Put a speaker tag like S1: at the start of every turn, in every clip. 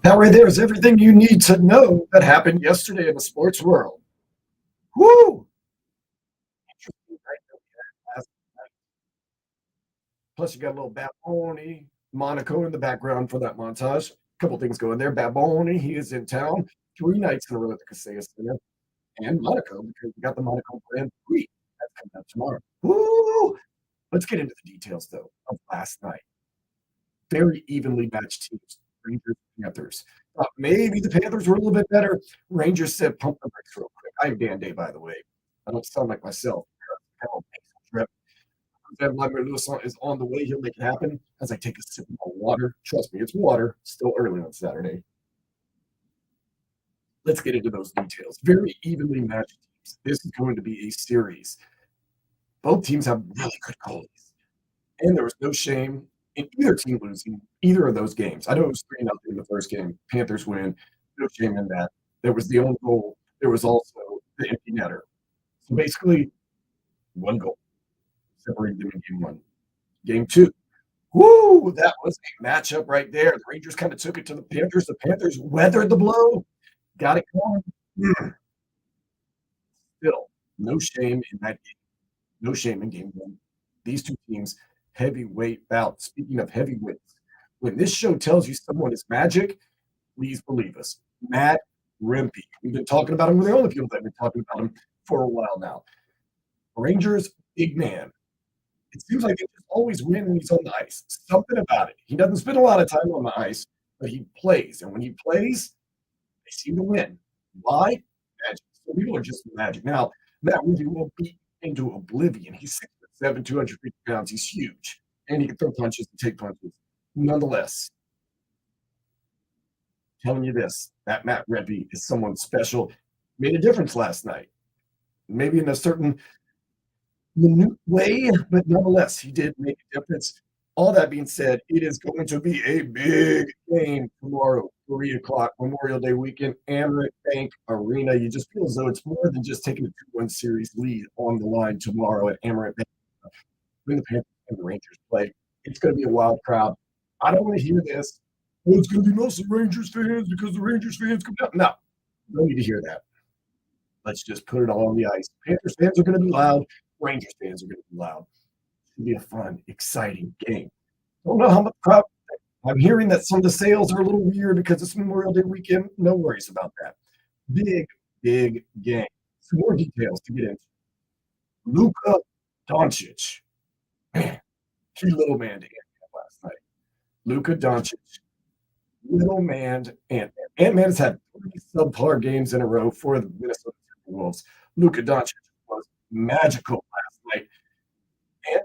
S1: That right there is everything you need to know that happened yesterday in the sports world. Woo! Plus, you got a little Baboni, Monaco in the background for that montage. A couple things going there. Baboni, he is in town 3 nights in a row at the Kaseya Center. And Monaco, because we got the Monaco Grand Prix. That's coming up tomorrow. Woo! Let's get into the details, though, of last night. Very evenly matched teams, Rangers and Panthers. Thought maybe the Panthers were a little bit better. Rangers said, pump the brakes real quick. I'm Dan Day, by the way. I don't sound like myself. Vladimir Lewis is on the way. He'll make it happen as I take a sip of my water. Trust me, it's water. Still early on Saturday. Let's get into those details. Very evenly matched teams. This is going to be a series. Both teams have really good goalies. And there was no shame in either team losing either of those games. I know it was 3-0 in the first game. Panthers win. No shame in that. There was the own goal. There was also the empty netter. So basically, one goal separated them in game one. Game two. Woo! That was a matchup right there. The Rangers kind of took it to the Panthers. The Panthers weathered the blow. Got it going. Still, no shame in that game. No shame in game one. These two teams, heavyweight bout. Speaking of heavyweights, when this show tells you someone is magic, please believe us. Matt Rempe. We've been talking about him. We're the only people that have been talking about him for a while now. Rangers, big man. It seems like they just always win when he's on the ice. Something about it. He doesn't spend a lot of time on the ice, but he plays. And when he plays, they seem to win. Why? Magic. So people are just magic. Now, Matt Rempe will beat into oblivion. He's 6'7", 250 pounds. He's huge. And he can throw punches and take punches. Nonetheless, telling you this, that Matt Rempe is someone special. Made a difference last night. Maybe in a certain minute way, but nonetheless, he did make a difference. All that being said, it is going to be a big game tomorrow, 3 o'clock, Memorial Day weekend, Amerant Bank Arena. You just feel as though it's more than just taking a 2-1 series lead on the line tomorrow at Amerant Bank. When the Panthers and the Rangers play, it's going to be a wild crowd. I don't want to hear this. Oh, it's going to be mostly Rangers fans because the Rangers fans come down. No, don't need to hear that. Let's just put it all on the ice. Panthers fans are going to be loud. Rangers fans are going to be loud. It's going to be a fun, exciting game. Don't know how much crowd. I'm hearing that some of the sales are a little weird because it's Memorial Day weekend. No worries about that. Big, big game. Some more details to get into. Luka Doncic. Man, he little man to Ant-Man last night. Luka Doncic, little man to Ant-Man. Ant-Man has had 3 subpar games in a row for the Minnesota Timberwolves. Luka Doncic was magical last night. And,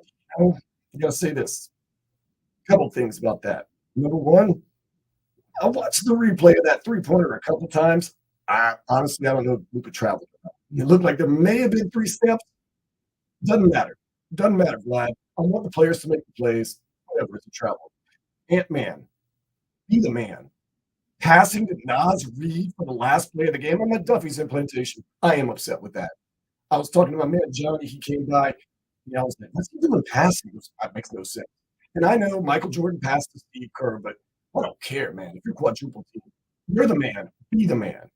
S1: I gotta say this, couple things about that. Number 1, I watched the replay of that three-pointer a couple times. I don't know if Luka traveled or not. It looked like there may have been 3 steps. Doesn't matter. Doesn't matter, Vlad. I want the players to make the plays, whatever, it's a travel. Ant-Man, be the man. Passing to Nas Reed for the last play of the game. I'm at Duffy's implantation. I am upset with that. I was talking to my man Johnny. He came by. I was like, "What's he doing passing?" That makes no sense. And I know Michael Jordan passed to Steve Kerr, but I don't care, man. If you're quadruple team, you're the man. Be the man.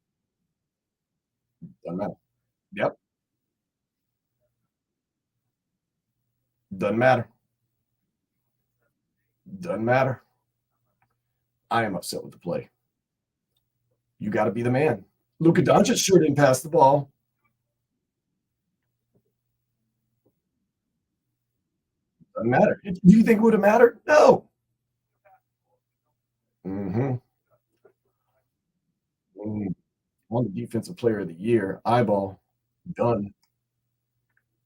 S1: Doesn't matter. Yep. Doesn't matter. Doesn't matter. I am upset with the play. You got to be the man. Luka Doncic sure didn't pass the ball. Doesn't matter. Do you think it would have mattered? No. Mm-hmm. Mm. On the defensive player of the year, eyeball, done.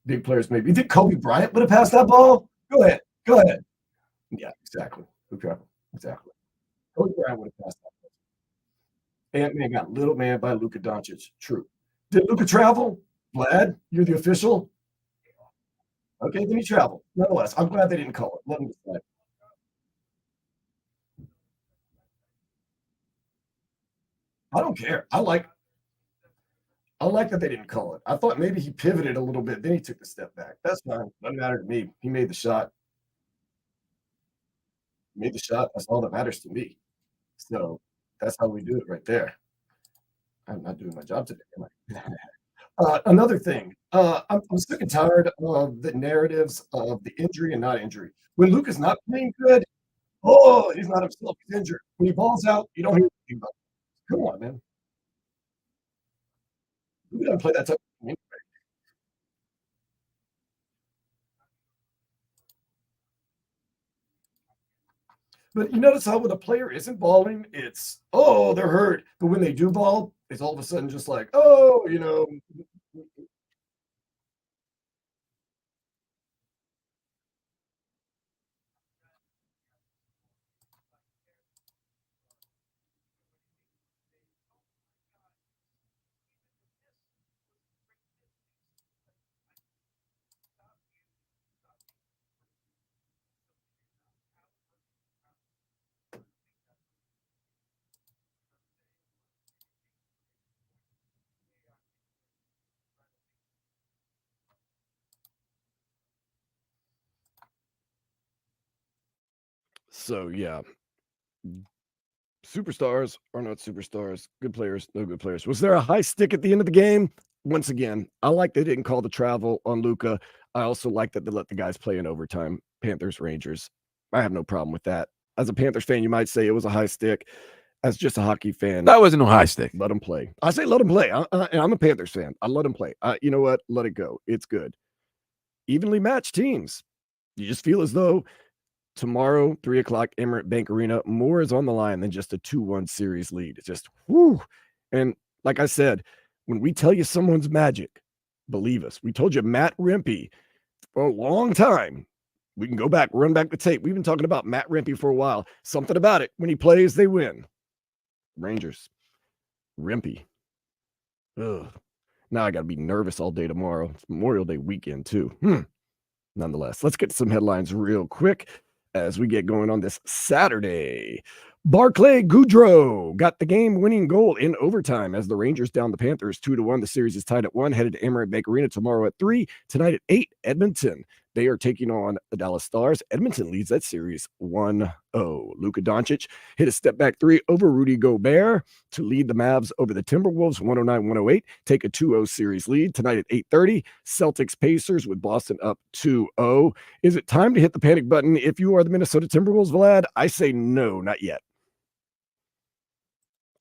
S1: Big players maybe. You think Kobe Bryant would have passed that ball? Go ahead. Go ahead. Yeah, exactly. Who traveled? Exactly. Kobe Bryant would have passed that. Ant-Man got little man by Luka Doncic. True. Did Luka travel? Vlad, you're the official. Okay, then he traveled. Nonetheless, I'm glad they didn't call it. Let him decide. I don't care. I like that they didn't call it. I thought maybe he pivoted a little bit, then he took a step back. That's fine. Doesn't matter to me. He made the shot. Made the shot. That's all that matters to me. So that's how we do it right there. I'm not doing my job today, am I? Another thing, I'm sick and tired of the narratives of the injury and not injury. When Luka's not playing good, oh, he's not himself. He's injured. When he balls out, you don't hear anything about it. Come on, man. Luka doesn't play that type of game. But you notice how when a player isn't balling, it's oh, they're hurt. But when they do ball, it's all of a sudden just like, oh, so yeah, superstars are not superstars. Good players, no good players. Was there a high stick at the end of the game? Once again, I like they didn't call the travel on Luca. I also like that they let the guys play in overtime. Panthers, Rangers. I have no problem with that. As a Panthers fan, you might say it was a high stick. As just a hockey fan,
S2: That wasn't no high stick.
S1: let them play. I say let them play. I'm a Panthers fan. I let them play. You know what? Let it go. It's good. Evenly matched teams. You just feel as though tomorrow, 3 o'clock, Emirates Bank Arena, more is on the line than just a 2-1 series lead. It's just, whoo. And like I said, when we tell you someone's magic, believe us. We told you Matt Rempe for a long time. We can go back, run back the tape. We've been talking about Matt Rempe for a while. Something about it. When he plays, they win. Rangers. Rempe. Ugh. Now I got to be nervous all day tomorrow. It's Memorial Day weekend, too. Nonetheless, let's get to some headlines real quick as we get going on this Saturday. Barclay Goodrow got the game-winning goal in overtime as the Rangers down the Panthers 2-1. The series is tied at 1, headed to Emirates Bank Arena tomorrow at 3. Tonight at 8, Edmonton. They are taking on the Dallas Stars. Edmonton leads that series 1-0. Luka Doncic hit a step-back 3 over Rudy Gobert to lead the Mavs over the Timberwolves 109-108. Take a 2-0 series lead tonight at 8:30. Celtics Pacers with Boston up 2-0. Is it time to hit the panic button if you are the Minnesota Timberwolves, Vlad? I say no, not yet.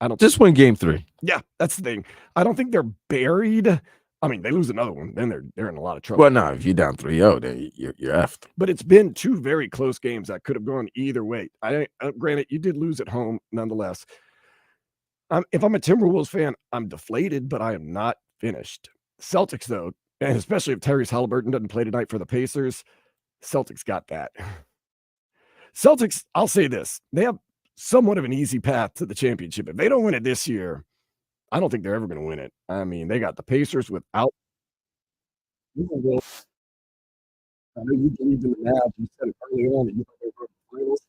S1: I don't
S2: Just win game 3.
S1: Yeah, that's the thing. I don't think they're buried, I mean, they lose another one, then they're in a lot of trouble.
S2: Well, no, if you're down 3-0, then you're effed.
S1: But it's been 2 very close games that could have gone either way. Granted, you did lose at home nonetheless. If I'm a Timberwolves fan, I'm deflated, but I am not finished. Celtics, though, and especially if Tyrese Halliburton doesn't play tonight for the Pacers, Celtics got that. Celtics, I'll say this, they have somewhat of an easy path to the championship. If they don't win it this year, I don't think they're ever going to win it. I mean, they got the Pacers without. I know you believed in the Mavs. You said it early on that you thought they were in the finals.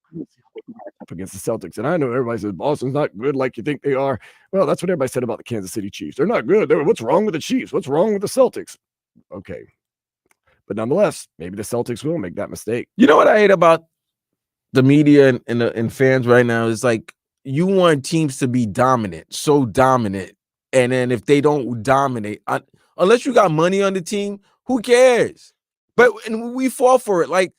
S1: I don't see how they can match up against the Celtics. And I know everybody says Boston's not good like you think they are. Well, that's what everybody said about the Kansas City Chiefs. They're not good. What's wrong with the Chiefs? What's wrong with the Celtics? Okay. But nonetheless, maybe the Celtics will make that mistake.
S2: You know what I hate about the media and fans right now is like you want teams to be dominant, so dominant. And then if they don't dominate, unless you got money on the team, who cares? And we fall for it. Like,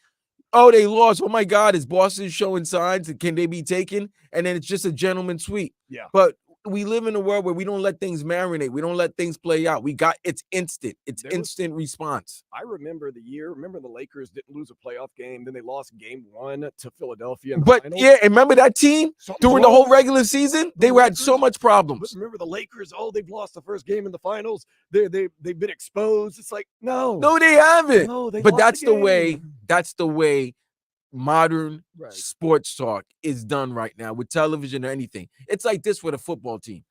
S2: oh, they lost. Oh, my God, is Boston showing signs? Can they be taken? And then it's just a gentleman's sweep.
S1: Yeah.
S2: But we live in a world where we don't let things marinate. We don't let things play out. It's instant. It's instant response.
S1: I remember the Lakers didn't lose a playoff game. Then they lost game 1 to Philadelphia. But
S2: yeah, and remember that team during the whole regular season? They had so much problems.
S1: But remember the Lakers? Oh, they've lost the first game in the finals. They've been exposed. It's like, no,
S2: they haven't.
S1: No,
S2: but that's the way. That's the way modern sports talk is done right now with television or anything. It's like this with a football team,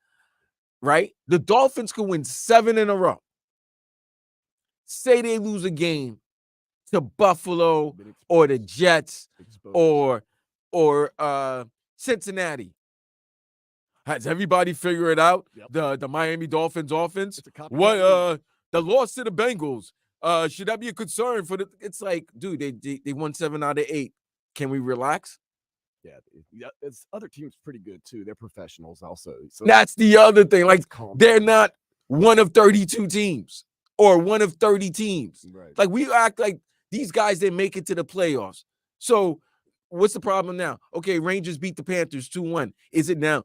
S2: right? The Dolphins could win 7 in a row. Say they lose a game to Buffalo or the Jets or Cincinnati. Has everybody figured out the Miami Dolphins offense? What the loss to the Bengals? Should that be a concern for the? It's like, dude, they won 7 out of 8. Can we relax?
S1: Yeah, it's other teams pretty good too. They're professionals also. So
S2: that's the other thing. Like they're not one of 32 teams or one of 30 teams.
S1: Right.
S2: Like we act like these guys didn't make it to the playoffs. So what's the problem now? Okay, Rangers beat the Panthers 2-1. Is it now?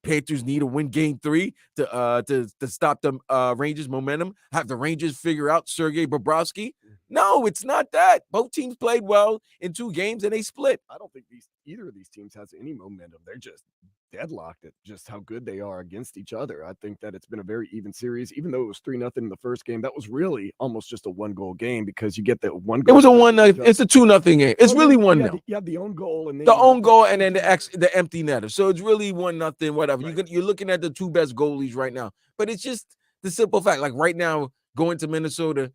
S2: Panthers need to win game 3 to stop the Rangers momentum. Have the Rangers figure out Sergei Bobrovsky? No, it's not that. Both teams played well in 2 games and they split.
S1: I don't think either of these teams has any momentum. They're just deadlocked at just how good they are against each other. I think that it's been a very even series, even though it was 3-0 in the first game. That was really almost just a 1-goal game because you get that one goal.
S2: It was a 1-0. It's a 2-0 game. It's really 1-0.
S1: You have the own goal and then
S2: the own goal and then the empty netter. So it's really 1-0, whatever. Right. You're looking at the 2 best goalies right now. But it's just the simple fact. Like right now, going to Minnesota,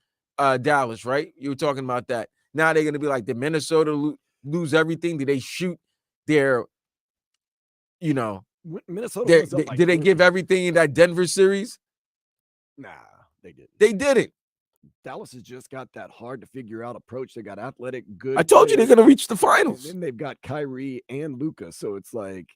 S2: Dallas, right? You were talking about that. Now they're going to be like, did Minnesota lose everything? Did they shoot their,
S1: Minnesota?
S2: Did they give everything in that Denver series?
S1: Nah, they didn't.
S2: They didn't.
S1: Dallas has just got that hard to figure out approach. They got athletic, good.
S2: I told you they're going to reach the finals.
S1: And then they've got Kyrie and Luka. So it's like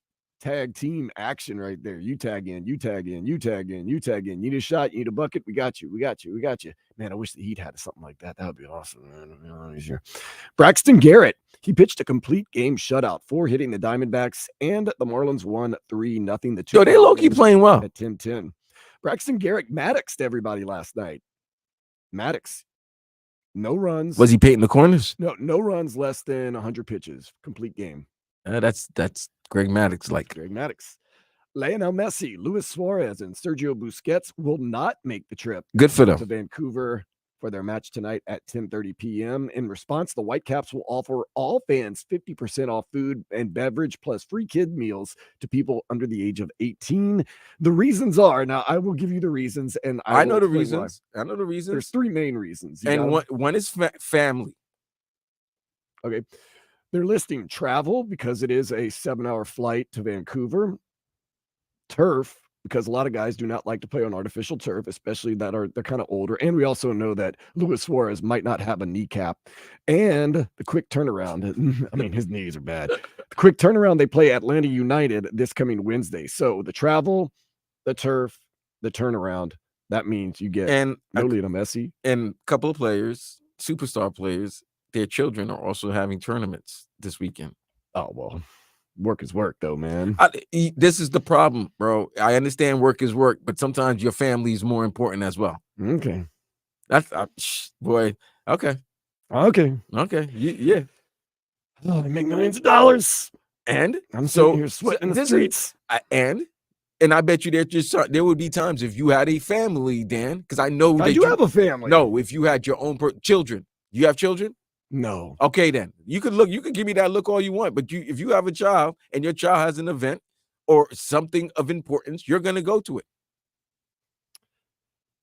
S1: tag team action right there. You tag in, you tag in, you tag in, you tag in. You need a shot, you need a bucket. We got you. We got you. We got you. Man, I wish the Heat had something like that. That would be awesome, man. Braxton Garrett. He pitched a complete game shutout, 4 hitting the Diamondbacks, and the Marlins won 3-0. The 2
S2: they low-key playing well
S1: at 10-10. Braxton Garrett Maddoxed everybody last night. Maddox, no runs.
S2: Was he painting the corners?
S1: No runs, less than 100 pitches. Complete game.
S2: That's Greg Maddox.
S1: Greg Maddox. Lionel Messi, Luis Suarez, and Sergio Busquets will not make the trip.
S2: Good for them.
S1: To Vancouver for their match tonight at 10:30 p.m. In response, the Whitecaps will offer all fans 50% off food and beverage plus free kid meals to people under the age of 18. The reasons are, now I will give you the reasons, and
S2: I know the reasons. Why. I know the reasons.
S1: There's 3 main reasons.
S2: And one is family.
S1: Okay. They're listing travel because it is a 7-hour flight to Vancouver. Turf, because a lot of guys do not like to play on artificial turf, especially they're kind of older. And we also know that Luis Suarez might not have a kneecap. And the quick turnaround. I mean, his knees are bad. The quick turnaround, they play Atlanta United this coming Wednesday. So the travel, the turf, the turnaround, that means you get Lionel Messi.
S2: And a couple of players, superstar players, their children are also having tournaments this weekend.
S1: Oh, well.
S3: Work is work, though, man.
S2: This is the problem, bro. I understand work is work, but sometimes your family is more important as well.
S3: Okay.
S2: That's boy. Okay.
S3: Okay.
S2: Yeah.
S3: Oh, they make millions of dollars.
S2: And
S3: I'm sitting here sweating in the streets.
S2: And I bet you that there would be times if you had a family, Dan, because I know
S3: I
S2: that
S3: do
S2: you
S3: have a family.
S2: No, if you had your own children. You have children?
S3: No.
S2: Okay, then you could give me that look all you want, but if you have a child and your child has an event or something of importance, you're gonna go to it.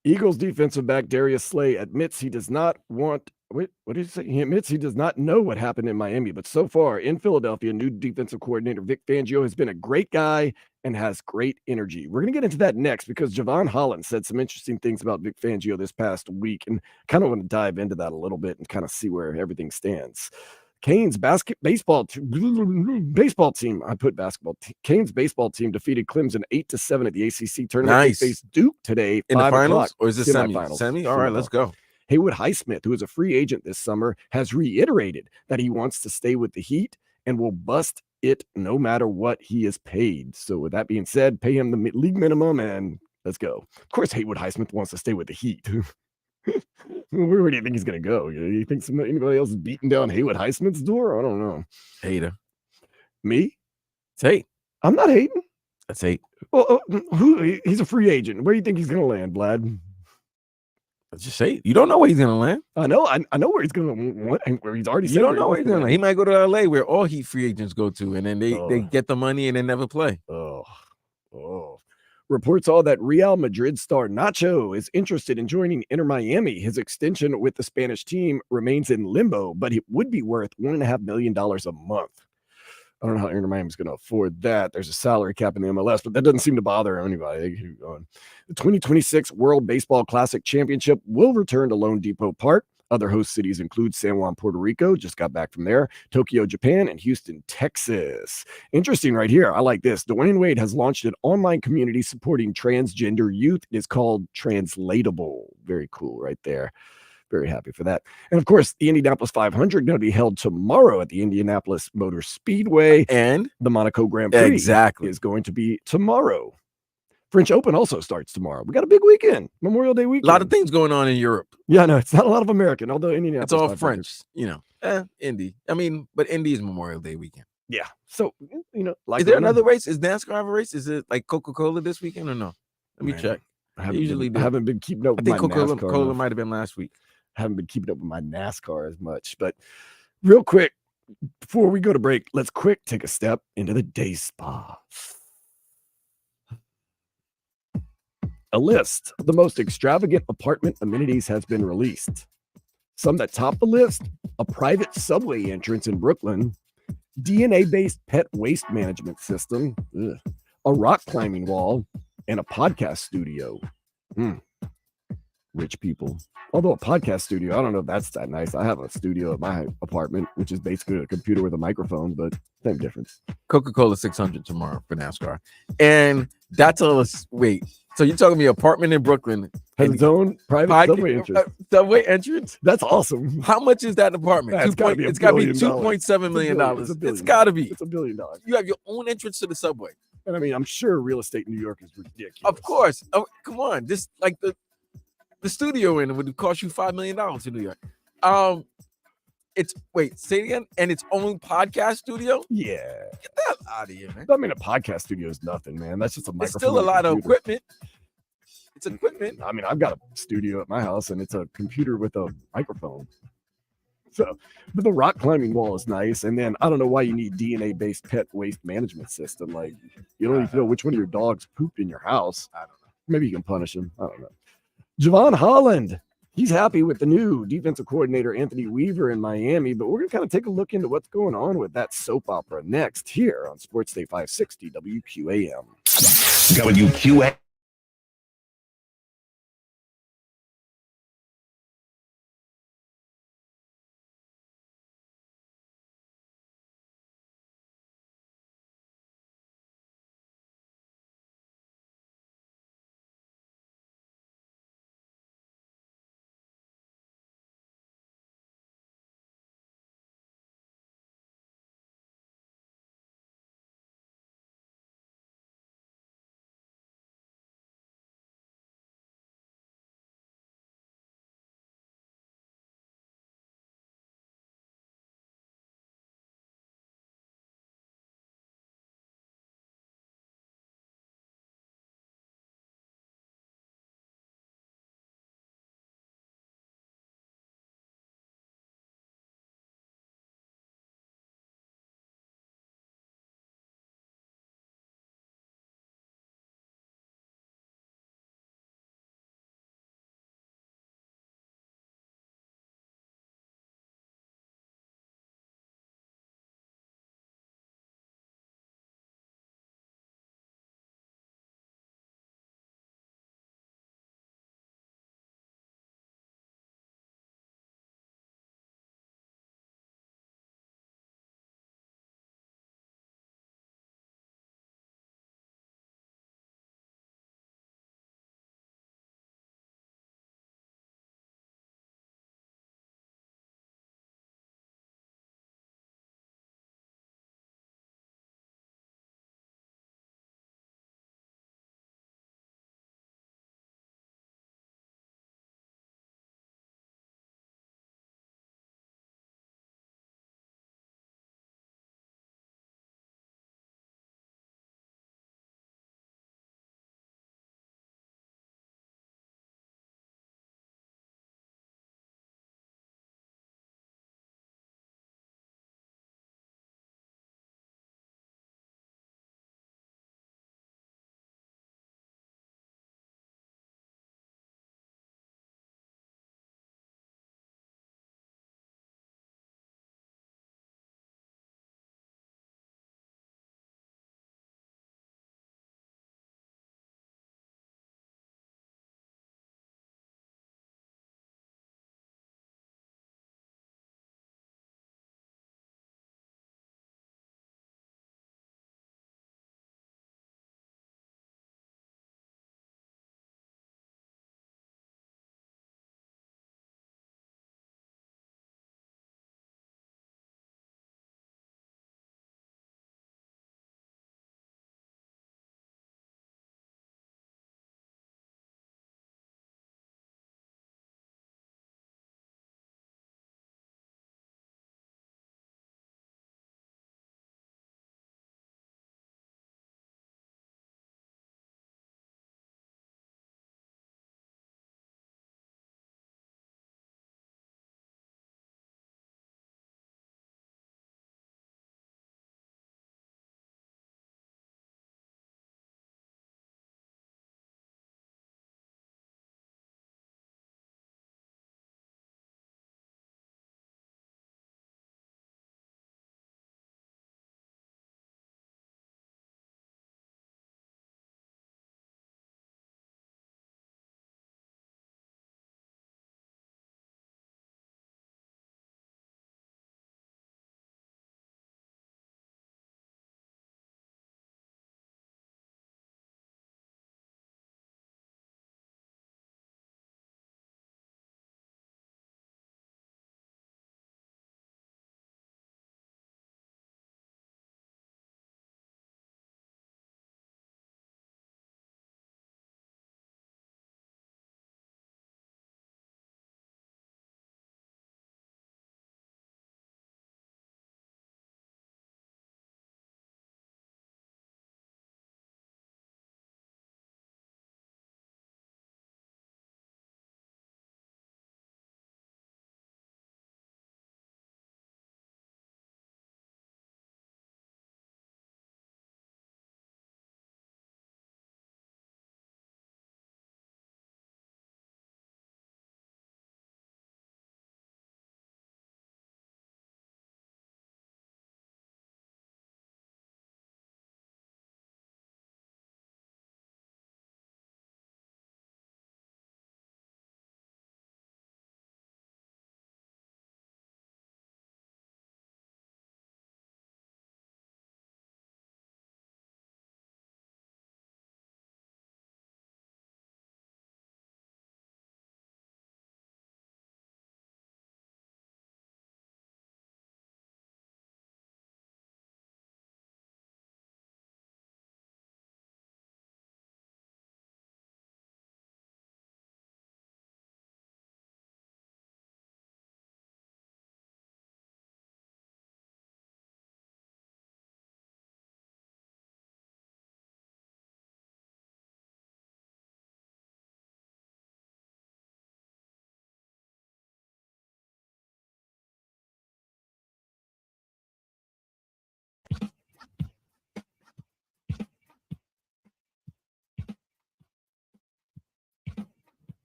S3: Eagles defensive back Darius Slay admits he does not want. Wait, what did he say? He admits he does not know what happened in Miami, but so far in Philadelphia, new defensive coordinator Vic Fangio has been a great guy and has great energy. We're going to get into that next because Javon Holland said some interesting things about Vic Fangio this past week, and kind of want to dive into that a little bit and kind of see where everything stands. Canes baseball team. I put basketball. Canes baseball team defeated Clemson 8-7 at the ACC tournament.
S2: Nice.
S3: They faced Duke today
S2: in the
S3: 5
S2: finals,
S3: o'clock.
S2: or is it
S3: Semifinals.
S2: Semi? All right, let's go.
S3: Haywood Highsmith, who is a free agent this summer, has reiterated that he wants to stay with the Heat and will bust it no matter what he is paid. So with that being said, pay him the league minimum and let's go. Of course, Haywood Highsmith wants to stay with the Heat. Where do you think he's going to go? You think anybody else is beating down Haywood Highsmith's door? I don't know.
S2: Hater.
S3: Me?
S2: It's hate.
S3: I'm not hating.
S2: That's hate.
S3: Well, he's a free agent. Where do you think he's going to land, Vlad?
S2: Let's just say you don't know where he's gonna land.
S3: I know where he's gonna where he's already.
S2: You don't know where he's gonna land. He might go to LA, where all Heat free agents go to, and then they get the money and they never play.
S3: Reports all that Real Madrid star Nacho is interested in joining Inter Miami. His extension with the Spanish team remains in limbo, but it would be worth $1.5 million a month. I don't know how Inter Miami's going to afford that. There's a salary cap in the MLS, but that doesn't seem to bother anybody. They keep going. The 2026 World Baseball Classic Championship will return to Lone Depot Park. Other host cities include San Juan, Puerto Rico, just got back from there, Tokyo, Japan, and Houston, Texas. Interesting right here. I like this. Dwayne Wade has launched an online community supporting transgender youth. It is called Translatable. Very cool right there. Very happy for that. And of course, the Indianapolis 500 going to be held tomorrow at the Indianapolis Motor Speedway.
S2: And
S3: the Monaco Grand Prix
S2: is
S3: going to be tomorrow. French Open also starts tomorrow. We got a big weekend, Memorial Day weekend.
S2: A lot of things going on in Europe.
S3: Yeah, no, it's not a lot of American, although Indianapolis.
S2: It's all 500. French, Indy. I mean, but Indy is Memorial Day weekend.
S3: Yeah. So,
S2: is there another race? Is NASCAR have a race? Is it like Coca-Cola this weekend or no? Let me check.
S3: I haven't been keeping up with
S2: my NASCAR. I think Coca-Cola might have been last week.
S3: Haven't been keeping up with my NASCAR as much, but real quick, before we go to break, let's take a step into the day spa. A list of the most extravagant apartment amenities has been released. Some that top the list: a private subway entrance in Brooklyn, DNA-based pet waste management system, a rock climbing wall, and a podcast studio. Rich people. Although a podcast studio, I don't know if that's that nice. I have a studio at my apartment, which is basically a computer with a microphone, but same difference.
S2: Coca-Cola 600 tomorrow for NASCAR. And that's wait. So you're talking me apartment in Brooklyn
S3: has its own private subway entrance.
S2: Subway entrance?
S3: That's awesome.
S2: How much is that apartment?
S3: It's got to be
S2: $2.7 million. It's got to be.
S3: It's $1 billion.
S2: You have your own entrance to the subway.
S3: And I mean, I'm sure real estate in New York is ridiculous.
S2: Of course. Oh, come on. This like the studio in it would cost you $5 million in New York. Say it again. And its own podcast studio?
S3: Yeah.
S2: Get that out of here, man.
S3: I mean, a podcast studio is nothing, man. That's just a microphone.
S2: It's still a lot of equipment. It's equipment.
S3: I mean, I've got a studio at my house, and it's a computer with a microphone. So, but the rock climbing wall is nice. And then I don't know why you need DNA-based pet waste management system. Like, you don't even know which one of your dogs pooped in your house.
S2: I don't know.
S3: Maybe you can punish him. I don't know. Javon Holland, he's happy with the new defensive coordinator, Anthony Weaver, in Miami, but we're going to kind of take a look into what's going on with that soap opera next here on Sports Day 560 WQAM.
S4: WQAM.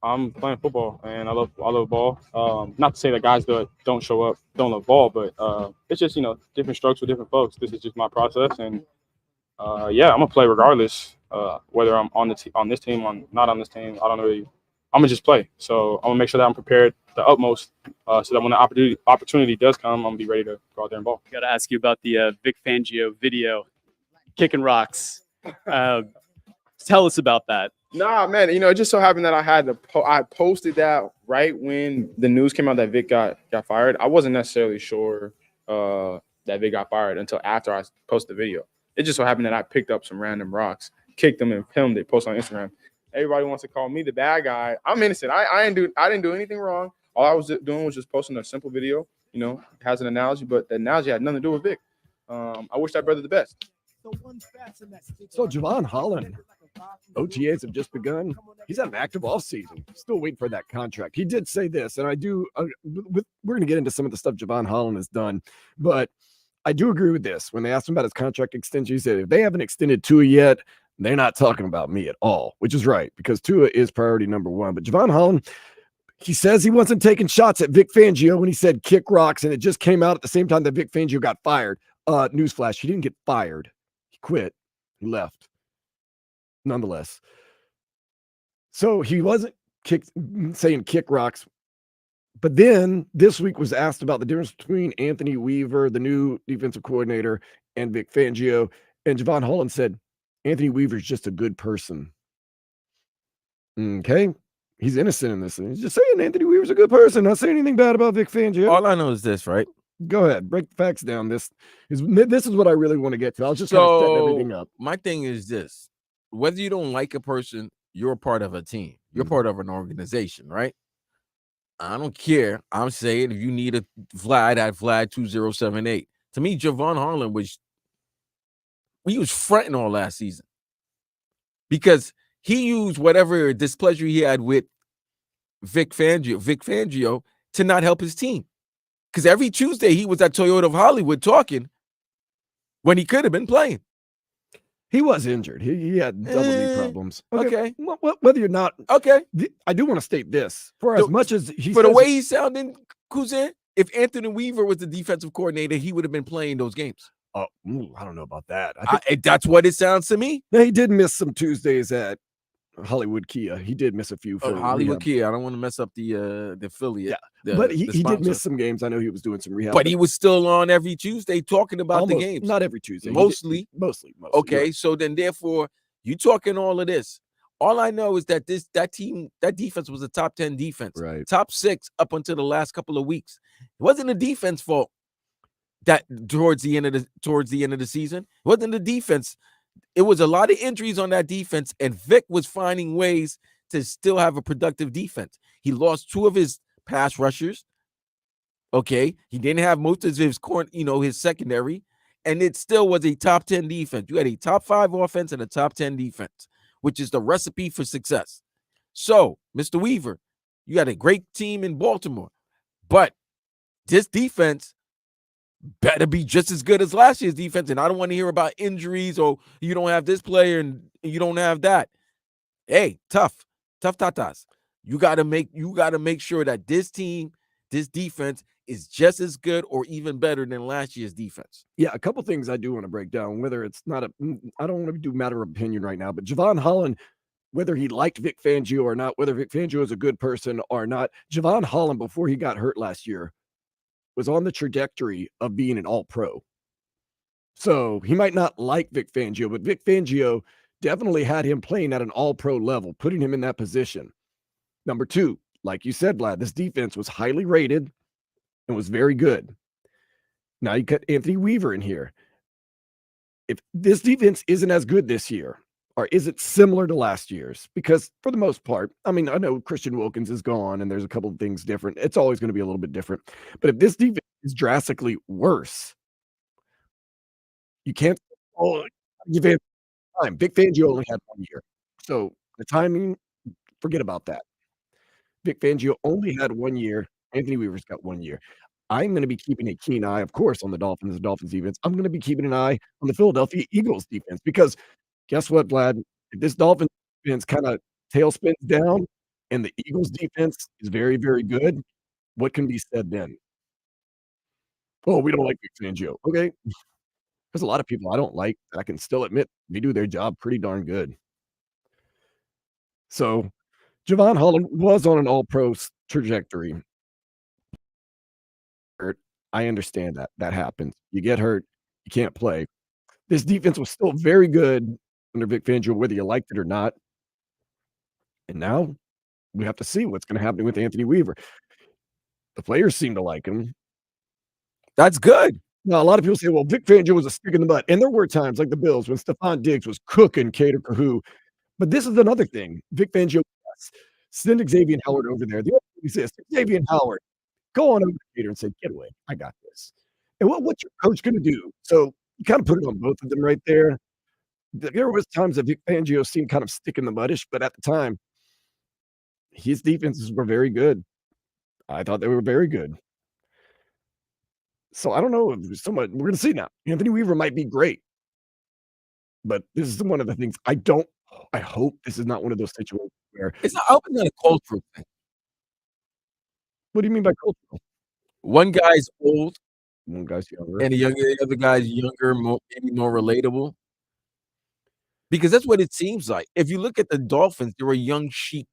S5: I'm playing football, and I love ball. Not to say that guys that don't show up don't love ball, but it's just different strokes for different folks. This is just my process, and yeah, I'm gonna play regardless. Whether I'm on this team, not on this team, I don't really. I'm gonna just play. So I'm gonna make sure that I'm prepared the utmost, so that when the opportunity does come, I'm gonna be ready to go out there and ball.
S6: Got to ask you about the Vic Fangio video, kicking rocks. Tell us about that.
S5: Nah, man. It just so happened that I posted that right when the news came out that Vic got fired. I wasn't necessarily sure that Vic got fired until after I posted the video. It just so happened that I picked up some random rocks, kicked them, and filmed it, posted on Instagram. Everybody wants to call me the bad guy. I'm innocent. I didn't do anything wrong. All I was doing was just posting a simple video. It has an analogy, but the analogy had nothing to do with Vic. I wish that brother the best.
S3: So Javon Holland, OTAs have just begun. He's had an active offseason. Still waiting for that contract. He did say this, and I do. We're going to get into some of the stuff Javon Holland has done, but I do agree with this. When they asked him about his contract extension, he said if they haven't extended Tua yet, they're not talking about me at all, which is right because Tua is priority number one. But Javon Holland, he says he wasn't taking shots at Vic Fangio when he said kick rocks, and it just came out at the same time that Vic Fangio got fired. Newsflash, he didn't get fired. He quit. He left. Nonetheless. So he wasn't saying kick rocks. But then this week was asked about the difference between Anthony Weaver, the new defensive coordinator, and Vic Fangio. And Javon Holland said, Anthony Weaver's just a good person. Okay. He's innocent in this. He's just saying Anthony Weaver's a good person. Not saying anything bad about Vic Fangio.
S2: All I know is this, right?
S3: Go ahead. Break the facts down. This is what I really want to get to. I was just kind of setting everything up.
S2: My thing is this. Whether you don't like a person, you're a part of a team. You're part of an organization, right? I don't care. I'm saying if you need a Vlad at Vlad 2078. To me, Javon Holland was fronting all last season because he used whatever displeasure he had with Vic Fangio to not help his team. Because every Tuesday he was at Toyota of Hollywood talking when he could have been playing.
S3: He was injured. He had double knee problems.
S2: Okay.
S3: Whether you're not
S2: okay,
S3: I do want to state this for as much as he
S2: for the way he's sounding, Cousin. If Anthony Weaver was the defensive coordinator, he would have been playing those games.
S3: Oh, I don't know about that.
S2: That's what it sounds to me.
S3: He did miss some Tuesdays at Hollywood Kia. He did miss a few for
S2: Hollywood Kia. I don't want to mess up the affiliate.
S3: Yeah. But he did miss some games. I know he was doing some rehab.
S2: But he was still on every Tuesday talking about the games.
S3: Not every Tuesday.
S2: Mostly. Okay,
S3: yeah.
S2: so then therefore you talking all of this. All I know is that that defense was a top 10 defense.
S3: Right.
S2: Top 6 up until the last couple of weeks. It wasn't a defense fault that towards the end of the season. It wasn't the defense. It was a lot of injuries on that defense, and Vic was finding ways to still have a productive defense. He lost 2 of his pass rushers. Okay, he didn't have most of his secondary, and it still was a top 10 defense. You had a top 5 offense and a top 10 defense, which is the recipe for success. So, Mr. Weaver, you had a great team in Baltimore, but this defense better be just as good as last year's defense. And I don't want to hear about injuries or you don't have this player and you don't have that. Hey, tough tatas. You got to make sure that this defense is just as good or even better than last year's defense.
S3: Yeah, a couple things I do want to break down, whether it's not I don't want to do matter of opinion right now, but Javon Holland, whether he liked Vic Fangio or not, whether Vic Fangio is a good person or not, Javon Holland, before he got hurt last year, was on the trajectory of being an all-pro. So he might not like Vic Fangio, but Vic Fangio definitely had him playing at an all-pro level, putting him in that position. Number 2, like you said, Vlad, this defense was highly rated and was very good. Now you cut Anthony Weaver in here. If this defense isn't as good this year, or is it similar to last year's? Because for the most part, I mean, I know Christian Wilkins is gone and there's a couple of things different. It's always going to be a little bit different. But if this defense is drastically worse, you can't give it time. Vic Fangio only had 1 year. So the timing, forget about that. Vic Fangio only had 1 year. Anthony Weaver's got 1 year. I'm going to be keeping a keen eye, of course, on the Dolphins defense. I'm going to be keeping an eye on the Philadelphia Eagles defense because guess what, Vlad? If this Dolphins defense kind of tail spins down, and the Eagles' defense is very, very good, what can be said then? "Oh, we don't like Vic Fangio." Okay. There's a lot of people I don't like that I can still admit they do their job pretty darn good. So, Javon Holland was on an all-pro trajectory. Hurt. I understand that. That happens. You get hurt, you can't play. This defense was still very good under Vic Fangio, whether you liked it or not. And now we have to see what's gonna happen with Anthony Weaver. The players seem to like him.
S2: That's good.
S3: Now, a lot of people say, well, Vic Fangio was a stick in the mud. And there were times like the Bills when Stephon Diggs was cooking Cater Kahoo. But this is another thing. Vic Fangio, yes, send Xavier Howard over there. The other thing is this, Xavier Howard, go on over to Cater and say, get away. I got this. And what's your coach going to do? So you kind of put it on both of them right there. There was times that Vic Fangio seemed kind of stick in the muddish, but at the time, his defenses were very good. I thought they were very good. So I don't know if there's so much we're gonna see now. Anthony Weaver might be great, but this is one of the things I hope this is not one of those situations where
S2: It's not, I hope it's not a cultural thing.
S3: what do you mean by cultural?
S2: One guy's old
S3: One guy's younger.
S2: and the other guy's younger, maybe more relatable. Because that's what it seems like. If you look at the Dolphins, they're a young, chic,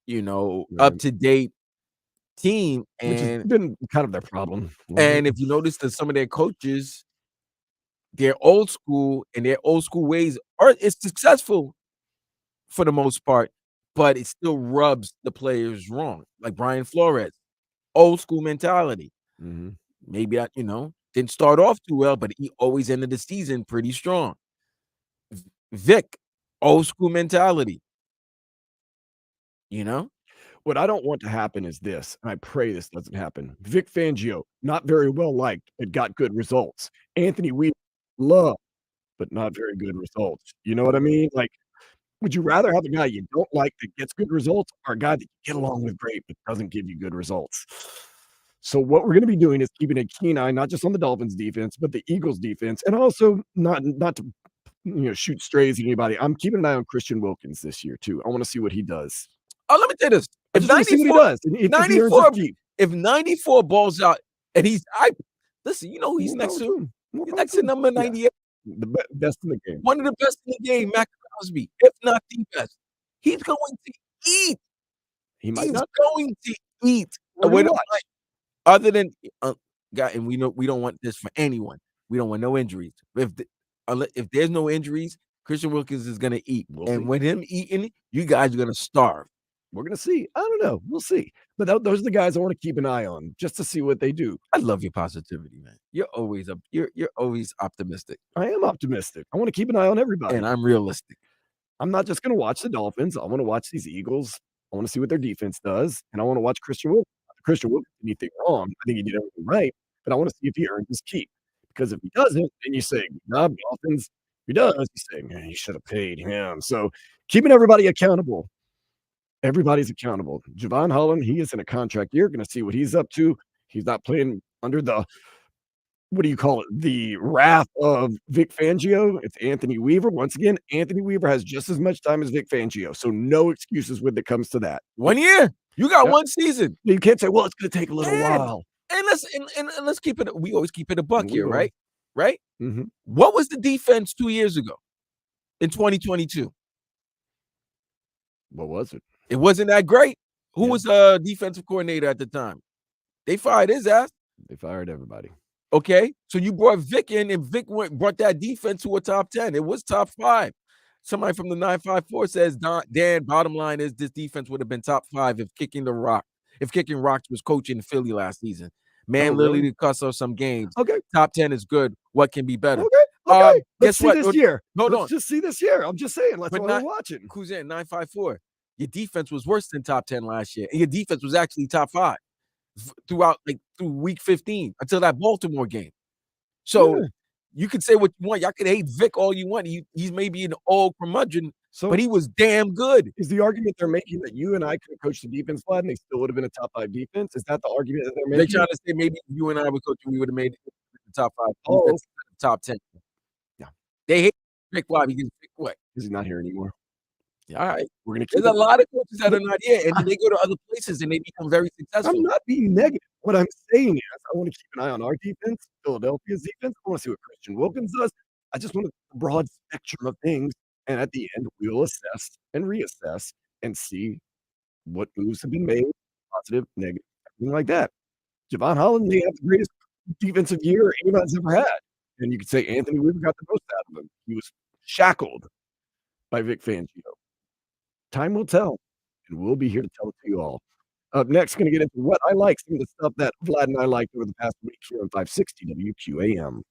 S3: Right.
S2: up to date team,
S3: Which has
S2: and
S3: been kind of their problem.
S2: if you notice that some of their coaches, they're old school, and their old school ways is successful for the most part, but it still rubs the players wrong. Like Brian Flores, old school mentality.
S3: Mhm.
S2: Maybe didn't start off too well, but he always ended the season pretty strong. Vic, old school mentality.
S3: What I don't want to happen is this, and I pray this doesn't happen. Vic Fangio, not very well liked, but got good results. Anthony Weaver, loved, but not very good results. You know what I mean? Like, would you rather have a guy you don't like that gets good results or a guy that you get along with great but doesn't give you good results? So what we're gonna be doing is keeping a keen eye, not just on the Dolphins defense, but the Eagles defense, and also not to shoot strays at anybody. I'm keeping an eye on Christian Wilkins this year too. I want to see what he does.
S2: Oh, let me tell you this.
S3: I
S2: If
S3: just wanna see what he
S2: 94
S3: does. And if he earns his
S2: 94
S3: keep.
S2: if 94 balls out and listen, who he's
S3: More
S2: next
S3: power
S2: to?
S3: him. More
S2: He's
S3: power
S2: next
S3: to
S2: to
S3: him.
S2: number
S3: Yeah.
S2: 98.
S3: The best in the game.
S2: One of the best in the game, Mac Crosby, if not the best. He's going to eat.
S3: He might
S2: He's
S3: not.
S2: going to eat.
S3: We're gonna watch.
S2: Other than guy, and we don't want this for anyone. We don't want no injuries. If there's no injuries, Christian Wilkins is gonna eat.
S3: We'll see.
S2: And with him eating, you guys are gonna starve.
S3: We're gonna see. I don't know. We'll see. But those are the guys I want to keep an eye on just to see what they do.
S2: I love your positivity, man. You're always you're always optimistic,
S3: I am optimistic. I want to keep an eye on everybody.
S2: and I'm realistic.
S3: I'm not just gonna watch the Dolphins. I want to watch these Eagles. I want to see what their defense does, and I want to watch Christian Wilkins. Christian Wilkins did anything wrong. I think he did everything right, but I want to see if he earned his keep. Because if he doesn't, then you say, "Good job, Dolphins." If he does, you say, "Man, you should have paid him." So keeping everybody accountable. Everybody's accountable. Javon Holland, he is in a contract year. Going to see what he's up to. He's not playing under the what do you call it? The wrath of Vic Fangio. It's Anthony Weaver. Once again, Anthony Weaver has just as much time as Vic Fangio. So no excuses when it comes to that.
S2: 1 year. You got
S3: Yep.
S2: 1 season.
S3: You can't say, well, it's going to take a little
S2: Yeah.
S3: while.
S2: And let's keep it. We always keep it a buck
S3: We
S2: here,
S3: will.
S2: right? Right?
S3: Mhm.
S2: What was the defense 2 years ago in 2022?
S3: What was it?
S2: It wasn't that great. Who
S3: Yeah.
S2: was the defensive coordinator at the time? They fired his ass.
S3: They fired everybody.
S2: Okay, so you brought Vic in, and Vic brought that defense to a top 10. It was top 5. Somebody from the 954 says, Dan, bottom line is this defense would have been top 5 if Kicking Rocks was coaching Philly last season. Man,
S3: Oh,
S2: literally
S3: really?
S2: cuss off some games.
S3: Okay.
S2: Top 10 is good. What can be better?
S3: Okay. Let's
S2: guess
S3: see
S2: what?
S3: this year.
S2: Hold
S3: Let's
S2: on.
S3: just see this year. I'm just saying. That's
S2: But
S3: what
S2: not-
S3: we're watching.
S2: Who's in 954? Your defense was worse than top 10 last year, and your defense was actually top 5 through week 15 until that Baltimore game. So
S3: Yeah.
S2: you could say what you want. Y'all could hate Vic all you want. He's maybe an old curmudgeon,
S3: So
S2: but he was damn good.
S3: is the argument they're making that you and I could have coached the defense flat and they still would have been a top 5 defense? Is that the argument that they're
S2: They
S3: making?
S2: trying to say maybe if you and I were coaching, we would have made it the top 5
S3: Oh.
S2: defense instead of top 10.
S3: Yeah.
S2: They hate Vic. Why? Because Vic what?
S3: Is he not here anymore?
S2: All right.
S3: We're going to keep
S2: There's
S3: it.
S2: a lot of coaches that are not here, and then they go to other places and they become very successful.
S3: I'm not being negative. What I'm saying is I want to keep an eye on our defense, Philadelphia's defense. I want to see what Christian Wilkins does. I just want a broad spectrum of things. And at the end, we'll assess and reassess and see what moves have been made, positive, negative, everything like that. Javon Holland may have the greatest defensive year anybody's ever had. And you could say Anthony Weaver got the most out of him. He was shackled by Vic Fangio. Time will tell, and we'll be here to tell it to you all. Up next, going to get into what I like, some of the stuff that Vlad and I liked over the past week here on 560 WQAM.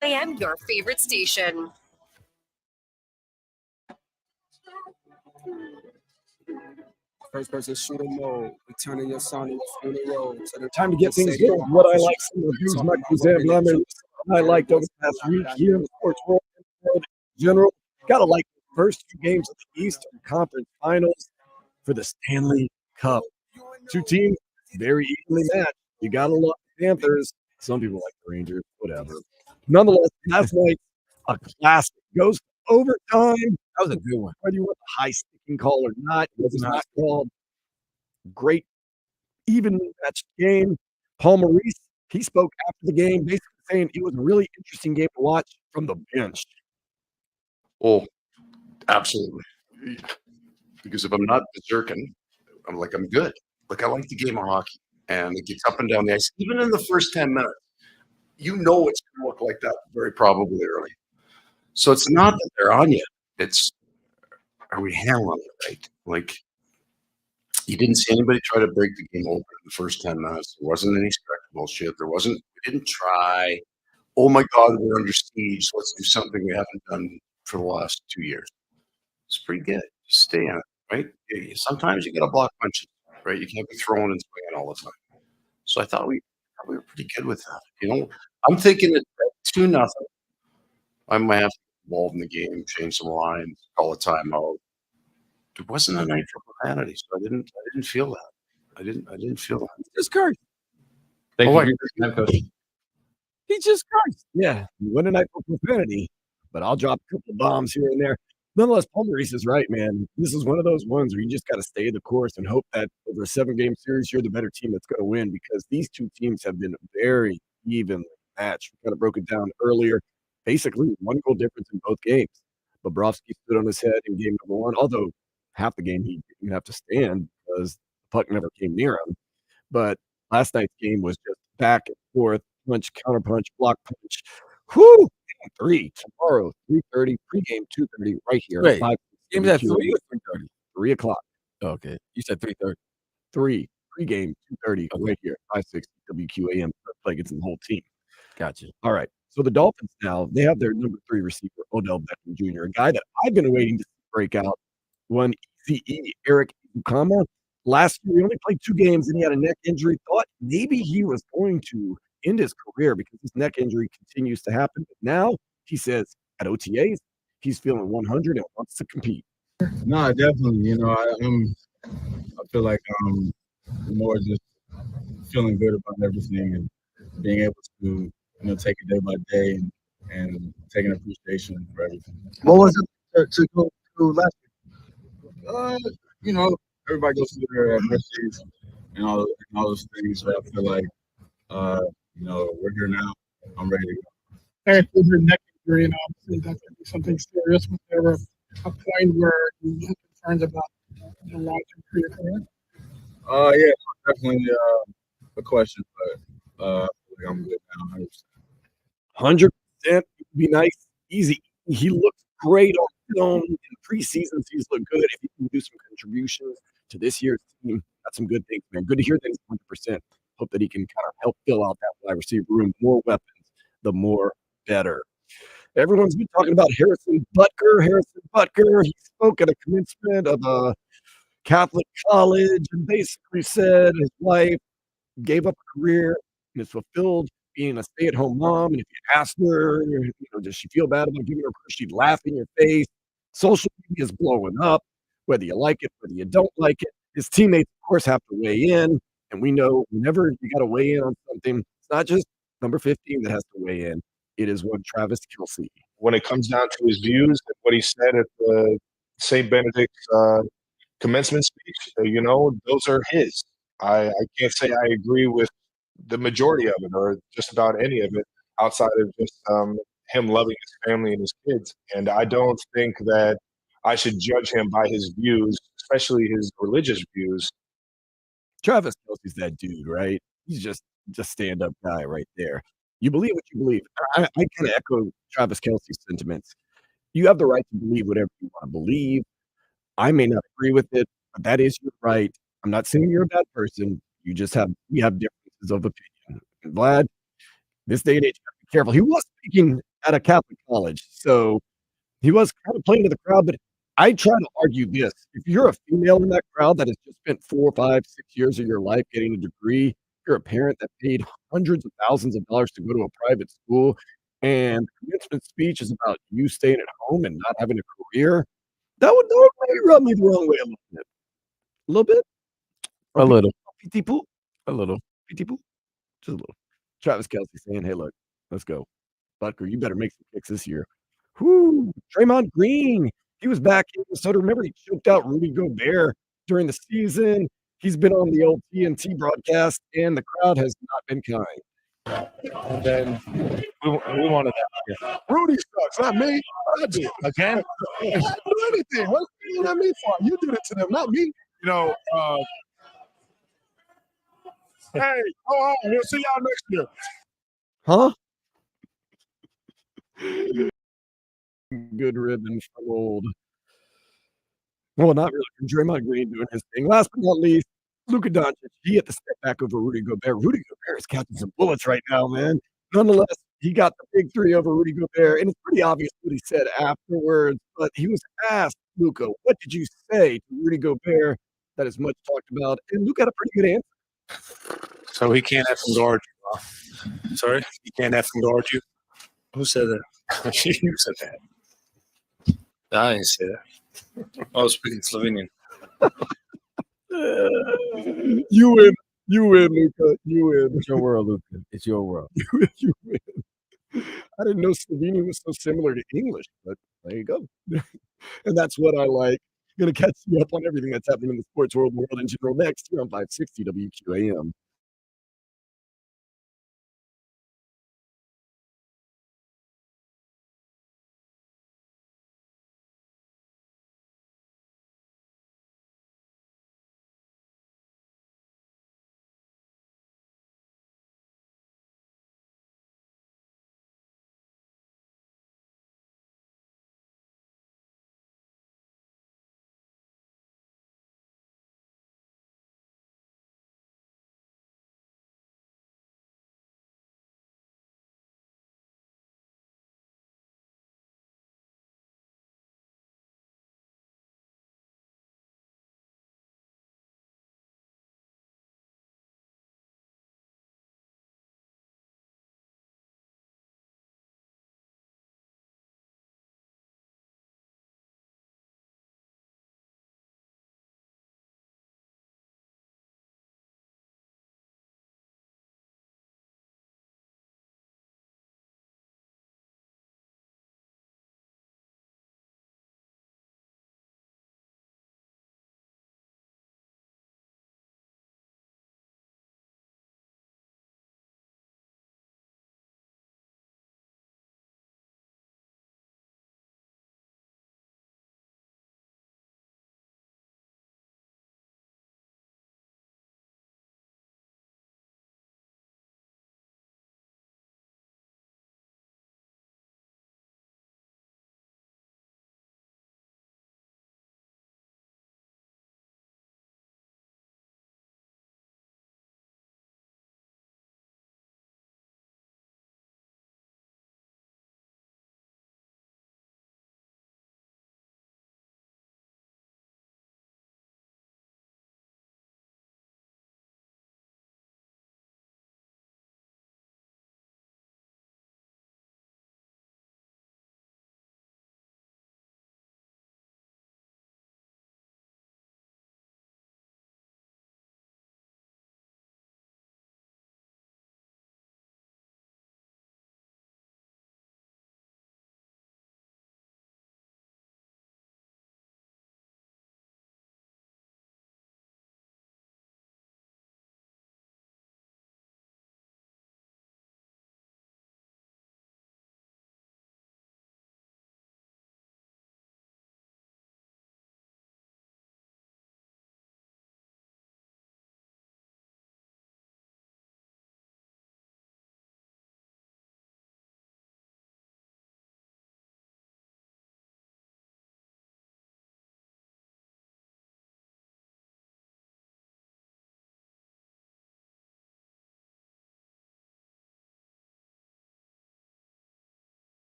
S7: I am your favorite station.
S8: First person shooter mode, returning your son in the road.
S3: Time to get things going. What I like, some of the things Michael Zambler I liked over the past week here in the sports world in general. Gotta like the first two games of the Eastern Conference Finals for the Stanley Cup. Two teams very evenly matched. You gotta love the Panthers. Some people like the Rangers, whatever. Nonetheless, last night, a classic goes to overtime.
S2: That was a good one.
S3: Whether you want the high sticking call or not, it was not called. Great, evenly matched game. Paul Maurice, he spoke after the game, basically saying it was a really interesting game to watch from the bench.
S9: Oh, absolutely. Because if I'm not berserking, I'm good. Like, I like the game of hockey, and it gets up and down the ice. Even in the first 10 minutes, you know it's going to look like that very probably early. So it's not that they're on you. It's, are we handling it right? Like, you didn't see anybody try to break the game open in the first 10 minutes. There wasn't any stretch bullshit. We didn't try, oh my God, we're under siege, so let's do something we haven't done for the last 2 years. It's pretty good. Just stay in it, right? Sometimes you got to block punches, right? You can't be throwing and swinging all the time. So I thought we were pretty good with that. You know, I'm thinking at 2-0, I might have to get involved in the game, change some lines, call a timeout. There wasn't a night for profanity, so I didn't feel that. I didn't feel that.
S2: Just cursed.
S10: Thank
S9: Oh,
S10: you for your time, Coach.
S2: He just cursed.
S3: Yeah, you win a night for profanity, but I'll drop a couple of bombs here and there. Nonetheless, Paul Maurice is right, man. This is one of those ones where you just got to stay the course and hope that over a 7-game series, you're the better team that's going to win, because these two teams have been very evenly matched. We kind of broke it down earlier. Basically, 1 goal difference in both games. Bobrovsky stood on his head in game number 1, although half the game he didn't have to stand because the puck never came near him. But last night's game was just back and forth, punch, counterpunch, block punch. Whoo! 3 tomorrow, 3:30, pregame 2:30, right here.
S2: Wait,
S3: 5
S2: game's at 3
S3: WQAM,
S2: or 3:30?
S3: 3 o'clock.
S2: Okay, you said 3:30.
S3: 3 pregame 2:30, right here. 560 WQAM. Play gets the whole team.
S2: Gotcha.
S3: All right. So the Dolphins now, they have their number 3 receiver, Odell Beckham Jr., a guy that I've been waiting to break out. One ECE, Eric Ukama. Last year, he only played 2 games and he had a neck injury. Thought maybe he was going to end his career because his neck injury continues to happen. But now he says at OTAs, he's feeling 100 and wants to compete.
S11: No, definitely. You know, I feel like I'm more just feeling good about everything and being able to, take it day by day and taking appreciation for everything.
S12: What was it to go through last
S11: Everybody goes through their adversities and all those things. So I feel like, we're here now. I'm ready to go.
S13: Eric, with your neck injury, and obviously that could be something serious. Was there a point where you had concerns about the long-term for your career?
S11: Yeah, definitely a question, but I feel like I'm good now, 100%.
S3: 100% would be nice, easy. He looks great on film. In preseason, he's looked good. If he can do some contributions to this year's team, that's some good things, man. Good to hear that he's 100%. Hope that he can kind of help fill out that wide receiver room. More weapons, the more better. Everyone's been talking about Harrison Butker. He spoke at a commencement of a Catholic college and basically said his wife gave up a career and is fulfilled being a stay-at-home mom. And if you asked her, does she feel bad about giving her a career, she'd laugh in your face. Social media is blowing up, whether you like it, whether you don't like it. His teammates, of course, have to weigh in. And we know whenever you got to weigh in on something, it's not just number 15 that has to weigh in. It is one Travis Kelce.
S14: When it comes down to his views and what he said at the St. Benedict's commencement speech, those are his. I can't say I agree with the majority of it or just about any of it outside of just him loving his family and his kids. And I don't think that I should judge him by his views, especially his religious views.
S3: Travis Kelce's that dude, right? He's just stand-up guy right there. You believe what you believe. I kind of echo Travis Kelce's sentiments. You have the right to believe whatever you want to believe. I may not agree with it, but that is your right. I'm not saying you're a bad person. We have differences of opinion. And Vlad, this day and age, you have to be careful. He was speaking at a Catholic college, so he was kind of playing to the crowd, but I try to argue this. If you're a female in that crowd that has just spent 4, 5, 6 years of your life getting a degree, you're a parent that paid hundreds of thousands of dollars to go to a private school, and the commencement speech is about you staying at home and not having a career, that would maybe rub me the wrong way a little bit. A little bit?
S2: A little.
S3: PT pool?
S2: A little.
S3: PT pool? Just a little. Travis Kelce saying, "Hey, look, let's go. Butker, you better make some kicks this year." Whoo! Draymond Green, he was back in Minnesota. Remember, he choked out Rudy Gobert during the season. He's been on the old TNT broadcast, and the crowd has not been kind.
S14: And then we wanted that.
S10: Rudy sucks, not me. I did.
S14: Again?
S10: Do anything. What you know me for? You did it to them, not me. You know, hey, oh, we'll see y'all next year.
S3: Huh? Good ribbon from old. Well, not really. From Draymond Green doing his thing. Last but not least, Luka Doncic. He had to step back over Rudy Gobert. Rudy Gobert is catching some bullets right now, man. Nonetheless, he got the big three over Rudy Gobert, and it's pretty obvious what he said afterwards. But he was asked, Luka, what did you say to Rudy Gobert that is much talked about? And Luka had a pretty good answer.
S14: So he can't effing guard you. Huh? Sorry? He can't effing guard you? Who said that? You said that. I didn't say that. I was speaking Slovenian.
S3: You win. You win, Luka. You win.
S2: It's your world, Luka. It's your world.
S3: You win. I didn't know Slovenian was so similar to English, but there you go. And that's what I like. Going to catch you up on everything that's happening in the sports world in general next here on 560 WQAM.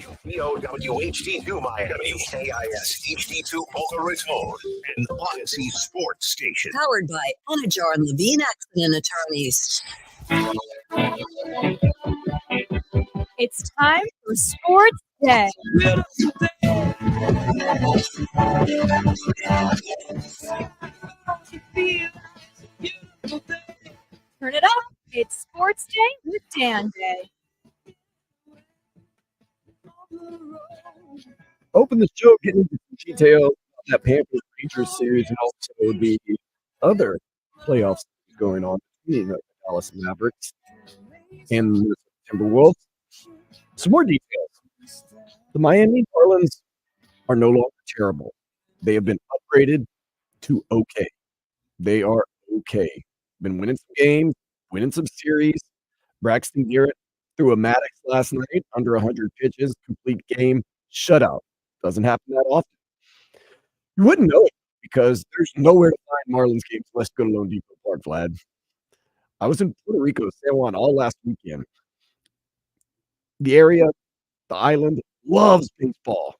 S4: WHD2 Miami, KIS HD2 Boca Raton, and Odyssey Sports Station.
S15: Powered by Anajar and Levine Accident Attorneys.
S16: It's time for Sports Day. Turn it up. It's Sports Day with Dan Day.
S3: Open the show, getting into details about that Panthers Rangers series and also the other playoffs going on between the Dallas Mavericks and the Timberwolves. Some more details. The Miami Marlins are no longer terrible. They have been upgraded to okay. They are okay. Been winning some games, winning some series. Braxton Garrett threw a Maddox last night, under 100 pitches, complete game, shutout. Doesn't happen that often. You wouldn't know it because there's nowhere to find Marlins games unless you go to Lone Depot Park, Vlad. I was in Puerto Rico, San Juan, all last weekend. The area, the island, loves baseball.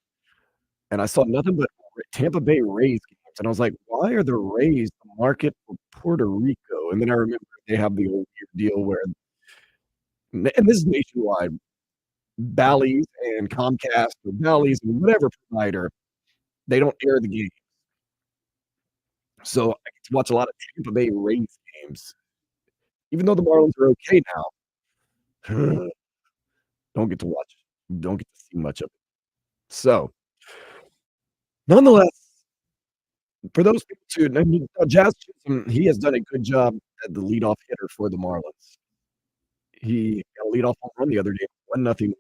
S3: And I saw nothing but Tampa Bay Rays games. And I was like, why are the Rays the market for Puerto Rico? And then I remember they have the old deal where, and this is nationwide, Bally's and Comcast or Bally's and whatever provider, they don't air the games. So I get to watch a lot of Tampa Bay Rays games. Even though the Marlins are okay now, don't get to watch it. Don't get to see much of it. So, nonetheless, for those people too, Jazz Chisholm, he has done a good job as the leadoff hitter for the Marlins. He got a leadoff home run the other day, 1-0 win.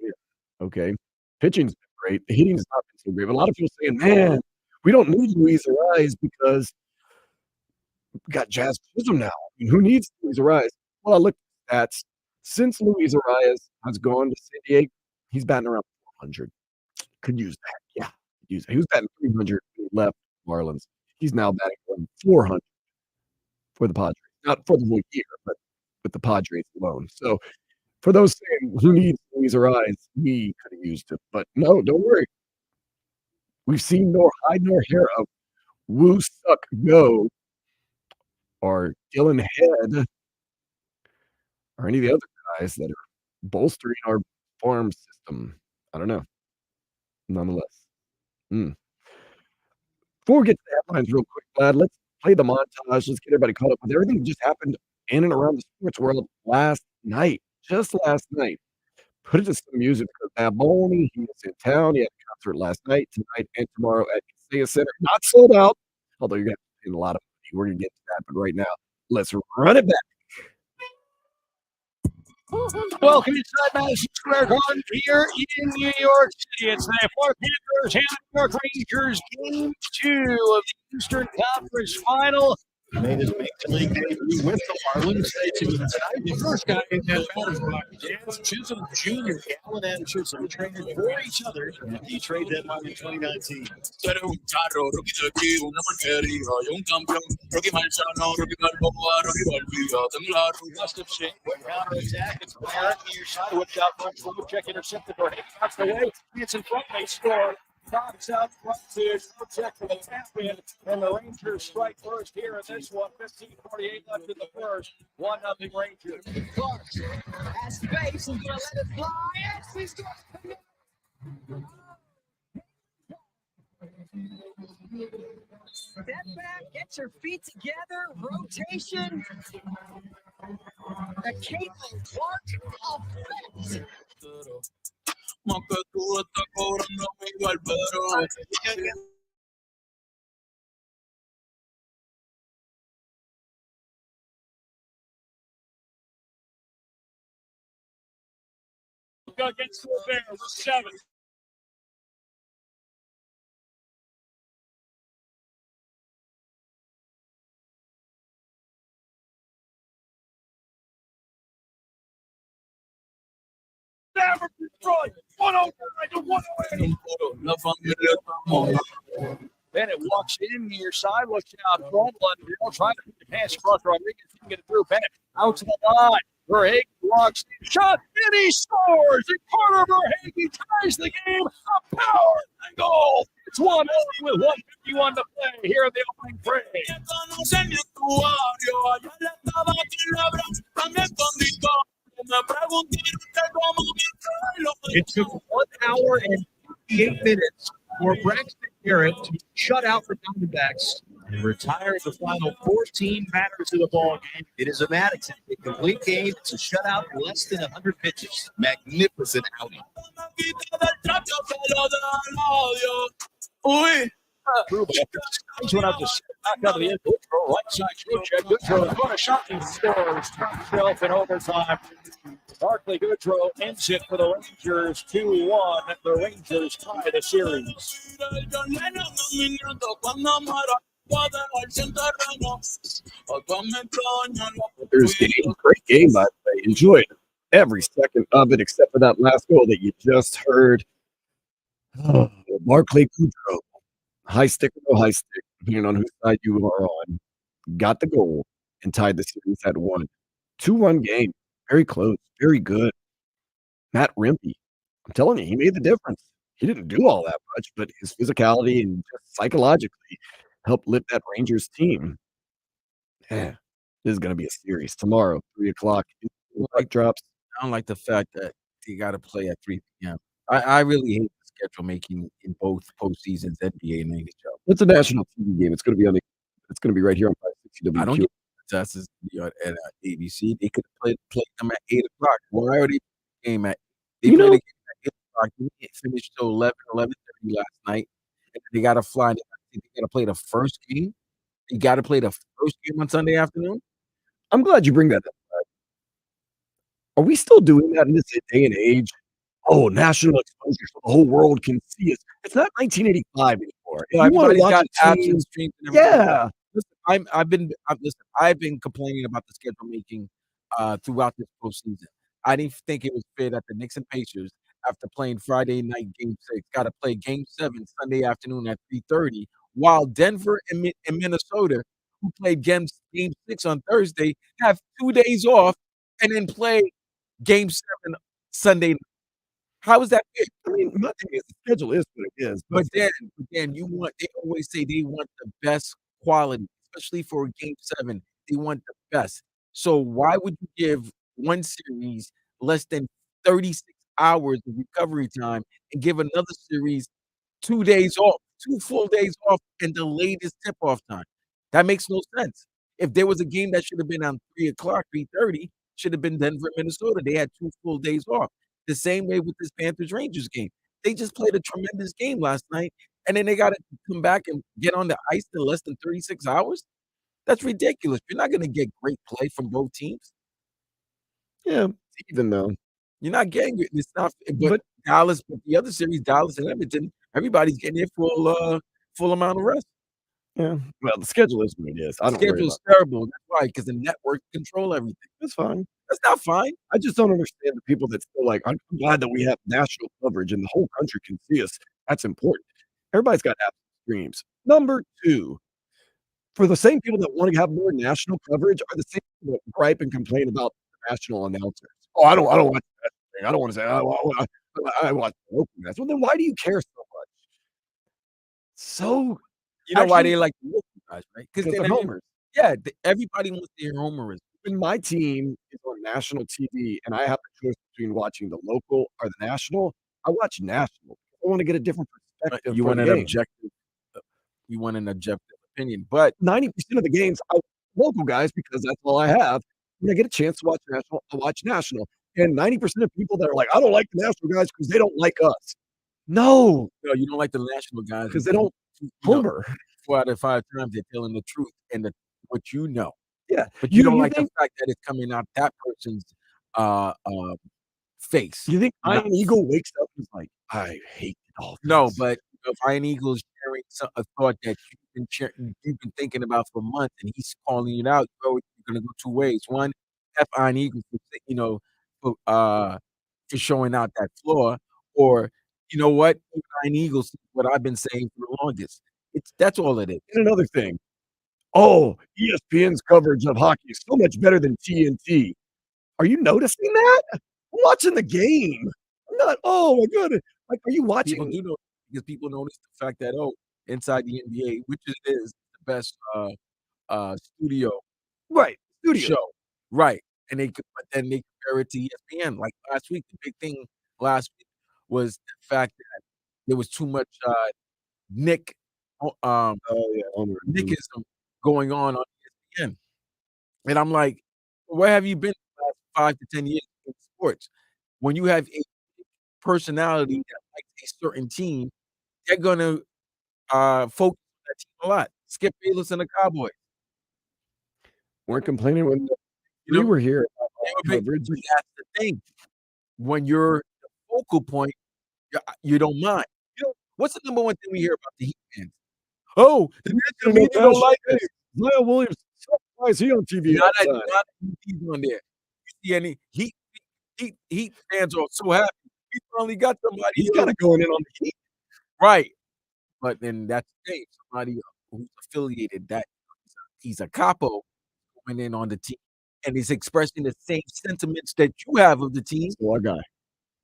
S3: Okay, pitching's been great. The hitting's not been so great. But a lot of people saying, "Man, we don't need Luis Ariz because we got Jazz Chisholm now. I mean, who needs Luis Ariz?" Well, I looked at stats. Since Luis Ariz has gone to San Diego, he's batting around 400. Could use that. Yeah, use that. He was batting 300 when he left Marlins. He's now batting around 400 for the Padres. Not for the whole year, but with the Padres alone. So for those saying who needs Luis Ariz, he could have used it. But no, don't worry. We've seen nor hide nor hair of Woo Suck Go or Dylan Head or any of the other guys that are bolstering our farm system. I don't know. Nonetheless. Before we get to the headlines real quick, Vlad, let's play the montage. Let's get everybody caught up with everything that just happened in and around the sports world last night. Just last night. Put it to some music because Bad Bunny, he was in town. He had a concert last night, tonight, and tomorrow at Kaseya Center. Not sold out, although you're going to have to pay a lot of money. We're going to get to that. But right now, let's run it back.
S17: Welcome inside Madison Square Garden here in New York City. It's the Florida Panthers and the New York Rangers Game 2 of the Eastern Conference Final.
S18: Made his major league debut with the Marlins. The first guy in that batter's box, Jazz Chisholm Jr. Allen and Chisholm traded for each other at the trade deadline in 2019.
S17: Counter-attack. It's Barrett near side. Whipped out front. Check intercepted for Hank. That's the way. It's in front. They score. Fox out front to check for the tap in, and the Rangers strike first here in this one. 15:48 left in the first. 1-0 Rangers. Clark has space. He's going to let it fly. Yes, he's going
S15: Step back, get your feet together, rotation. The Caitlin Clark effect.
S17: que tú estás cobrando igual, pero against the Bears, 7. Never destroyed. 109 to 108. Bennett walks in near side, looks out front, trying to put the pass across Rodriguez, didn't get it through. Bennett out to the line. For Higgs, blocks the shot, and he scores. And Carter Verhaeghe ties the game. A power goal. It's 1-0 with 1:51 to play here in the opening frame. It took 1 hour and 58 minutes for Braxton Garrett to shut out the Diamondbacks and retire the final 14 batters of the ball game.
S19: It is a Madison. A complete game. It's a shutout, less than 100 pitches. Magnificent outing.
S17: He's went out to back out of the end. Goodrow, right side throw check. Goodrow got a shot and scores. Top shelf in overtime. Barkley Goodrow ends it for the Rangers 2-1. The Rangers tie the series.
S3: Thursday, great game, by the way. Enjoyed every second of it, except for that last goal that you just heard. Barclay Goodrow, high stick or no high stick, depending on whose side you are on, got the goal and tied the series at 1. 2-1 game, very close, very good. Matt Rimpey, I'm telling you, he made the difference. He didn't do all that much, but his physicality and just psychologically helped lift that Rangers team. Yeah, this is going to be a series tomorrow, 3:00. Mic drops.
S2: I don't like the fact that they got to play at 3 p.m. I really hate the schedule making in both postseasons, NBA and NHL.
S3: It's a national TV game. It's going to be It's going to be right here on 560 WQ.
S2: I don't get that's at ABC. They could play them at 8 o'clock. Why are they game at? They played a game at 8 o'clock. They finished till 11:30 last night. And they got to fly. I think they got to play the first game. You got to play the first game on Sunday afternoon.
S3: I'm glad you bring that up. Are we still doing that in this day and age? Oh, national exposure so the whole world can see us. It's not 1985 anymore.
S2: Yeah,
S3: You want to
S2: everybody's
S3: watch
S2: got
S3: a
S2: apps
S3: team?
S2: and streams and everything.
S3: Yeah.
S2: Listen, I've been complaining about the schedule making throughout this postseason. I didn't think it was fair that the Knicks and Pacers, after playing Friday night Game 6, got to play Game 7 Sunday afternoon at 3:30, while Denver and Minnesota, who played Game 6 on Thursday, have 2 days off and then play Game 7 Sunday night. How is that fair?
S3: I mean, my thing is the schedule is what it is.
S2: But then they always say they want the best quality, especially for Game 7. They want the best. So why would you give one series less than 36 hours of recovery time and give another series 2 days off, 2 full days off, and the latest tip-off time? That makes no sense. If there was a game that should have been on 3:00, 3:30, should have been Denver, Minnesota. They had 2 full days off. The same way with this Panthers-Rangers game. They just played a tremendous game last night, and then they gotta come back and get on the ice in less than 36 hours? That's ridiculous. You're not gonna get great play from both teams.
S3: Yeah, even though.
S2: You're not getting it. It's not but Dallas, but the other series, Dallas and Edmonton, everybody's getting their full amount of rest.
S3: Yeah. Well, the schedule is what it is. I
S2: The
S3: don't worry
S2: schedule is
S3: about it.
S2: terrible. That's why, because the network control everything.
S3: That's fine.
S2: That's not fine.
S3: I just don't understand the people that still like, I'm glad that we have national coverage and the whole country can see us. That's important. Everybody's got apps and streams. Number 2, for the same people that want to have more national coverage are the same people that gripe and complain about the national announcers. Oh, I don't watch that thing. I don't want to say I watch the local match. Well, then why do you care so much? So
S2: You know why
S3: actually,
S2: they like the local guys, right?
S3: because they're
S2: then
S3: homers.
S2: Yeah, everybody wants to hear homerism.
S3: When my team is on national TV and I have the choice between watching the local or the national, I watch national. I want to get a different perspective.
S2: You
S3: for
S2: want
S3: the
S2: an
S3: game.
S2: objective. You want an objective opinion, but
S3: 90% of the games, I watch local guys because that's all I have. When I get a chance to watch national, I watch national. And 90% of people that are like, I don't like the national guys because they don't like us. No,
S2: you don't like the national guys
S3: because they don't
S2: you know,
S3: homer.
S2: 4 out of 5 times they're telling the truth and what you know.
S3: Yeah,
S2: But you don't
S3: you
S2: like
S3: think
S2: the fact that it's coming out that person's face.
S3: you think
S2: not-
S3: Iron Eagle wakes up and is like, I hate the Dolphins.
S2: No, but if Iron Eagle's sharing a thought that you've been thinking about for months, and he's calling it out, bro, you're gonna go 2 ways. One, F Iron Eagle for showing out that flaw, or you know what, Iron Eagles, what I've been saying for the longest. That's all it is.
S3: And another thing, oh, ESPN's coverage of hockey is so much better than TNT. Are you noticing that? I'm watching the game. I'm not. Oh my goodness! Like, are you watching?
S2: People do know because people notice the fact that inside the NBA, which it is the best studio
S3: Right, studio.
S2: show, right? But then they compare it to ESPN. Like last week, the big thing last week was the fact that there was too much Nick, Nickism going on ESPN, and I'm like, where have you been the last 5 to 10 years in sports? When you have a personality that likes a certain team, they're gonna focus on that team a lot. Skip Bayless and the Cowboys.
S3: Weren't complaining when
S2: You know,
S3: we were here.
S2: they were big, but that's the thing. When you're the focal point, you don't mind. You know, what's the number one thing we hear about the Heat fans? Oh, the national media don't like us.
S3: Zion Williams, why is he on TV?
S2: Not he's on there. You see any Heat fans are so happy. We finally got somebody.
S3: He's got to going in on the Heat,
S2: right? But then that's the thing. Somebody who's affiliated that he's a capo going in on the team and he's expressing the same sentiments that you have of the team.
S3: Still our guy.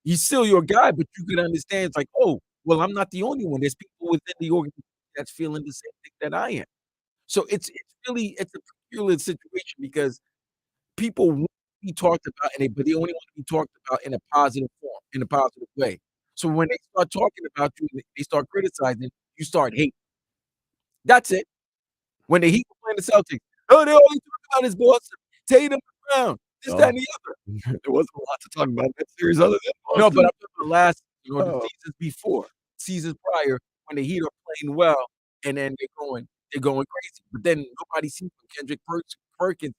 S2: He's still your guy, but you can understand it's like, oh, well, I'm not the only one. There's people within the organization that's feeling the same thing that I am. So it's a peculiar situation because people want to be talked about, but they only want to be talked about in a positive form, in a positive way. So when they start talking about you, they start criticizing, you start hating. That's it. When the Heat were playing the Celtics, oh, they always talk about his boss, Tatum Brown, this, that, and the other.
S3: There wasn't a lot to talk about in that series other than Boston.
S2: No, but I'm talking the seasons before, seasons prior, when the Heat are playing well, and then they're going crazy. But then nobody sees when Kendrick Perkins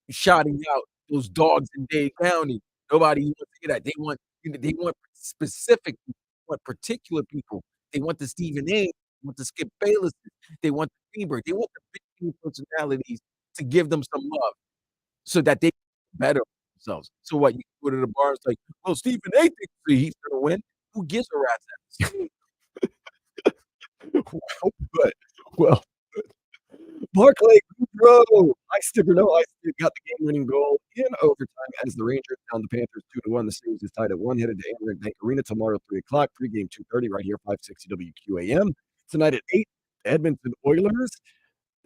S2: is shouting out those dogs in Dade County. Nobody wants to hear that. They want specific people, want particular people. They want the Stephen A. They want the Skip Bayless. They want the Greenberg. They want the big personalities to give them some love so that they can better themselves. So what, you go to the bar, it's like, well, Stephen A. thinks the Heat's gonna win. Who gives a rat's ass?
S3: But, well, Barclay Goodrow, ice stick or no ice stick, got the game-winning goal in overtime as the Rangers down the Panthers 2-1. The series is tied at 1, headed to Amaranth Bank Arena tomorrow, 3 o'clock. Pregame 2:30 right here, 560 WQAM. Tonight at 8, Edmonton Oilers.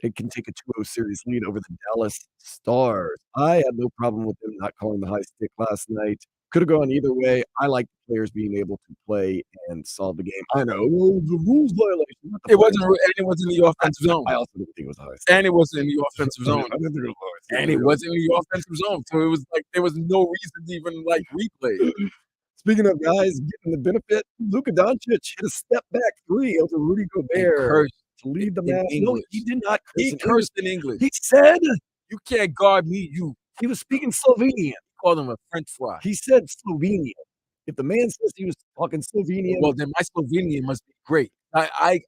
S3: They can take a 2-0 series lead over the Dallas Stars. I had no problem with them not calling the high stick last night. Could have gone either way. I like the players being able to play and solve the game. I know the rules violation.
S2: It wasn't in the offensive zone.
S3: I also didn't think it was high.
S2: And it wasn't in the offensive zone.
S3: I didn't think it was high.
S2: And it wasn't in the offensive zone. So it was like there was no reason to even like replay.
S3: Speaking of guys getting the benefit, Luka Doncic hit a step back 3 over Rudy Gobert to lead the match. No, he did not curse.
S2: He cursed in English.
S3: He said,
S2: "You can't guard me, you."
S3: He was speaking Slovenian.
S2: He called him a French fry.
S3: He said Slovenian. If the man says he was talking Slovenian,
S2: well, then my Slovenian must be great. I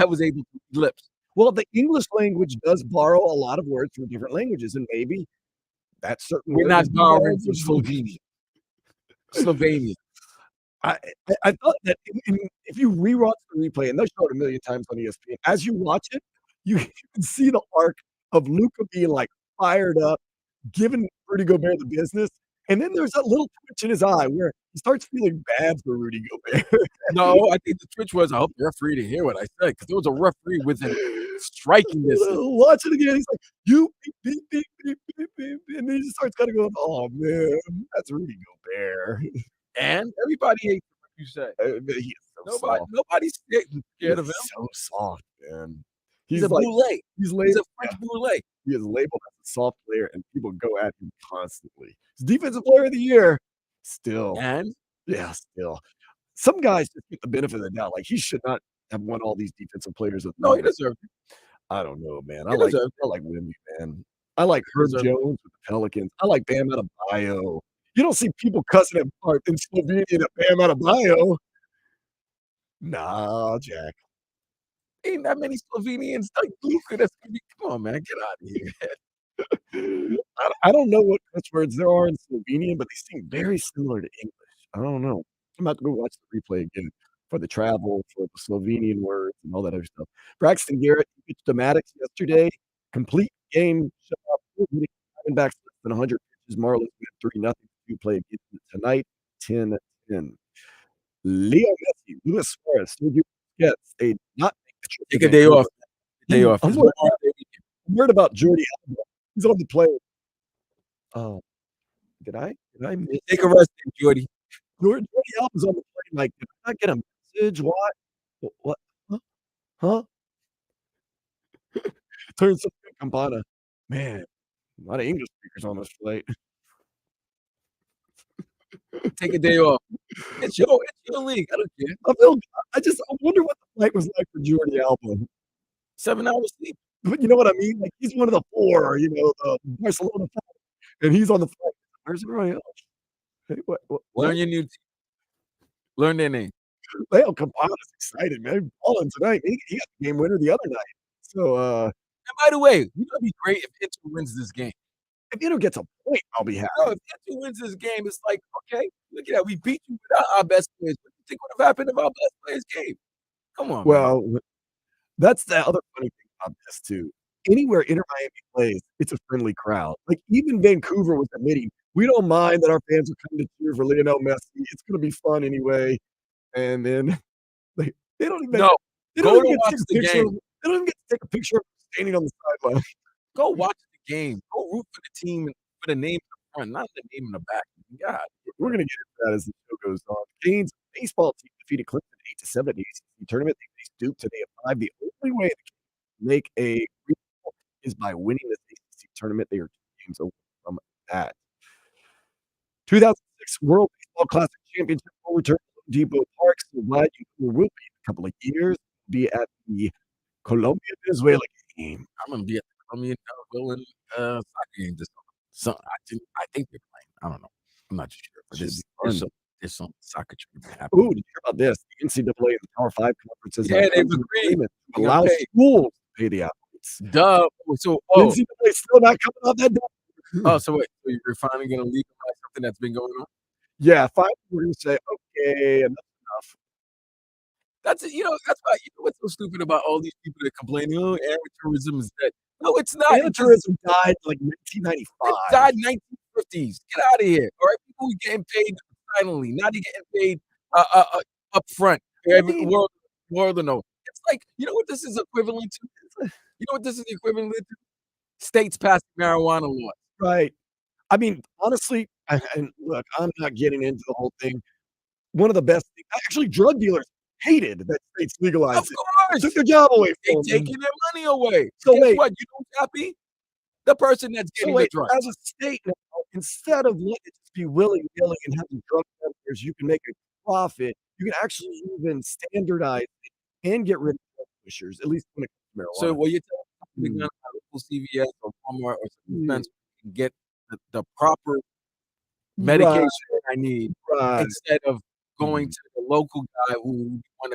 S2: was able to read lips.
S3: Well, the English language does borrow a lot of words from different languages, and maybe that's certain.
S2: We're not borrowing from Slovenia. Slovenia.
S3: I thought that if you rewatch the replay, and they'll show it a million times on ESPN, as you watch it, you can see the arc of Luka being like fired up, giving Rudy Gobert the business, and then there's that little twitch in his eye where he starts feeling bad for Rudy Gobert.
S2: No, I think the twitch was, I hope the referee didn't hear what I said, because there was a referee within striking this.
S3: Watch it again. He's like, you beep, beep, beep, beep, beep, and then he just starts kind of going, oh man, that's Rudy Gobert.
S2: And everybody hates what you say.
S3: He is so
S2: Nobody's scared of him.
S3: So soft, man.
S2: He's a boule.
S3: He's
S2: a French boule.
S3: He is labeled as a soft player, and people go at him constantly. He's defensive player of the year. Still.
S2: And?
S3: Yeah, still. Some guys just get the benefit of the doubt. Like, he should not have won all these defensive players.
S2: No, he deserved it.
S3: I don't know, man. I like Wemby, man. I like Herb Jones with the Pelicans. I like Bam Adebayo. You don't see people cussing him apart in Slovenia at Bam Adebayo. Nah, Jack.
S2: Ain't that many Slovenians like Luka. That's gonna be, come on, man, get out of
S3: here. I don't know what cuss words there are in Slovenian, but they seem very similar to English. I don't know. I'm about to go watch the replay again for the travel, for the Slovenian words, and all that other stuff. Braxton Garrett pitched to Maddox yesterday. Complete game shutout. Diamondbacks less than 100 Dodgers Marlins win 3-0 to play again tonight, 10-10. Leo Messi, Luis Suarez, Sergio Busquets, they did not make the trip to
S2: Take a day off.
S3: Vancouver.
S2: Day off.
S3: I'm
S2: It's
S3: worried
S2: Memorial Day weekend.
S3: I'm worried about Jordy Alba. He's on the plane. Oh, did I miss
S2: Take a rest, Jordy.
S3: Jordy Alba's on the plane. Like, did I not get a message? What? What? Huh? Turn something Campana. Man, a lot of English speakers on this flight.
S2: Take a day off. It's your league. I don't care.
S3: I wonder what the flight was like for Jordy Alba.
S2: 7 hours sleep.
S3: But you know what I mean? Like, he's one of the 4, the Barcelona 4, and he's on the flight. Where's everybody else? Hey, what?
S2: Learn your new team. Learn their name.
S3: Leo Campana's excited, man. He's balling tonight. He got the game winner the other night. So,
S2: And by the way, you know it'd be great if Inter wins this game.
S3: if Inter gets a point, I'll be happy.
S2: No, if Inter wins this game, it's like, okay, look at that. We beat you without our best players. What do you think would have happened if our best players came? Come on, man.
S3: Well, that's the other funny thing about this, too. Anywhere Inter Miami plays, it's a friendly crowd. Like, even Vancouver was admitting, we don't mind that our fans are coming to cheer for Lionel Messi. It's going to be fun anyway. And then they don't even
S2: No,
S3: they
S2: go
S3: don't
S2: to
S3: even
S2: watch
S3: get to
S2: the
S3: take a picture.
S2: game.
S3: They don't even get to take a picture of him standing on the sideline.
S2: Go watch the game. Go root for the team and put a name in the front, not the name in the back. God,
S3: We're going to get into that as the show goes on. Canes baseball team defeated Clemson 8-7 at the ACC tournament. They faced Duke today at 5. The only way the Canes make a result is by winning this ACC tournament. They are 2 games away from that. 2006 World Baseball Classic Championship will return to Home Depot Park. So glad you will be in a couple of years. Be at the Colombia Venezuela game.
S2: I'm gonna be at the Colombian Venezuelan soccer game this summer. So I think they're playing. I don't know. I'm not too sure. But
S3: Should be fun.
S2: there's some soccer tournament happening.
S3: Ooh, did you hear about this? The NCAA and the Power 5 conferences
S2: Yeah,
S3: have
S2: they've
S3: come to an
S2: agreed.
S3: agreement to
S2: They're gonna
S3: allow
S2: pay.
S3: schools to pay the athletes.
S2: Duh. So
S3: The NCAA still not coming off that door.
S2: so wait, so you're finally gonna legalize something that's been going on?
S3: Yeah, finally we're gonna say, okay, enough's enough.
S2: That's that's why what's so stupid about all these people that complain, oh, amateurism is dead. No, it's not.
S3: Amateurism died like
S2: It
S3: 1995.
S2: died in 1950s. Get out of here. All right, people were getting paid silently. Now they're getting paid up front. Every world to know. It's like, you know what this is equivalent to? You know what this is equivalent to? States passing marijuana laws.
S3: Right. I mean, honestly, and look, I'm not getting into the whole thing. One of the best things, actually, drug dealers hated that states legalized
S2: Of
S3: it.
S2: course.
S3: Took their job away
S2: They're
S3: from them.
S2: taking their money away.
S3: So
S2: Guess
S3: wait.
S2: what? You know who's happy? The person that's
S3: So
S2: getting
S3: wait,
S2: the drugs.
S3: as a state now, instead of letting it just be willy-nilly and having drug vendors, you can make a profit. You can actually even standardize it and get rid of drug pushers, at least when it comes to marijuana.
S2: So what you're telling me, local CVS or Walmart or some dispensary can get the proper medication I need
S3: Right.
S2: instead of going to the local guy who want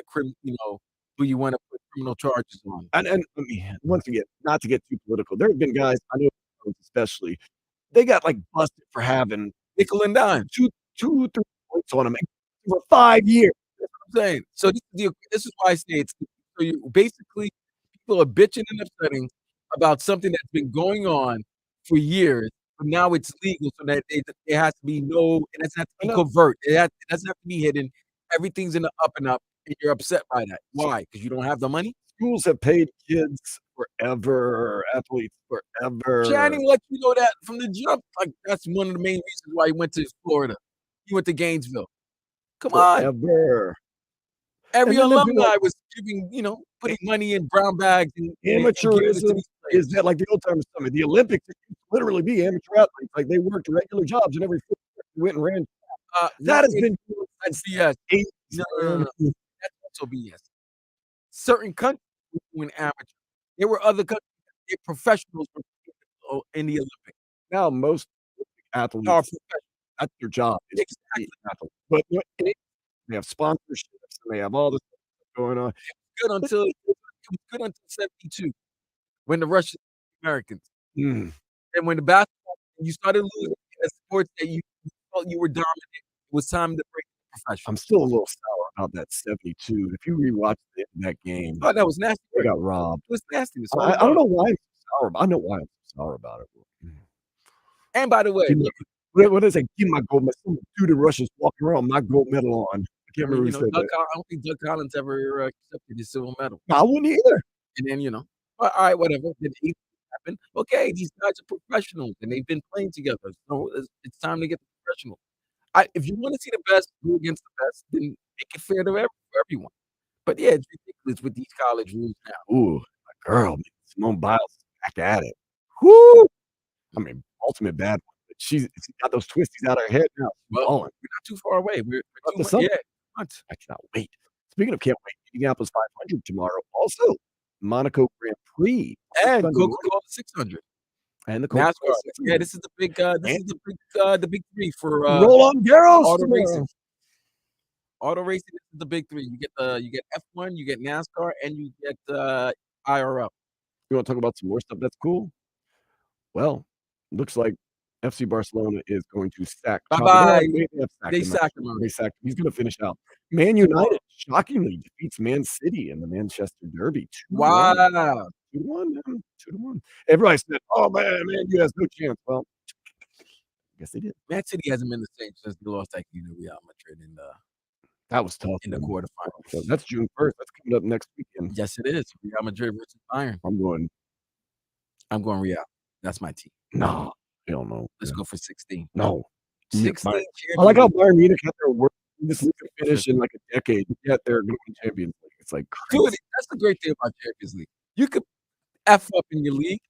S2: who you want to put criminal charges on.
S3: And I mean, once again, not to get too political, there have been guys I know, especially, they got like busted for having
S2: nickel and dime,
S3: 2, 3 points on them for 5 years.
S2: That's what I'm saying. So this is why I say it's so you basically people are bitching and upsetting about something that's been going on for years, but now it's legal, so that it has to be it doesn't have to be covert. It doesn't have to be hidden. Everything's in the up and up, and you're upset by that. Why? Because you don't have the money?
S3: Schools have paid kids forever, athletes forever.
S2: Channing let you know that from the jump. Like that's one of the main reasons why he went to Florida. He went to Gainesville. Come on.
S3: Forever.
S2: Every
S3: And then they'd be
S2: alumni
S3: like-
S2: was giving, putting money in brown bags and giving it to
S3: Amateurism
S2: these players.
S3: is that like the old timers tell me. The Olympics it used to literally be amateur athletes. Like they worked regular jobs and every went and ran. That has been
S2: That's BS. No. That's also BS. Certain countries were doing amateur. There were other countries that professionals were in the Olympics.
S3: Now most athletes
S2: Are professionals.
S3: that's their job. is to be an athlete. But they have sponsorships and they have all this stuff going on.
S2: It was good until 72 when the Russians Americans.
S3: Mm.
S2: And when the basketball you started losing in sports that you felt you were dominant, it was time to break the profession.
S3: I'm still a little sour about that 72. If you rewatch that game,
S2: Oh, that was nasty.
S3: they
S2: It
S3: got robbed.
S2: was nasty. That's all
S3: I
S2: it
S3: don't
S2: was.
S3: know why I'm so sour. I know why I'm so sour about it.
S2: And by the way,
S3: What is it? Give my gold medal. Some dude in Russia's walking around with my gold medal on. I can't remember who said that.
S2: I don't think Doug Collins ever accepted his silver medal.
S3: No, I wouldn't either.
S2: And then, all right, whatever. Did it happen? Okay, these guys are professionals and they've been playing together. So it's time to get professional. If you want to see the best go against the best, then make it fair to for everyone. But yeah, it's ridiculous with these college rules now.
S3: Ooh, my girl, man, Simone Biles is back at it. Whoo! I mean, ultimate bad one. But she's got those twisties out of her head now.
S2: Well,
S3: Balling.
S2: we're not too far away. We're
S3: Up
S2: 2
S3: to
S2: months.
S3: something.
S2: Yeah,
S3: I cannot wait. Speaking of can't wait, Indianapolis 500 tomorrow. Also, Monaco Grand Prix
S2: and
S3: Sunday
S2: Coca-Cola
S3: morning.
S2: 600.
S3: And the
S2: NASCAR.
S3: Coca-Cola
S2: Yeah,
S3: 600.
S2: this is the big three for
S3: Roland Garros
S2: auto
S3: tomorrow.
S2: racing. Auto racing is the big three. You get F1, you get NASCAR, and you get IRL.
S3: You want to talk about some more stuff that's cool? Well, looks like FC Barcelona is going to sack.
S2: Bye-bye.
S3: They sacked him. They sacked him. He's going to finish out. Man United shockingly defeats Man City in the Manchester Derby. 2-1.
S2: Wow.
S3: 2-1, man. 2-1. Everybody said, "Oh man, you has no chance." Well, I guess they did.
S2: Man City hasn't been the same since they lost that game to Real Madrid
S3: That was tough
S2: in the
S3: man.
S2: quarterfinals.
S3: So that's June 1st. That's coming up next weekend.
S2: Yes, it is. Real Madrid versus Bayern.
S3: I'm going
S2: Real. That's my team.
S3: No, hell no.
S2: Let's go for 16.
S3: No.
S2: 16
S3: I like how
S2: champions.
S3: Bayern Munich had their worst this league finish in like a decade, yet they're going to win Champions League. It's like crazy.
S2: Dude, that's the great thing about Champions League. You could F up in your league,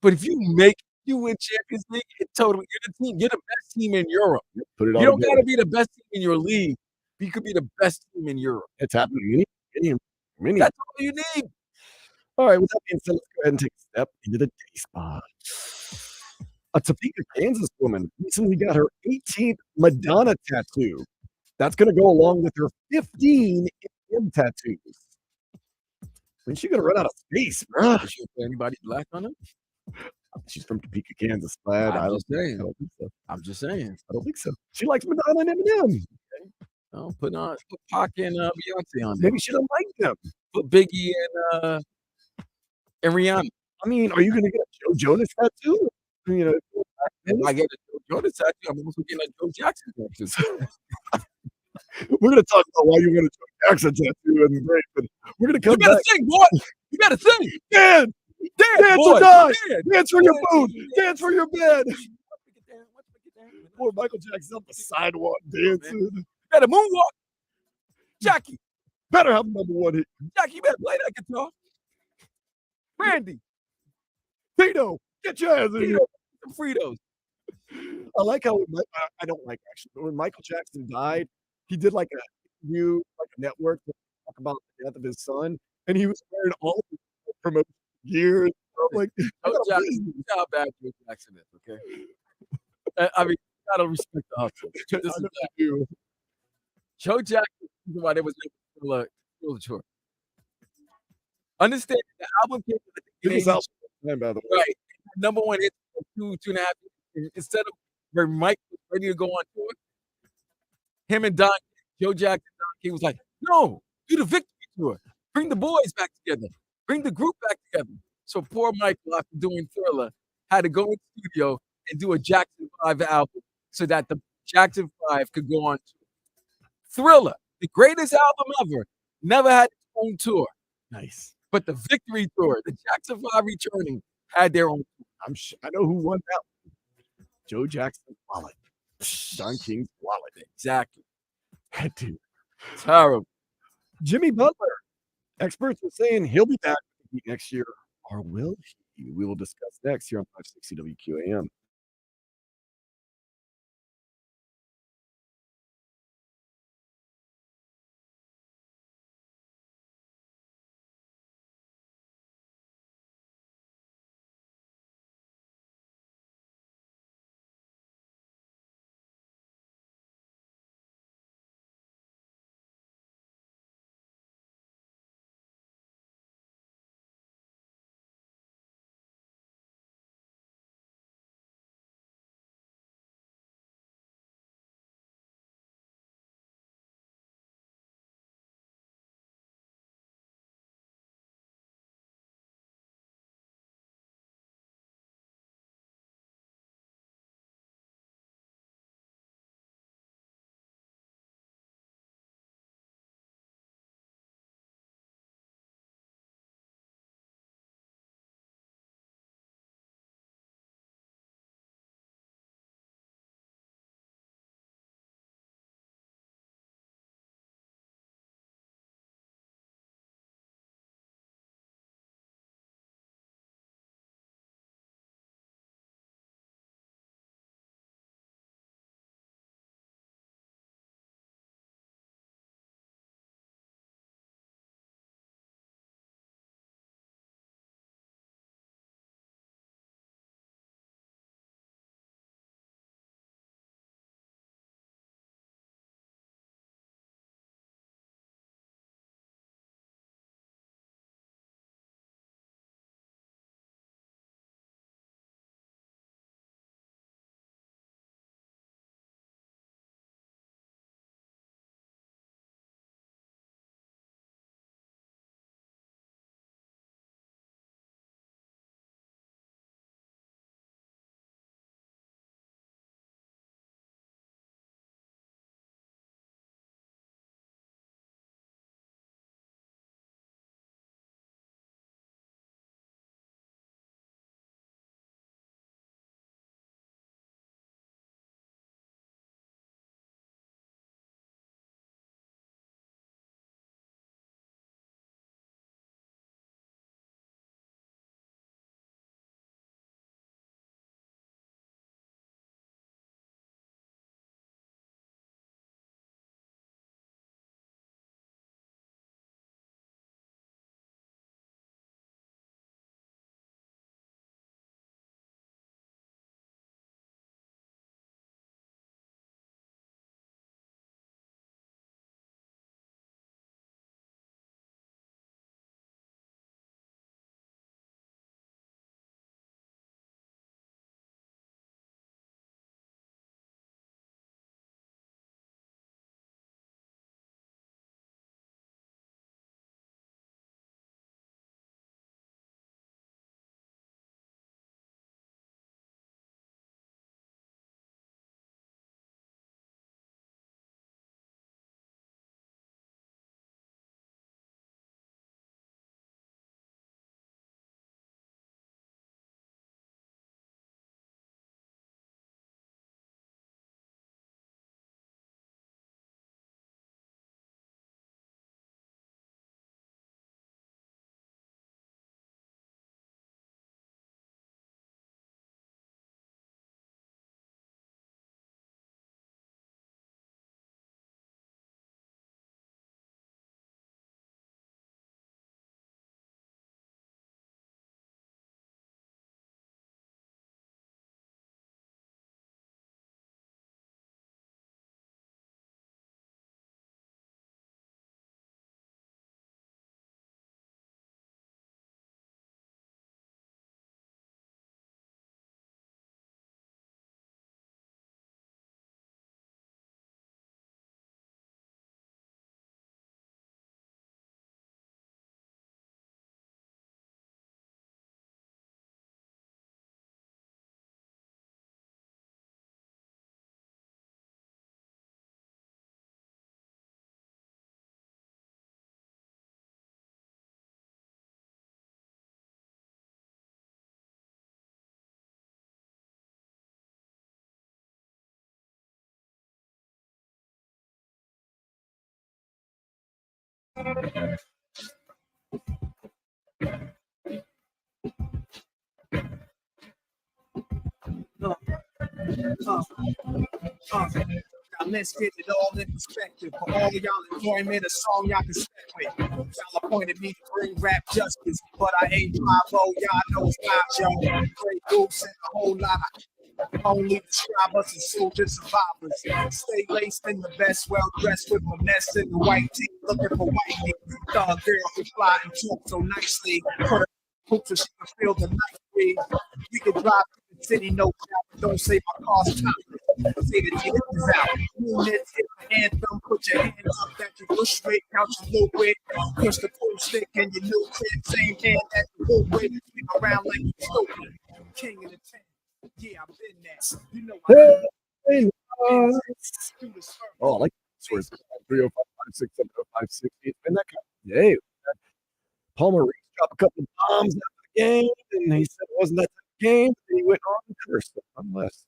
S2: but if you win Champions League, you're the best team in Europe.
S3: Put it all
S2: You don't
S3: together.
S2: gotta be the best team in your league. You could be the best team in Europe.
S3: It's happening. Many.
S2: That's all you need.
S3: All right, with that being said, let's go ahead and take a step into the day spot. A Topeka, Kansas woman recently got her 18th Madonna tattoo. That's going to go along with her 15 M tattoos. When's she going to run out of space, bro?
S2: Is she put anybody black on her?
S3: She's from Topeka, Kansas. Glad.
S2: I'm
S3: I don't
S2: just saying.
S3: think so.
S2: I'm just saying.
S3: I don't think so. She likes Madonna and Eminem.
S2: Oh, put Pac and Beyonce on there.
S3: Maybe she don't like them.
S2: Put Biggie and Rihanna.
S3: I mean, are you going to get a Joe Jonas tattoo? You know,
S2: If I get a Joe Jonas tattoo, I'm also getting a Joe Jackson tattoo.
S3: we're going to talk about why you want a Joe Jackson tattoo and break, but we're going to come
S2: You gotta
S3: back.
S2: sing, boy. You gotta sing.
S3: Dance, dance
S2: boy.
S3: or die.
S2: Dance.
S3: Dance for your food. Dance for your bed. Poor Michael Jackson's up the sidewalk dancing.
S2: You better moonwalk. Jackie.
S3: Better have number one hit.
S2: Jackie, you better play that guitar. Randy.
S3: Tito, get your ass in here.
S2: Some Fritos.
S3: I like how I don't like actually, but when Michael Jackson died, he did like a network to talk about the death of his son, and he was wearing all of his promotion gear. And stuff. Like,
S2: Joe Jackson, you know how bad Joe Jackson is, okay? I mean, you gotta respect the hustle. This is that. Joe Jackson, why there was no Thriller tour. Understand the album came
S3: It was out time, by the way.
S2: right. Number one hit for 2.5 years. Instead of where Mike was ready to go on tour, him and Don, Joe Jackson, Don King was like, no, do the victory tour. Bring the boys back together. Bring the group back together. So poor Michael, after doing Thriller, had to go in the studio and do a Jackson 5 album so that the Jackson 5 could go on tour. Thriller, the greatest album ever, never had its own tour.
S3: Nice.
S2: But the Victory Tour, the Jackson 5 returning, had their own tour.
S3: I know who won that one. Joe Jackson's wallet. Don King's wallet.
S2: Exactly.
S3: Had to.
S2: Terrible.
S3: Jimmy Butler. Experts are saying he'll be back next year, or will he? We will discuss next here on 560 WQAM.
S17: Now let's get it all in perspective. For all y'all enjoyment, a song y'all can spec with. Y'all appointed me to bring rap justice, but I ain't 5 y'all know it's not y'all. Great groups and a whole lot of only describe us as soldier survivors. Stay laced in the best, well dressed with my mess in the white tee, looking for white meat. Thug girl who fly and talk so nicely. Her hoops so she can feel the night breeze. We can drive to the city, no doubt, but don't say my car's topless. Say the G is out. Units hit the anthem, put your hands up that you push straight, count your low weight. Push the pool stick in your new crib, same hand that you will with. Swing around like you stupid. King of the tent. Yeah, I've been there. You know
S3: Hey, oh, I like this words. 305 567 It's been that kind of day. Palmer Reese dropped a couple of bombs after the game, and he said it wasn't that type of game. And he went on and cursed them, nonetheless.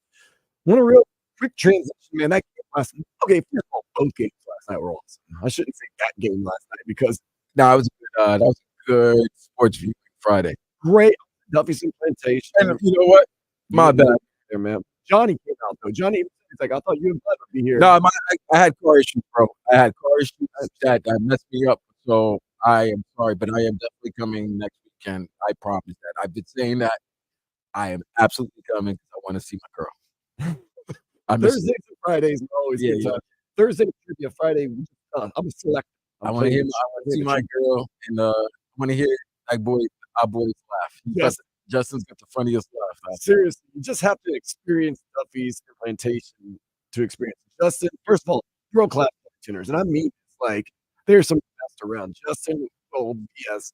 S3: One a real quick transition, man. That game last night. Okay, first of all, both games last night were awesome. I shouldn't say that game last night because
S2: that was a good sports viewing Friday.
S3: Great Duffy's implementation.
S2: And you know what? My bad.
S3: There, man. Johnny came out though. Johnny, he's like, I thought you and Bud would be here.
S2: No, I had car issues, bro. I had car issues that messed me up. So I am sorry, but I am definitely coming next weekend. I promise that. I've been saying that. I am absolutely coming because I want to see my girl.
S3: Thursdays and Fridays are always good time. Thursday trivia, Friday. I'm a select.
S2: I want to see my girl, and I want to hear our boys laugh.
S3: Yes.
S2: Justin's got the funniest laugh.
S3: Seriously, you just have to experience Duffy's implantation to experience it. Justin, first of all, world-class tuners, and I mean, it's like there's some best around. Justin will be as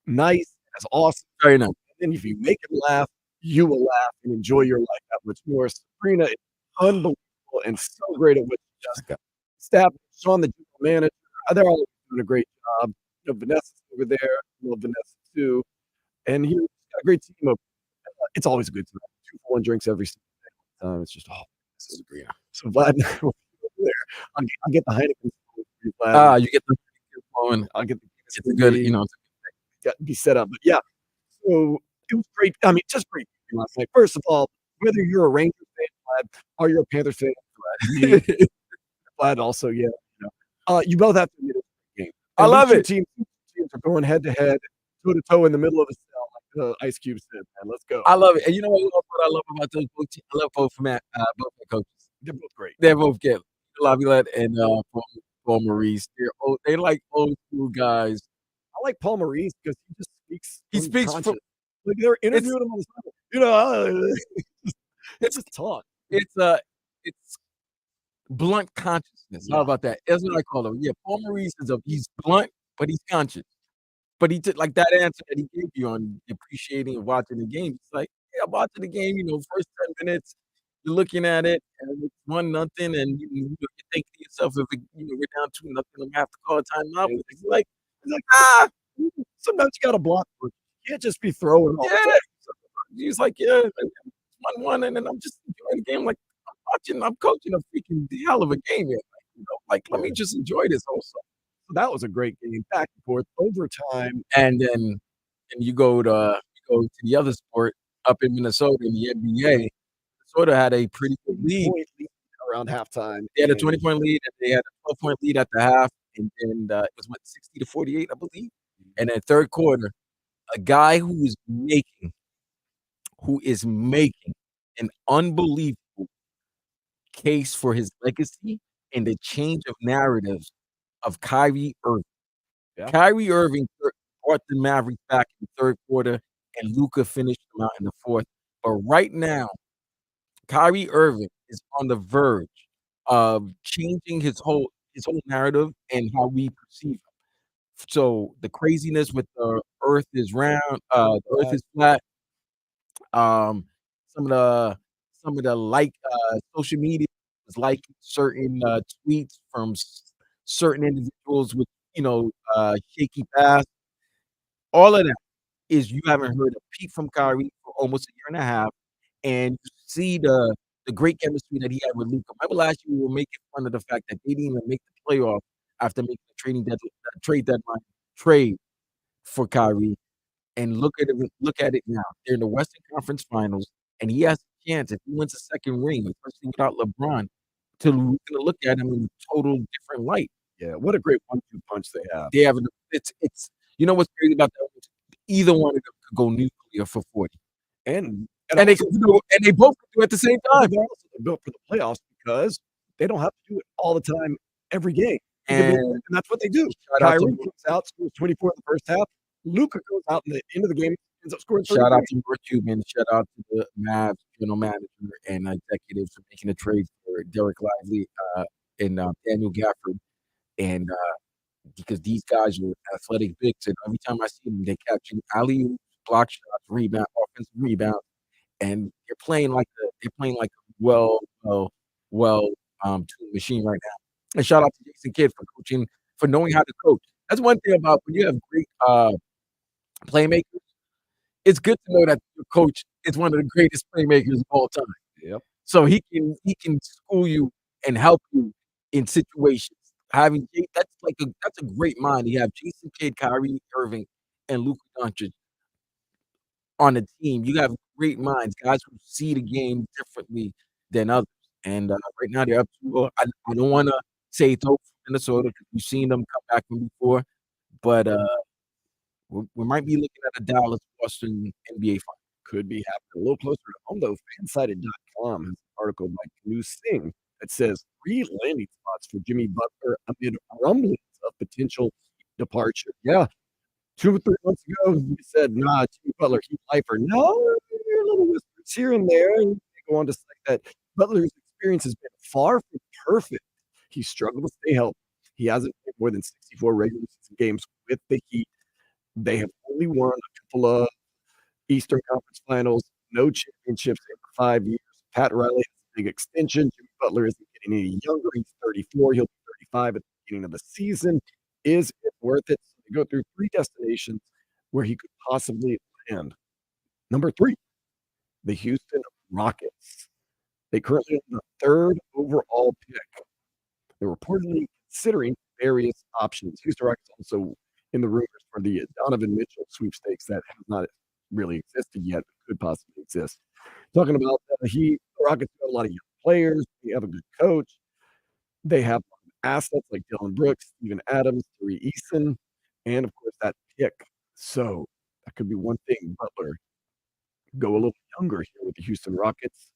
S3: nice, as awesome,
S2: very nice.
S3: And if you make him laugh, you will laugh and enjoy your life that much more. Sabrina is unbelievable and so great at what she does. Staff, Sean, the general manager, they're all doing a great job. You know, Vanessa's over there. I love Vanessa too. And he's got a great team of. It's always a good time. 2-for-1 drinks every single day. It's just this is great. So Vlad, over there. I'll get the Heineken.
S2: You get the flowing.
S3: I'll get
S2: the good. You know,
S3: got to be set up. But yeah, so it was great. I mean, just great last night. First of all, whether you're a Rangers fan, Vlad, or you're a Panthers fan, Vlad, Vlad also, yeah. You both have to admit it's a great game.
S2: I love it.
S3: Teams are going head to head, toe to toe in the middle of the cell, like Ice Cube said. Man, let's go.
S2: I love it. And you know what I love about those both teams? I love both coaches.
S3: They're both great.
S2: They're both good. Laviolette and Paul Maurice. They like old school guys.
S3: I like Paul Maurice because he just speaks.
S2: He speaks from,
S3: like they're interviewing him on the side. You know, it's just talk.
S2: It's blunt consciousness. How about that? That's what I call him. Yeah, Paul Maurice he's blunt, but he's conscious. But he took like that answer that he gave you on appreciating and watching the game. It's like, yeah, I'm watching the game. You know, first 10 minutes, you're looking at it, and it's 1-0, and you think to yourself, if we're down 2-0, I'm gonna have to call a timeout. But it's like,
S3: sometimes you got to block. You can't just be throwing all the time.
S2: He's like, yeah, it's 1-1, and then I'm just enjoying the game. Like I'm coaching a freaking hell of a game here. Let me just enjoy this also.
S3: So that was a great game, back and forth, overtime,
S2: and then you go to the other sport up in Minnesota in the NBA. Minnesota had a pretty good lead
S3: around halftime.
S2: They had a 20-point lead, and they had a 12-point lead at the half, and it was 60-48, I believe. And then third quarter, a guy who is making an unbelievable case for his legacy and the change of narratives of Kyrie Irving. Yeah. Kyrie Irving brought the Mavericks back in the third quarter, and Luka finished them out in the fourth. But right now, Kyrie Irving is on the verge of changing his whole narrative and how we perceive him. So the craziness with the Earth is round, the Earth is flat. Some of the social media was like certain tweets from certain individuals with shaky past. All of that is you haven't heard a peep from Kyrie for almost a year and a half, and you see the great chemistry that he had with Luka. Remember last year we were making fun of the fact that they didn't even make the playoffs after making a trade deadline trade for Kyrie. And look at it now. They're in the Western Conference Finals, and he has a chance if he wins a second ring, especially without LeBron, to look at him in a total different light.
S3: Yeah, what a great 1-2 punch they have.
S2: They have it's you know what's crazy about that? Either one of them could go nuclear for 40.
S3: And
S2: And they could do and they both could do it at the same time.
S3: They're also built for the playoffs because they don't have to do it all the time every game.
S2: And
S3: that's what they do.
S2: Shout out to
S3: Kyrie comes out, scores 24 in the first half. Luka goes out in the end of the game, ends up scoring 30
S2: Shout out
S3: points.
S2: to Mark Cuban. Shout out to the Mavs general manager and executives for making a trade for Derek Lively and Daniel Gafford. And because these guys are athletic bigs, and every time I see them, they catch alley-oops, block shots, rebound, offensive rebound, and they're playing like a well-tuned machine right now. And shout out to Jason Kidd for coaching, for knowing how to coach. That's one thing about when you have great playmakers. It's good to know that your coach is one of the greatest playmakers of all time.
S3: Yep.
S2: So he can school you and help you in situations. That's a great mind. You have Jason Kidd, Kyrie Irving, and Luka Doncic on the team. You have great minds, guys who see the game differently than others. And right now they're up to. I don't want to say it's over for Minnesota because we've seen them come back from before, but we might be looking at a Dallas-Boston NBA final.
S3: Could be happening a little closer to home, though. Fansided.com has an article by Canu Singh that says 3 landing spots for Jimmy Butler amid rumblings of potential departure. Yeah, 2 or 3 months ago, he said, nah, Jimmy Butler, heat lifer. No, there are little whispers here and there. And they go on to say that Butler's experience has been far from perfect. He struggled to stay healthy. He hasn't played more than 64 regular season games with the Heat. They have only won a couple of Eastern Conference Finals, no championships in 5 years. Pat Riley has a big extension. Jimmy Butler isn't getting any younger. He's 34. He'll be 35 at the beginning of the season. Is it worth it? So they go through 3 destinations where he could possibly land. Number 3, the Houston Rockets. They currently own the 3rd overall pick. They're reportedly considering various options. Houston Rockets also in the rumors for the Donovan Mitchell sweepstakes that has not really existed yet, but could possibly exist. Talking about the Rockets have a lot of young players. They have a good coach. They have assets like Dylan Brooks, Steven Adams, Tari Eason, and of course that pick. So that could be one thing. Butler go a little younger here with the Houston Rockets.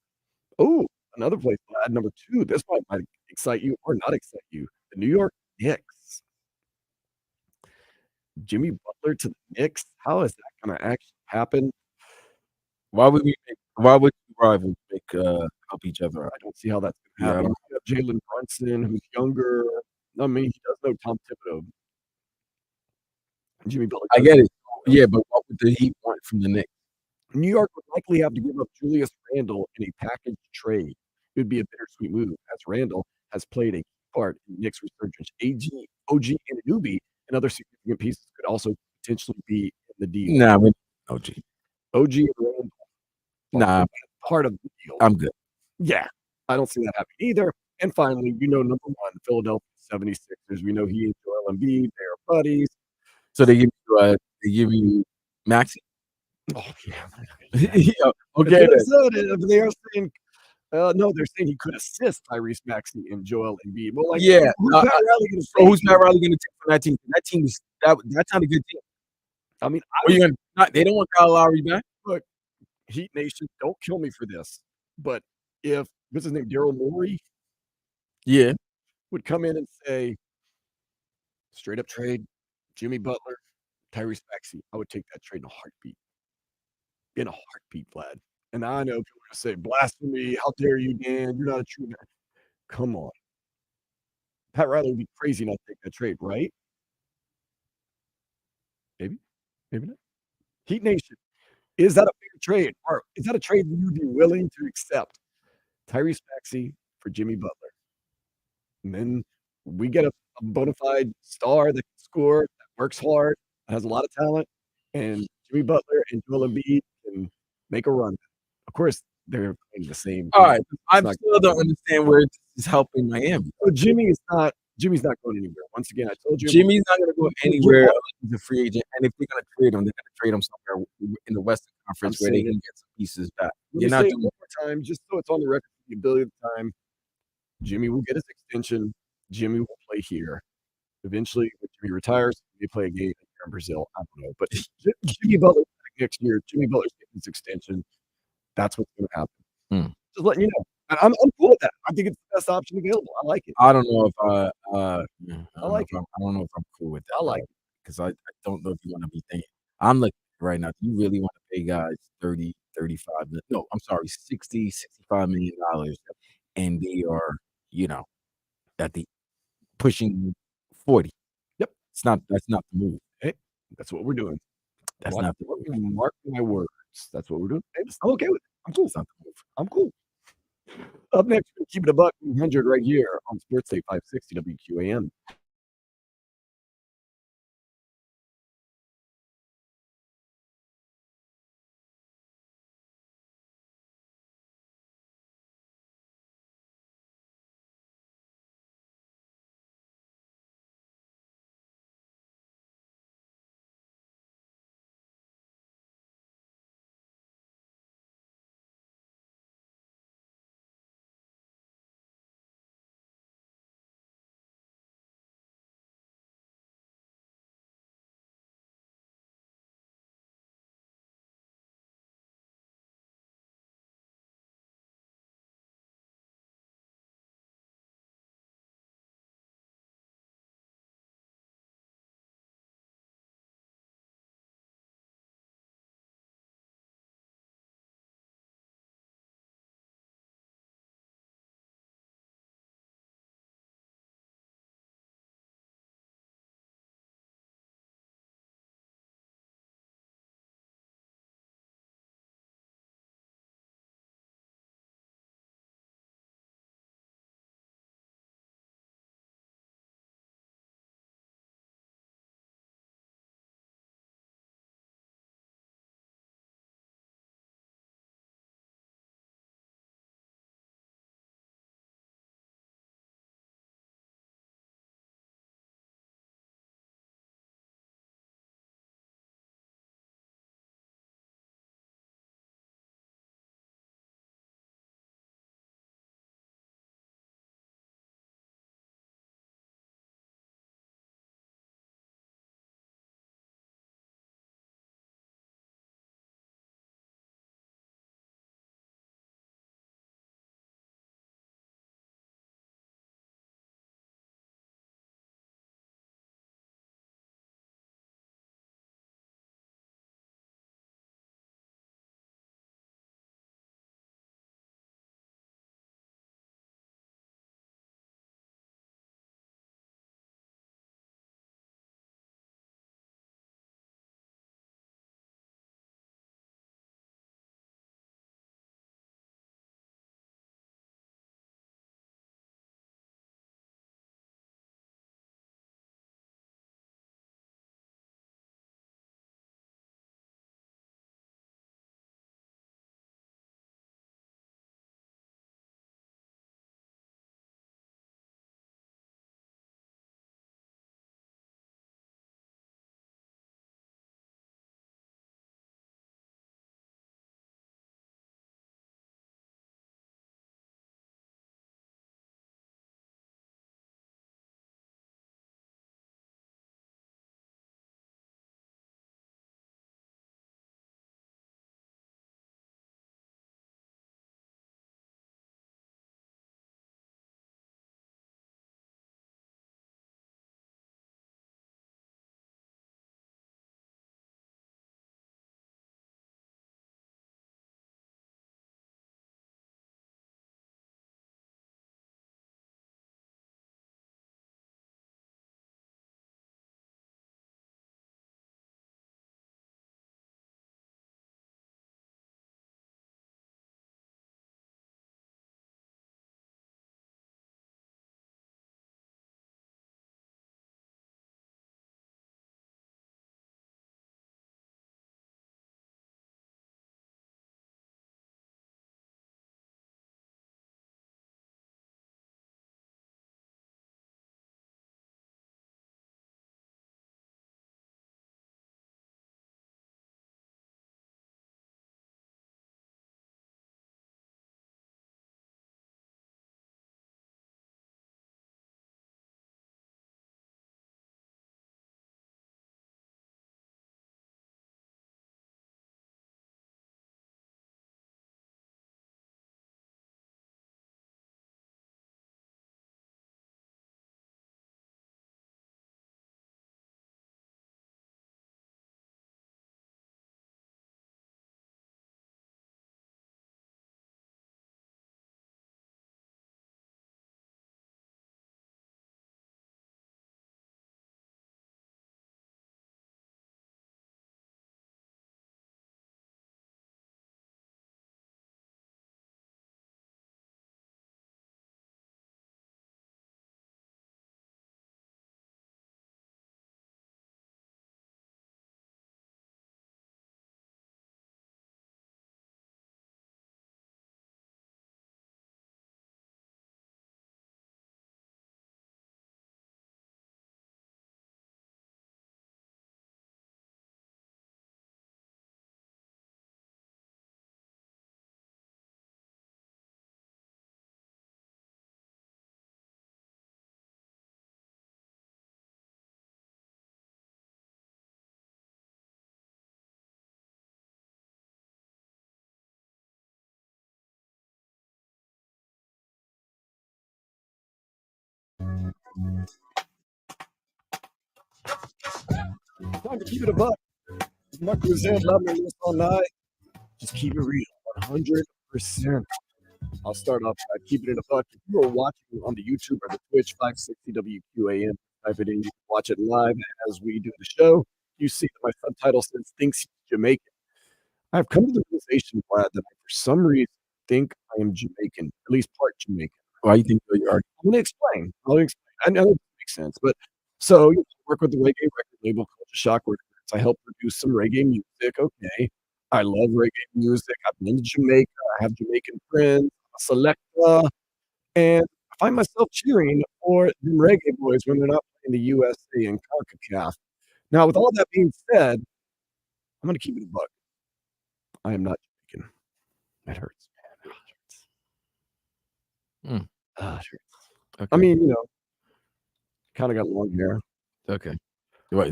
S3: Oh, another place to add number 2. This might excite you or not excite you. The New York Knicks. Jimmy Butler to the Knicks. How is that going to actually happen?
S2: Why would rivals help each other out?
S3: I don't see how that's going to happen. You have Jalen Brunson, who's younger. I mean, he does know Tom Thibodeau. Jimmy Butler.
S2: I get it. Yeah, but what would the Heat want from the Knicks?
S3: New York would likely have to give up Julius Randle in a package trade. It would be a bittersweet move, as Randle has played a key part in Knicks resurgence. OG Anunoby and other significant pieces could also potentially be in the deal.
S2: Nah, OG
S3: and Randle.
S2: Nah,
S3: part of the deal.
S2: I'm good.
S3: Yeah, I don't see that happening either. And finally, number 1, Philadelphia 76ers. We know he and Joel Embiid, they're buddies.
S2: So they give you Maxey?
S3: Oh, yeah.
S2: Yeah, okay.
S3: They are saying, no, they're saying he could assist Tyrese Maxey and Joel Embiid. Well, like,
S2: yeah.
S3: who's Pat Riley going to say?
S2: Who's Pat Riley going to take from that team? That team is that's not a good team.
S3: I mean,
S2: they don't want Kyle Lowry back.
S3: Look, Heat Nation, don't kill me for this. But if what's his name, Daryl Morey, would come in and say, straight up trade, Jimmy Butler, Tyrese Maxey, I would take that trade in a heartbeat. In a heartbeat, Vlad. And I know people are going to say, blasphemy, how dare you, Dan? You're not a true man. Come on. Pat Riley would be crazy not to take that trade, right? Maybe. Maybe not. Heat Nation, is that a fair trade? Or is that a trade that you'd be willing to accept? Tyrese Maxey for Jimmy Butler. And then we get a bona fide star that can score, that works hard, that has a lot of talent, and Jimmy Butler and Joel Embiid can make a run. Of course, they're playing the same.
S2: All right. I still don't understand where this is helping Miami.
S3: So Jimmy is not Jimmy's not going anywhere. Once again, I told you.
S2: Jimmy's not gonna go anywhere unless he's a free agent. And if they're gonna trade him, they're gonna trade him somewhere in the Western Conference where they
S3: saying
S2: can
S3: it.
S2: get some pieces back.
S3: Let
S2: You're
S3: me
S2: not
S3: say it
S2: doing
S3: one more time, just so it's on the record for the ability of the time. Jimmy will get his extension. Jimmy will play here. Eventually, when Jimmy retires, they play a game here in Brazil. I don't know. But Jimmy Butler next year, Jimmy Butler's getting his extension. That's what's going to happen.
S2: Hmm.
S3: Just letting you know. And I'm cool with that. I think it's the best option available. I like it.
S2: I don't know if
S3: I like it.
S2: I don't know if I'm cool with that.
S3: I like it.
S2: Because I don't know if you want to be thinking. I'm looking right now. Do you really want to pay guys 30, 35? No, I'm sorry, 60, 65 million dollars, and they are, at the pushing 40.
S3: Yep.
S2: That's not the move.
S3: Hey, that's what we're doing.
S2: That's not the move.
S3: Mark my words. That's what we're doing. Hey, I'm okay with it. I'm cool. I'm cool. Up next, we're keeping a buck 100 right here on Sports Day 560 WQAM. Time to keep it a buck. Mark Luzan, love me this all night. Just keep it real, 100%. I'll start off by keeping it a buck. If you are watching on the YouTube or the Twitch, 560 WQAM, type it in. You can watch it live as we do the show. You see that my subtitle says thinks he's Jamaican. I've come to the realization, Vlad, that I, for some reason, think I am Jamaican, at least part Jamaican. Why you think you are? I'm going to explain. I know it makes sense, but so I work with the reggae record label Culture Shock Records. I help produce some reggae music. Okay, I love reggae music. I've been to Jamaica. I have Jamaican friends, a selecta, and I find myself cheering for the reggae boys when they're not playing the USA and CONCACAF. Now, with all that being said, I'm going to keep it a buck. I am not Jamaican. That hurts, man. It hurts. It hurts.
S2: Okay.
S3: I mean, kind of got long hair.
S2: Okay. What?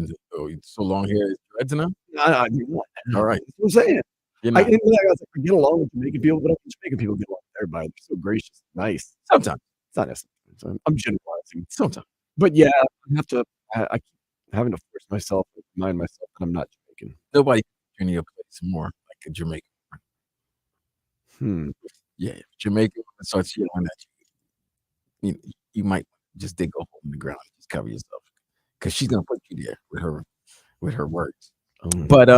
S2: So long hair is dreads now?
S3: I do not.
S2: All right.
S3: That's what I'm saying.
S2: You're
S3: I
S2: not.
S3: get along with Jamaican people, but I think Jamaican people get along with everybody. They're so gracious, nice.
S2: Sometimes.
S3: It's not necessarily. I'm generalizing.
S2: Sometimes.
S3: But yeah, I have to. I keep having to force myself, remind myself that I'm not Jamaican.
S2: Nobody can turn your place more like a Jamaican. Yeah, if Jamaican starts yelling at you might just dig a hole in the ground and just cover yourself because she's gonna put you there with her words. But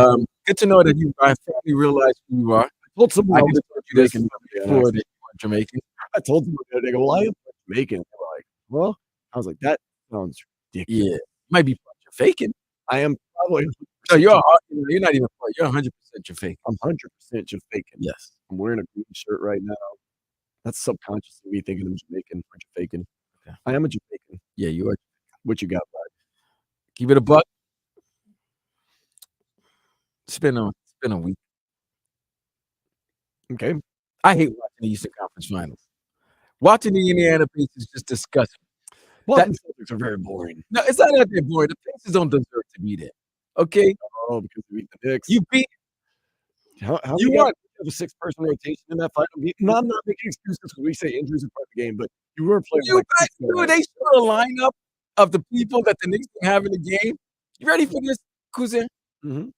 S2: good to know that I finally realized who you are.
S3: I told someone
S2: I just told you this before that you were Jamaican.
S3: I told them they go, "Well, I am Jamaican." They were like, "Well," I was like, "That sounds ridiculous."
S2: Yeah, might be part you're faking.
S3: I am probably.
S2: No, you're not even part. You're 100% you're faking.
S3: I'm 100% you're faking.
S2: Yes.
S3: I'm wearing a green shirt right now. That's subconsciously me thinking I'm Jamaican or Jamaican.
S2: Okay.
S3: I am a Jamaican.
S2: Yeah, you are.
S3: What you got, bud?
S2: Keep it a buck. It's been a week.
S3: Okay.
S2: I hate watching the Eastern Conference Finals. Watching the Indiana Pacers is just disgusting.
S3: Well, the Celtics are very boring.
S2: No, it's not that they're boring. The Pacers don't deserve to be there. Okay?
S3: Oh, because we beat the Knicks.
S2: You beat.
S3: How
S2: You
S3: you
S2: won.
S3: have a 6-person rotation in that final game? No, I'm not making excuses because we say injuries are part of the game, but you were playing.
S2: They showed a lineup of the people that the Knicks can have in the game. You ready for this, Cousin?
S3: Mm-hmm.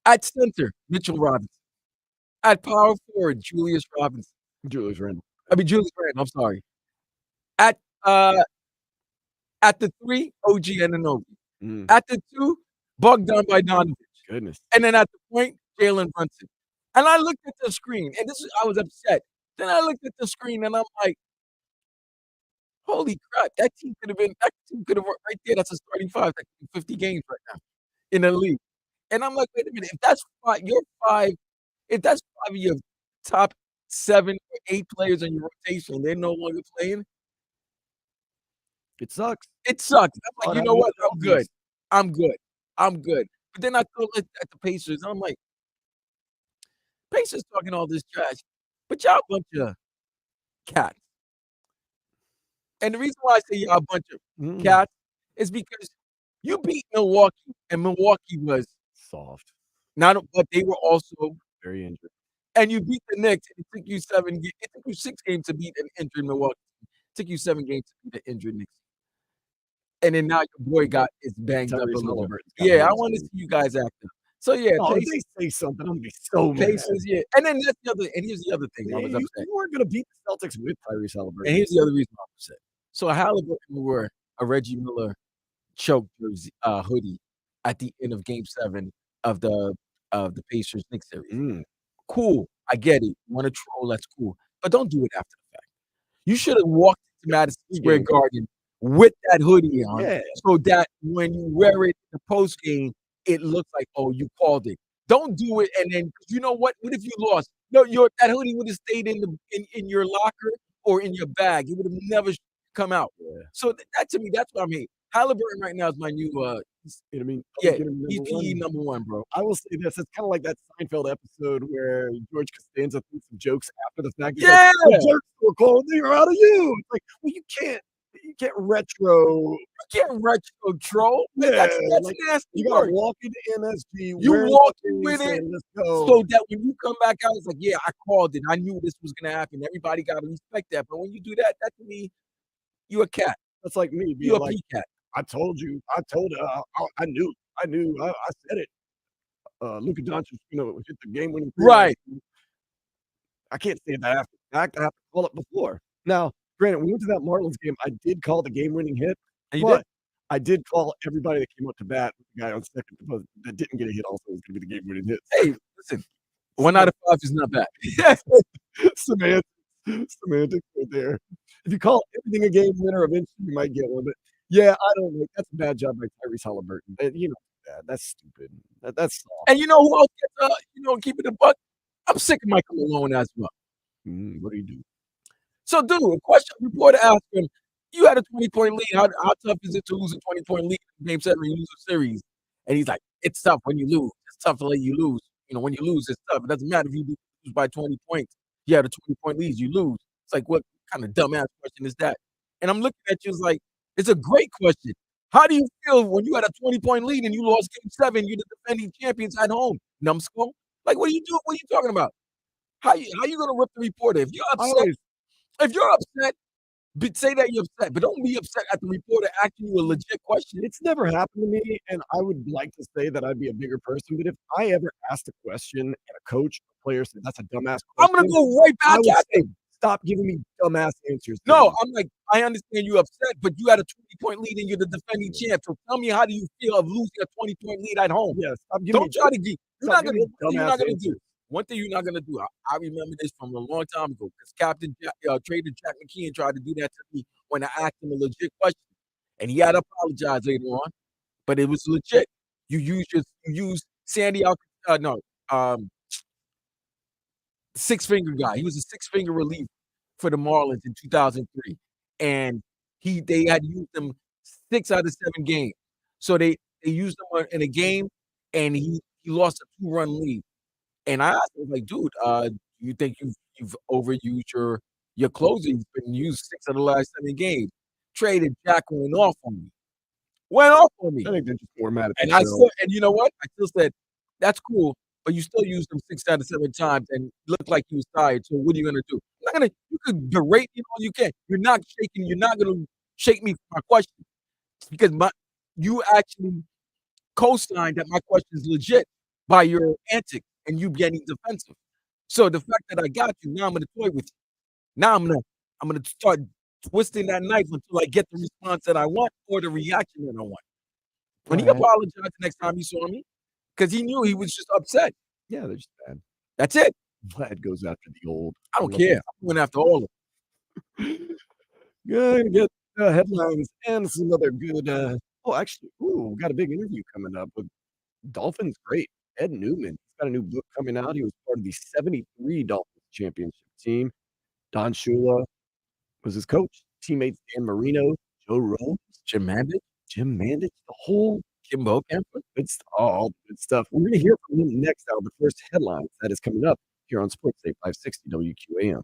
S2: At center, Mitchell Robinson. At power forward, Julius Randle.
S3: Julius Randle.
S2: I'm sorry. At the 3, OG Anunoby. At the 2, Bogdan Bogdanovic.
S3: Goodness.
S2: And then at the point, Jalen Brunson. And I looked at the screen, and I was upset. Then I looked at the screen, and I'm like, holy crap, that team could have worked right there. That's a starting 5. That could be 50 games right now in the league. And I'm like, wait a minute, if that's 5 of your top 7 or 8 players in your rotation, and they're no longer playing,
S3: it sucks.
S2: It sucks. I'm like, you know what? I'm good. But then I look at the Pacers, and I'm like, Pacers talking all this trash, but y'all a bunch of cats. And the reason why I say y'all a bunch of cats is because you beat Milwaukee, and Milwaukee was
S3: soft.
S2: But they were also
S3: very injured.
S2: And you beat the Knicks. It took you 6 games to beat an injured Milwaukee. It took you 7 games to beat an injured Knicks. And then now your boy is banged up a little bit. Yeah, I want to see you guys act up. So yeah,
S3: if they say something, I'm gonna be so mad.
S2: Pacers, yeah. And then here's the other thing. I was upset.
S3: You weren't gonna beat the Celtics with Tyrese Halliburton.
S2: And here's the other reason I was upset. So Halliburton wore a Reggie Miller choke jersey hoodie at the end of Game 7 of the Pacers Knicks series. Cool, I get it. You want to troll? That's cool, but don't do it after the fact. You should have walked to Madison Square Garden with that hoodie on, so that when you wear it in the post game, it looks like, oh, you called it. Don't do it, and then you know what? What if you lost? No, that hoodie would have stayed in your locker or in your bag. It would have never come out. So that to me, that's what I mean. Halliburton right now is my new. He's PE number 1, bro.
S3: I will say this: it's kind of like that Seinfeld episode where George Costanza threw some jokes after the fact.
S2: Yeah,
S3: like, the jokes were called. They're out of you. It's like, well, you can't retro.
S2: You can't retro troll.
S3: Yeah,
S2: that's
S3: like,
S2: nasty.
S3: You gotta walk into MSG.
S2: You walk with it,
S3: let's go.
S2: so that when you come back out, it's like, yeah, I called it. I knew this was gonna happen. Everybody gotta respect that. But when you do that, that to me, You a cat.
S3: That's like me
S2: You
S3: being
S2: a
S3: like,
S2: pea cat.
S3: I told you, I knew, I said it. Luka Doncic, hit the game-winning three last
S2: Right.
S3: week. I can't say that after the fact. I have to call it before. Now, granted, we went to that Marlins game. I did call the game-winning hit,
S2: And you
S3: but
S2: did?
S3: I did call everybody that came up to bat. The guy on second that didn't get a hit also was going to be the game-winning hit.
S2: Hey, listen. 1 out of 5 is not bad.
S3: Semantics right there. If you call everything a game winner, eventually you might get one. But yeah, I don't know. That's a bad job by Tyrese Halliburton. That's stupid. That's soft.
S2: And you know who else gets, keeping the buck? I'm sick of Michael Malone as well.
S3: What do you do?
S2: So, dude, a question reporter asked him, you had a 20-point lead. How tough is it to lose a 20-point lead in game 7 and you lose a series? And he's like, it's tough when you lose. It's tough to let you lose. When you lose, it's tough. It doesn't matter if you lose by 20 points. You had a 20-point lead, you lose. It's like, what kind of dumbass question is that? And I'm looking at you, it's like, it's a great question. How do you feel when you had a 20-point lead and you lost game 7? You're the defending champions at home, numbskull. Like, what are you doing? What are you talking about? How you gonna rip the reporter? If you're upset, say that you're upset, but don't be upset at the reporter asking you a legit question.
S3: It's never happened to me, and I would like to say that I'd be a bigger person, but if I ever asked a question and a coach or player said, "That's a dumbass question,"
S2: I'm gonna go right
S3: I
S2: back
S3: would
S2: at
S3: say,
S2: them.
S3: "Stop giving me dumbass answers."
S2: No, I'm like, I understand you're upset, but you had a 20-point lead and you're the defending champ. So tell me, how do you feel of losing a 20-point lead at home?
S3: Yeah, stop giving
S2: Don't try to get. You're
S3: stop
S2: not gonna.
S3: giving me
S2: One thing you're
S3: dumbass
S2: not gonna
S3: answers.
S2: do. One thing you're not gonna do. I remember this from a long time ago because Captain Trader Jack McKeon tried to do that to me when I asked him a legit question, and he had to apologize later on, but it was legit. You use Sandy six finger guy. He was a six finger relief for the Marlins in 2003, and they had used him 6 out of 7 games. So they used him in a game, and he lost a 2-run lead. And I asked him, like, dude, you think you've overused your closer? He's been used 6 of the last 7 games. Traded Jack went off on me.
S3: I think they're just more mad at
S2: And
S3: themselves.
S2: you know what? I still said, that's cool, but you still used him 6 out of 7 times and looked like he was tired. So what are you gonna do? You could berate me all you can. You're not gonna shake me for my question because you actually co-signed that my question is legit by your antics and you getting defensive. So the fact that I got you, now I'm gonna toy with you. Now I'm gonna start twisting that knife until I get the response that I want or the reaction that I want. When he
S3: Alright.
S2: apologized the next time he saw me, because he knew he was just upset.
S3: Yeah, they're just bad.
S2: That's it.
S3: Vlad goes after the old.
S2: I don't care. I'm going after all of them.
S3: Good. Get headlines and some other good. We got a big interview coming up with Dolphins great Ed Newman. He's got a new book coming out. He was part of the '73 Dolphins championship team. Don Shula was his coach. Teammates Dan Marino, Joe Rose,
S2: Jim Mandich,
S3: the whole
S2: Kimbo Kemper.
S3: It's all good stuff. We're going to hear from him next out of the first headlines that is coming up here on Sports Day 560 WQAM.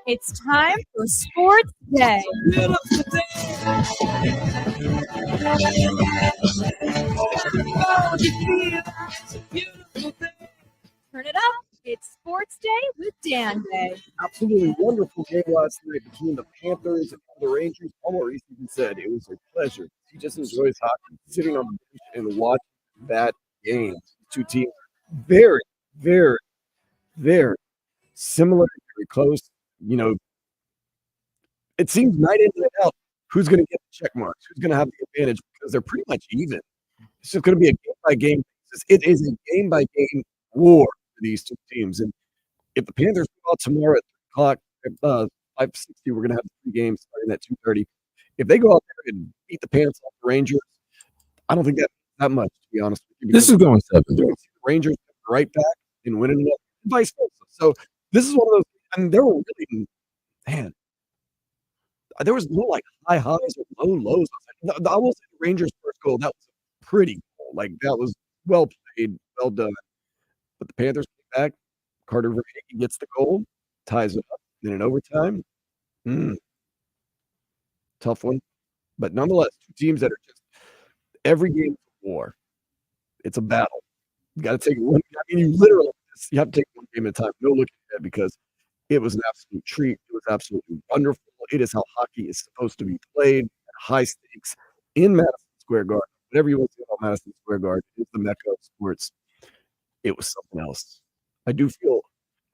S16: It's time for Sports Day. Turn it up. It's Sports Day with Dan Day.
S3: Absolutely wonderful game last night between the Panthers and the Rangers. Maurice even said it was a pleasure. He just enjoys hockey, sitting on the bench and watching that game. Two teams very, very, very similar, very close. You know, it seems night in, night out, who's going to get the check marks, who's going to have the advantage, because they're pretty much even. It's just going to be a game-by-game basis. It is a game-by-game war for these two teams. And if the Panthers go out tomorrow at 3 o'clock, 5:60, we're going to have 3 games starting at 2:30. If they go out there and beat the pants off the Rangers, I don't think that much, to be honest with you.
S2: This is going 7.
S3: The Rangers right back and winning another, and vice versa. So this is one of those, and there were really, man, there was no like high highs or low lows. I will say the Rangers' first goal, that was a pretty goal. Like, that was well played, well done. But the Panthers came back. Carter Verhaeghe gets the goal, ties it up. Then in overtime, tough one. But nonetheless, two teams that are just every game is a war. It's a battle. You got to take one. I mean, you have to take one game at a time. No looking ahead, because it was an absolute treat. It was absolutely wonderful. It is how hockey is supposed to be played at high stakes in Madison Square Garden. Whatever you want to say about Madison Square Garden, it's the mecca of sports. It was something else. I do feel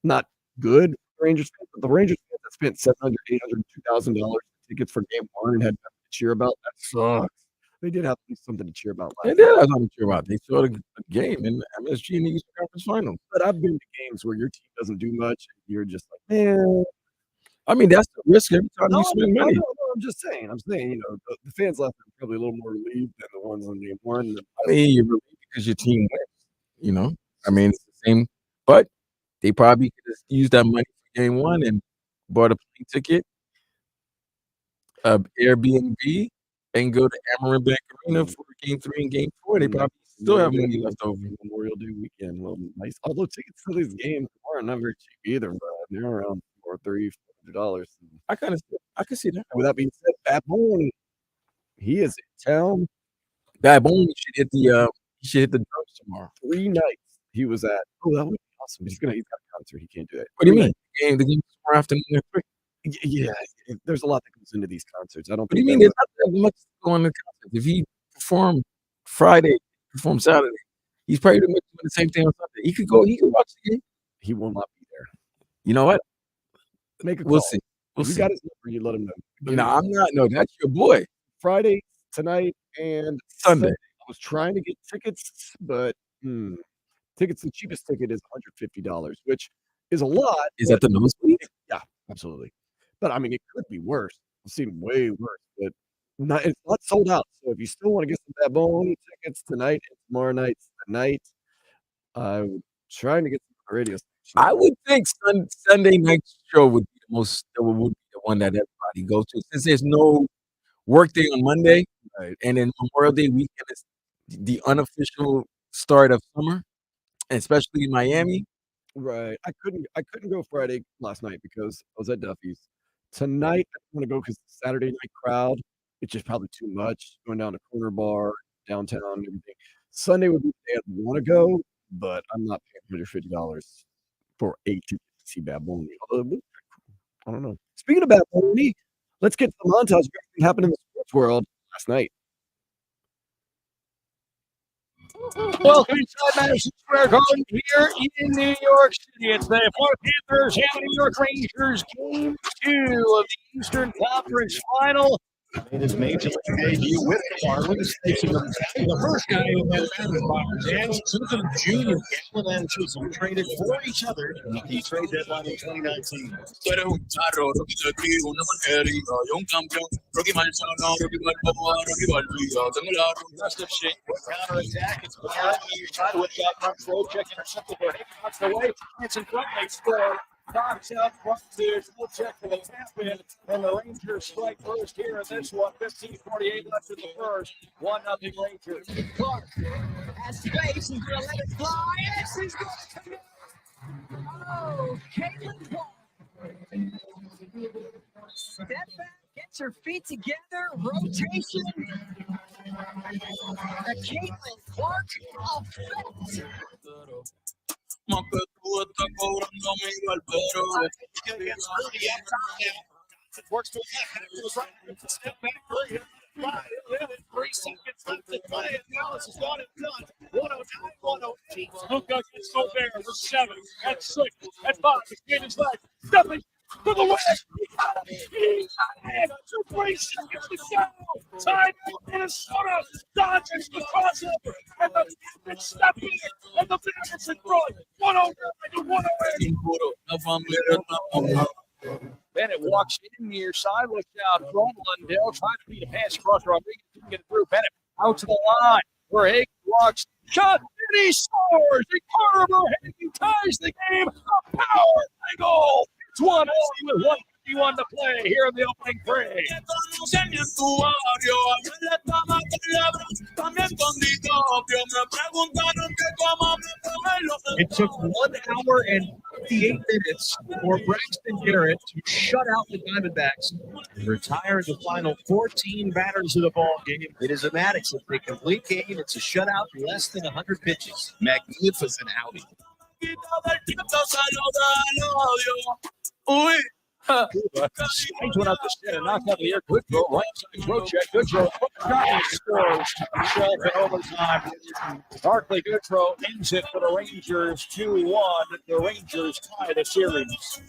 S3: not good for Rangers fans, but the Rangers fans that spent $700, $800, $2,000 tickets for game 1 and had nothing to cheer about, that sucks. They did have at least something to cheer about.
S2: They did have something to cheer about. They saw the game in MSG in the Eastern Conference Final.
S3: But I've been to games where your team doesn't do much, and you're just like, man.
S2: I mean, that's the risk every time you spend money.
S3: No, I'm just saying. You know, the fans left are probably a little more relieved than the ones on game 1.
S2: I mean, you're relieved because your team wins. You know, I mean, it's the same, but they probably could have used that money for game 1 and bought a plane ticket, Airbnb, and go to Amarin Bank Arena for game 3 and game 4. They probably still have money left over.
S3: Memorial Day weekend, well, nice. Although tickets to these games are not very cheap either, but they're around $400.
S2: I can see that.
S3: With that being said, Bad Bone, he is in town.
S2: Bad Bone should hit the drums tomorrow.
S3: 3 nights he was at. Oh, that would be awesome. He's got a concert. He can't do that.
S2: What do you mean? The game tomorrow afternoon at 3.
S3: Yeah, there's a lot that goes into these concerts. I don't.
S2: What do you mean? There's not that much going to concerts. If he performed Friday, perform Saturday, he's probably doing the same thing on Sunday. He could watch the game.
S3: He will not be there.
S2: You know what?
S3: Make a call.
S2: We'll see.
S3: You got his number. You let him know.
S2: No, I'm not. No, that's your boy.
S3: Friday, tonight, and
S2: Sunday.
S3: I was trying to get tickets, but tickets. The cheapest ticket is $150, which is a lot.
S2: Is that the nosebleed?
S3: Yeah, absolutely. But I mean, it could be worse. I've seen way worse, but it's not sold out. So if you still want to get some Bad Bone tickets tonight and tomorrow night's the night, I'm trying to get some radio station.
S2: I would think Sunday night show would be the one that everybody goes to, since there's no work day on Monday, right? And then Memorial Day weekend is the unofficial start of summer, especially in Miami.
S3: Right. I couldn't go Friday last night because I was at Duffy's. Tonight I want to go because the Saturday night crowd, it's just probably too much going down to Corner Bar, downtown, and everything. Sunday would be the day I'd want to go, but I'm not paying $150 for 8 tickets to see Bad Bunny. Although, I don't know. Speaking of Bad Bunny, let's get to the montage of everything happened in the sports world last night.
S17: Welcome inside Madison Square Garden here in New York City. It's the Florida Panthers and the New York Rangers game 2 of the Eastern Conference Final.
S18: Made his major league debut with the Marlins, facing the first guy in that Panthers box. And Susan Jr. Gallon and Chisholm traded for each other at the trade deadline in 2019.
S17: Rest of shape counter-attack. It's Barrett. He's trying to got control. Check intercepted. Knocks away. It's in front. They score. Cox out front to check for the tap in, and the Rangers strike first here in this one. 15:48 left in the first. 1-0 Rangers. Clark has space. He's going to let it fly. Yes, he's going to come in. Oh, Caitlin Clark Step back, get your feet together, rotation. The Caitlin Clark effect. Works to the left, goes right, step back, three. 3 seconds left to play. Dallas is gone and done. 109, 108. Luka gets Gobert for 7. At 6. At 5. Again is left. Stepping to the west. He got it. 3 seconds to go. Time out Minnesota. Dodgers the crossover. And the Panthers step in. And the Panthers in front. 109 to 108. Bennett walks in near side, looks out from Lundell, trying to beat a pass across Rodriguez to get it through. Bennett out to the line where Hagen walks, shot, and he scores. The corner Hagen ties the game. A power goal. It's 1-0 with 1:51 to play here in the opening frame.
S18: It took 1 hour and 58 minutes for Braxton Garrett to shut out the Diamondbacks and retire the final 14 batters of the ball game.
S19: It is a Maddox. It's a complete game. It's a shutout, less than 100 pitches. Magnificent outing.
S17: Slides went up the center, knocked out the air. Good throw, right side, throw check, good throw. Scores. 12 in overtime. Barkley, good throw, ends it for the Rangers. 2-1. The Rangers tie the series.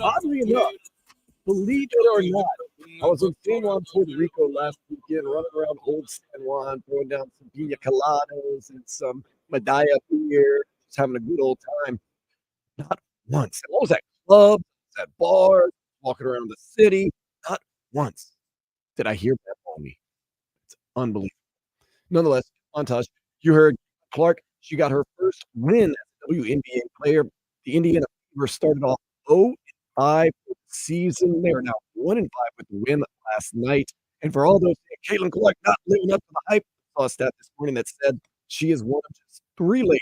S3: Oddly enough, believe it or not, I was in San Juan, Puerto Rico last weekend, running around Old San Juan, throwing down some pina coladas and some Medalla beer, just having a good old time. Not once. I was at clubs, at bars, walking around the city. Not once did I hear that on me. It's unbelievable. Nonetheless, montage. You heard Clark. She got her first win as a WNBA player. The Indiana Fever started off 0-5 for the season. They are now 1-5 with the win last night. And for all those, Caitlin Clark not living up to the hype. I saw a stat this morning that said she is one of just 3 ladies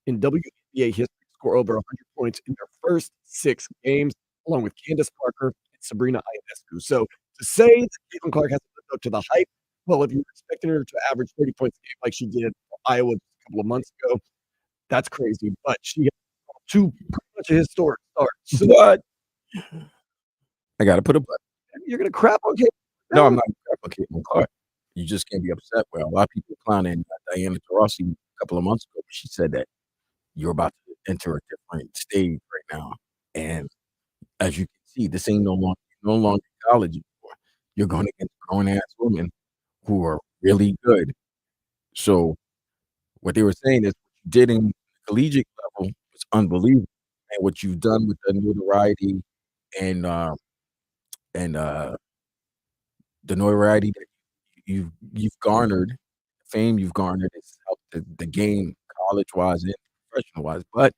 S3: in WNBA history to score over 100 points in their first 6 games, along with Candace Parker and Sabrina Ionescu. So to say that Caitlin Clark hasn't lived up to the hype, well, if you're expecting her to average 30 points a game like she did for Iowa a couple of months ago, that's crazy. But she has 2 pretty much historic starts.
S2: What? I got to put a button.
S3: You're going to crap on Caitlin?
S2: No, I'm not crap on Caitlin Clark. You just can't be upset. Well, a lot of people clowning Diana Taurasi a couple of months ago. She said that you're about to enter a different stage right now. And as you can see, this ain't no longer college anymore. You're going against grown-ass women who are really good. So what they were saying is what you did in the collegiate level was unbelievable. And what you've done with the notoriety and the notoriety that you've garnered, the fame you've garnered has helped the game college-wise and professional-wise. But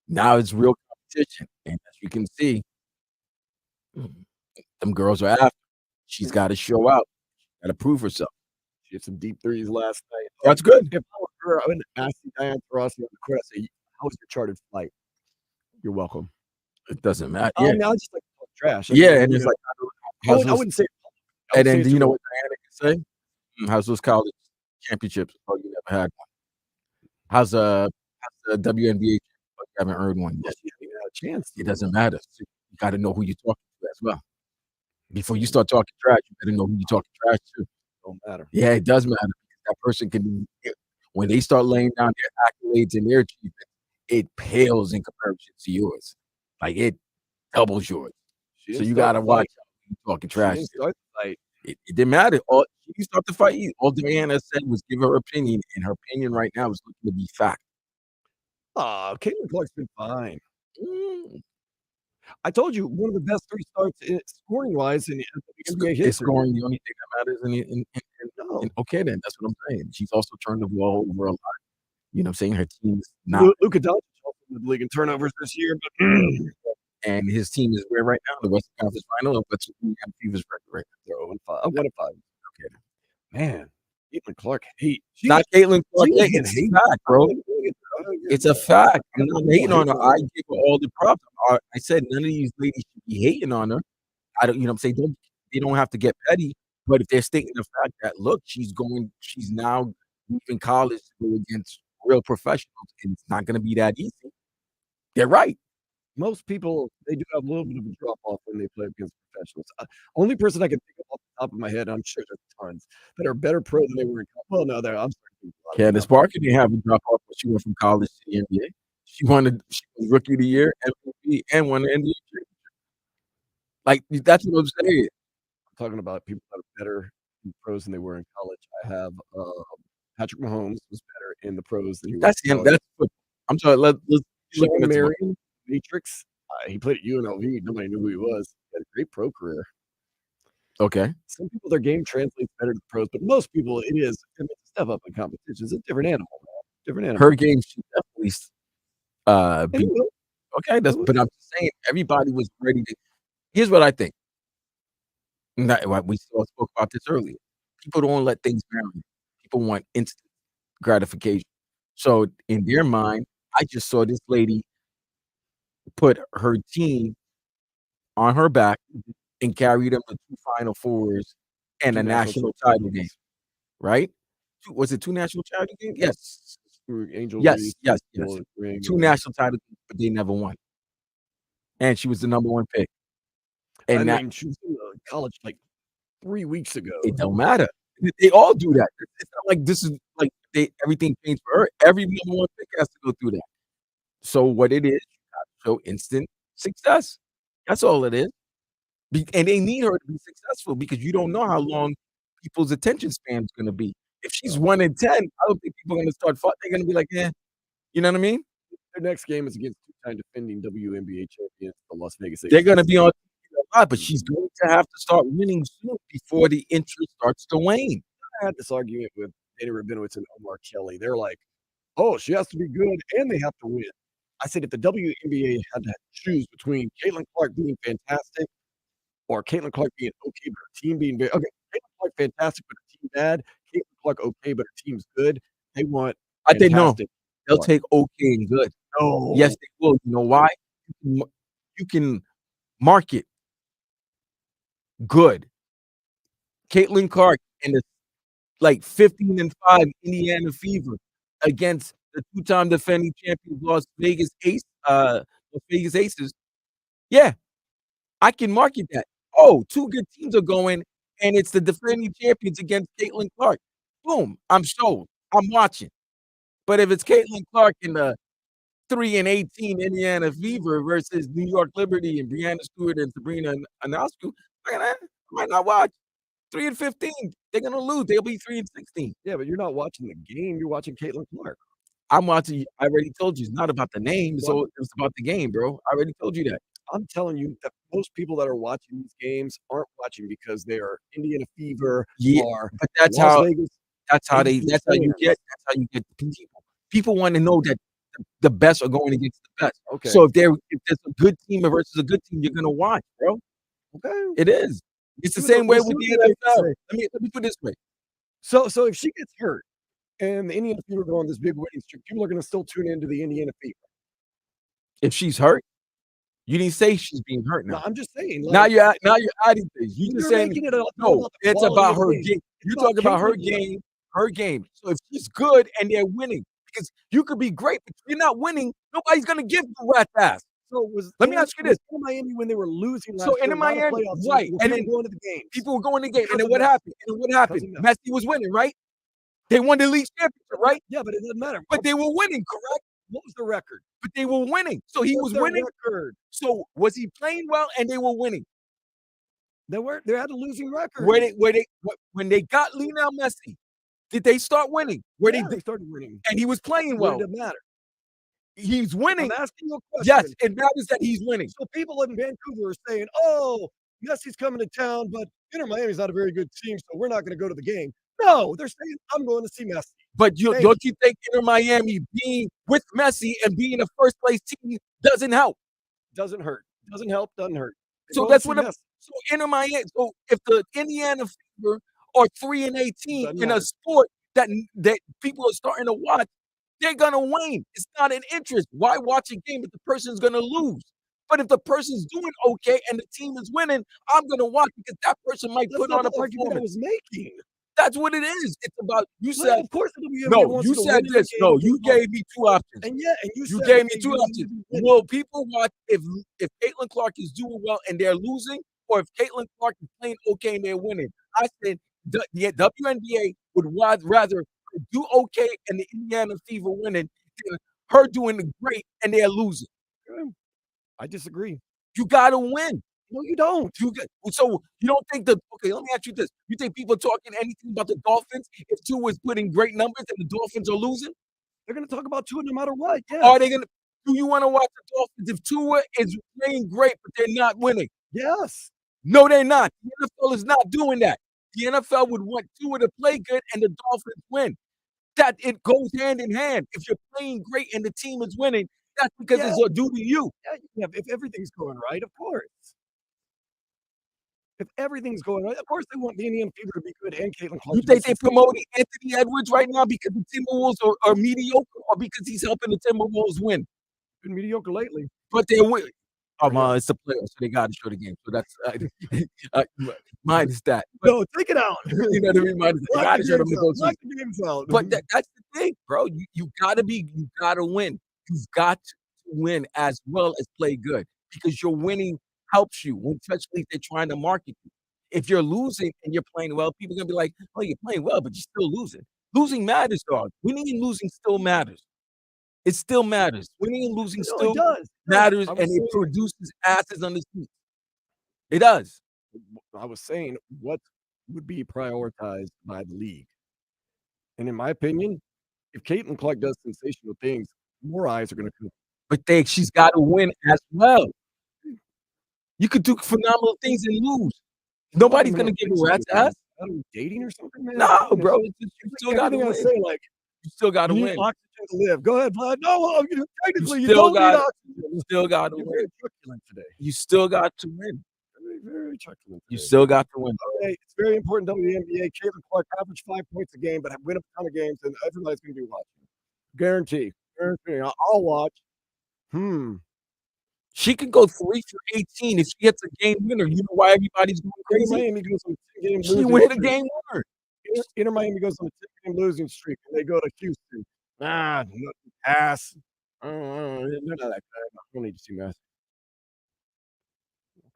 S2: now it's real competition. And as you can see, them girls are after. She's got to show out. Got to prove herself.
S3: She had some deep threes last night.
S2: That's good.
S3: If I were her, I would ask Diana Taurasi on the court. I say, "How was your chartered flight?" You're welcome.
S2: It doesn't matter.
S3: Yeah.
S2: Yeah,
S3: No, I just like to talk trash.
S2: yeah, and it's like,
S3: I wouldn't say.
S2: and then do you know what Diana can say? How's those college championships? Oh, you never had one. How's the WNBA? Oh, you haven't earned one yet.
S3: You haven't had a chance.
S2: It doesn't matter. So you got to know who you're talking to as well. Before you start talking trash, you better know who you're talking trash to.
S3: Don't matter.
S2: Yeah, it does matter. That person can, when they start laying down their accolades and their achievements, it pales in comparison to yours. Like it doubles yours. So you gotta watch out when you're talking trash.
S3: She didn't start the fight.
S2: It didn't matter. She didn't start the fight either. All Diana said was give her opinion, and her opinion right now is looking to be fact.
S3: Oh, Caitlin Clark's been fine. I told you one of the best 3 starts scoring wise in NBA history.
S2: Is scoring the only thing that matters? Okay, then that's what I'm saying. She's also turned the ball over a lot. You know what I'm saying? Her team's not.
S3: Luka Doncic also led the league in turnovers this year, but
S2: and his team is where right now? The Western Conference Final. What's the Fever's record right now?
S3: They're 0-5. 1-5.
S2: Okay.
S3: Man, Caitlin Clark hate.
S2: Not Caitlin Clark.
S3: she
S2: It's
S3: hate.
S2: a fact, bro. It's a fact. I'm not hating on her. I give her all the props. I said none of these ladies should be hating on her. I don't, you know what I'm saying? They don't have to get petty. But if they're stating the fact that, look, she's now leaving college to go against real professionals, and it's not going to be that easy. They're right.
S3: Most people, they do have a little bit of a drop off when they play against professionals. Only person I can think of off the top of my head, I'm sure there's tons that are better pro than they were in college. Well, no, I'm sorry.
S2: Candace Parker didn't have a drop off when she went from college to the NBA. She was Rookie of the Year, MVP, and won the NBA championship. Like, that's what I'm saying.
S3: I'm talking about people that are better in pros than they were in college. I have Patrick Mahomes was better in the pros than he was.
S2: I'm sorry. Let's
S3: Sean Marion, Matrix. He played at UNLV. Nobody knew who he was. He had a great pro career.
S2: Okay.
S3: Some people, their game translates better to pros, but most people, it's a step up in competition. It's a different animal, man. Different animal.
S2: Her game should definitely be okay. But I'm just saying, everybody was ready to. Here's what I think. We spoke about this earlier. People don't let things marinate. People want instant gratification. So in their mind, I just saw this lady put her team on her back and carry them to 2 Final Fours and a national title game. Right? Was it 2 national title games? Yes. Yes. 2 national title games, but they never won. And she was the number 1 pick. And
S3: she was in college like 3 weeks ago.
S2: It don't matter. They all do that. It's not like this is like everything changed for her. Every number 1 pick has to go through that. So what it is, you got to show instant success. That's all it is. And they need her to be successful because you don't know how long people's attention span is going to be. If she's 1 in 10, I don't think people are going to start fighting. They're going to be like, you know what I mean?
S3: Their next game is against 2-time defending WNBA champions, the Las Vegas.
S2: They're going to be on a lot, but she's going to have to start winning soon before the interest starts to wane.
S3: I had this argument with Dana Rabinowitz and Omar Kelly. They're like, oh, she has to be good and they have to win. I said if the WNBA had to choose between Caitlin Clark being fantastic or Caitlin Clark being okay, but her team being very okay. Caitlin Clark fantastic, but her team bad. Caitlin Clark okay, but her team's good. They want
S2: I think no.
S3: fantastic.
S2: They'll take okay and good.
S3: No.
S2: Yes, they will. You know why? You can market good. Caitlin Clark and the 15-5 Indiana Fever against the 2-time defending champions Las Vegas Aces. Yeah, I can market that. Oh, 2 good teams are going, and it's the defending champions against Caitlin Clark. Boom, I'm sold. I'm watching. But if it's Caitlin Clark in the 3-18 Indiana Fever versus New York Liberty and Brianna Stewart and Sabrina Ionescu, I might not watch. 3-15, they're gonna lose. They'll be 3-16.
S3: Yeah, but you're not watching the game. You're watching Caitlin Clark.
S2: I'm watching. I already told you it's not about the name. So it's about the game, bro. I already told you that.
S3: I'm telling you that most people that are watching these games aren't watching because they are Indiana Fever or
S2: but that's
S3: Las
S2: how
S3: Vegas.
S2: that's how you get people. People want to know that the best are going against the best.
S3: Okay.
S2: So if there's a good team versus a good team, you're gonna watch, bro.
S3: Okay.
S2: It is. It's the same way with the NFL. Let me put it this way.
S3: So if she gets hurt and the Indiana Fever go on this big winning streak, people are going to still tune into the Indiana Fever.
S2: If she's hurt, you didn't say she's being hurt now.
S3: No, I'm just saying.
S2: Now you're adding things. You just saying
S3: making it no.
S2: It's about her game. You talk about her game. Her game. So if she's good and they're winning, because you could be great, but if you're not winning, nobody's gonna give you rat ass.
S3: So
S2: let me ask you this:
S3: in Miami when they were losing last
S2: so
S3: year,
S2: in Miami, right? And then
S3: going to the game.
S2: People were going to the game, and then what happened? Messi was winning, right? They won the league championship, right?
S3: Yeah, but it doesn't matter.
S2: But they were winning, correct?
S3: What was the record?
S2: But they were winning, so he was winning.
S3: Record?
S2: So was he playing well, and they were winning?
S3: They had a losing record.
S2: When they got Lionel Messi, did they start winning?
S3: They started winning,
S2: and he was playing well.
S3: It doesn't matter.
S2: He's winning.
S3: I'm asking you a question.
S2: Yes, it matters that he's winning.
S3: So people in Vancouver are saying, "Oh, Messi's coming to town, but Inter Miami's not a very good team, so we're not going to go to the game." No, they're saying, "I'm going to see Messi."
S2: But don't you think Inter Miami being with Messi and being a first place team doesn't help?
S3: Doesn't hurt. Doesn't help. Doesn't hurt.
S2: So that's what. So Inter Miami. So if the Indiana Fever or 3-18
S3: Doesn't
S2: in a
S3: matter.
S2: sport that people are starting to watch, they're gonna win. It's not an interest. Why watch a game if the person's gonna lose? But if the person's doing okay and the team is winning, I'm gonna watch because that person might
S3: That's
S2: put
S3: not
S2: on a
S3: the argument I
S2: performance.
S3: was making.
S2: That's what it is. It's about you
S3: Well,
S2: said
S3: of course the WNBA
S2: no.
S3: wants
S2: You
S3: you to
S2: said
S3: win in the
S2: this.
S3: game
S2: No,
S3: and get
S2: you
S3: money.
S2: gave me two options.
S3: And you
S2: You
S3: said
S2: gave
S3: that
S2: me
S3: they
S2: two
S3: need
S2: options.
S3: to be winning.
S2: Will people watch if Caitlin Clark is doing well and they're losing, or if Caitlin Clark is playing okay and they're winning? I said the WNBA would rather do okay and the Indiana Fever winning than her doing great and they're losing.
S3: I disagree.
S2: You gotta win.
S3: No, you don't.
S2: So you don't think that? Okay, let me ask you this: you think people talking anything about the Dolphins if Tua is putting great numbers and the Dolphins are losing?
S3: They're going to talk about Tua no matter what. Yes.
S2: Are they gonna? Do you want to watch the Dolphins if Tua is playing great but they're not winning?
S3: Yes.
S2: No, they're not. The NFL is not doing that. The NFL would want Tua to play good and the Dolphins win. That it goes hand in hand. If you're playing great and the team is winning, that's because it's due to you.
S3: Yeah, if everything's going right, of course. If everything's going right, of course they want the Indiana Fever to be good and Caitlin Clark.
S2: You think they're promoting Anthony Edwards right now because the Timberwolves are mediocre, or because he's helping the Timberwolves win?
S3: Been mediocre lately,
S2: but they're winning. It's the playoffs, so they got to show the game. So that's minus that. But,
S3: no, take it out.
S2: You know what I mean? Minus that. They got to show them
S3: Lock the games out.
S2: But that's the thing, bro. You gotta win. You've got to win as well as play good because your winning helps you, especially if they're trying to market you. If you're losing and you're playing well, people are gonna be like, "Oh, you're playing well, but you're still losing." Losing matters, dog. Winning and losing still matters. It still matters. Winning and losing still matters, and it produces asses on the seats. It does.
S3: I was saying what would be prioritized by the league. And in my opinion, if Caitlin Clark does sensational things, more eyes are going to come.
S2: But she's got to win as well. You could do phenomenal things and lose. Nobody's going to give a rat's ass.
S3: Are we dating or something, man?
S2: No, bro. You still got to win. You still got to
S3: you
S2: win.
S3: need oxygen to live. Go ahead, Vlad. No, technically you
S2: still
S3: don't need oxygen.
S2: You still got to win.
S3: Very truculent today.
S2: You still got to win.
S3: Very truculent.
S2: You still got to win.
S3: Okay, it's very important. WNBA. Caitlin Clark averaged 5 points a game, but win a ton of games, and everybody's going to be watching. Guarantee. I'll watch.
S2: She could go 3 for 18 if she gets a game winner. You know why everybody's going crazy?
S3: Miami goes on a 10-game losing
S2: She win a game winner.
S3: Inter Miami goes on a 10-game losing streak, and they go to Houston. Pass. They're not that bad. I don't need to see Messi.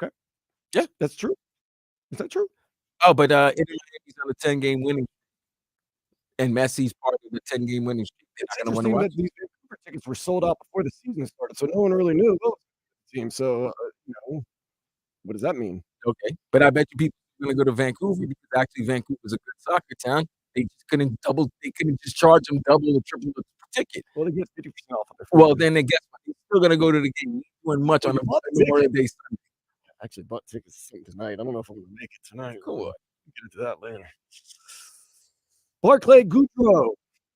S3: Okay. Yeah, that's true. Is that true?
S2: Oh, but Inter Miami's on a 10-game winning streak, and Messi's part of the 10-game winning streak.
S3: It's interesting that these Vancouver tickets were sold out before the season started, so no one really knew the team. So, what does that mean?
S2: Okay, but I bet you people are going to go to Vancouver because actually Vancouver is a good soccer town. They just couldn't just charge them double or triple the ticket.
S3: Well, they get 50% off of their
S2: Well, then they guess what? They're still going to go to the game. Doing much on the Memorial Day Sunday.
S3: I actually bought tickets tonight. I don't know if I'm going to make it tonight.
S2: Cool.
S3: We'll get into that later. Barclay Goodrow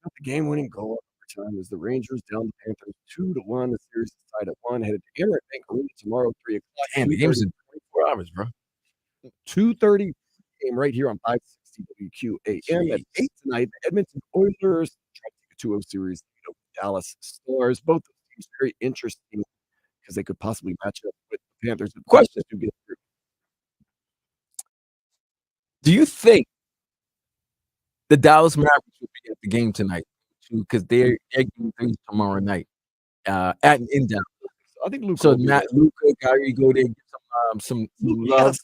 S3: got the game-winning goal overtime as the Rangers down the Panthers 2-1. The series is tied at 1. Headed to Amerant Bank Arena tomorrow, 3 o'clock.
S2: Damn, the game's in 24 hours, bro.
S3: 2:30 game right here on 560 WQAM at 8 tonight. The Edmonton Oilers try to take a 2-0 series with Dallas Stars. Both those teams very interesting because they could possibly match up with the Panthers.
S2: Question:
S3: to get through.
S2: Do you think the Dallas Mavericks will be at the game tonight? Because they're getting things tomorrow night in Dallas.
S3: I think Luka.
S2: So Luka, Kyrie go there and get some love.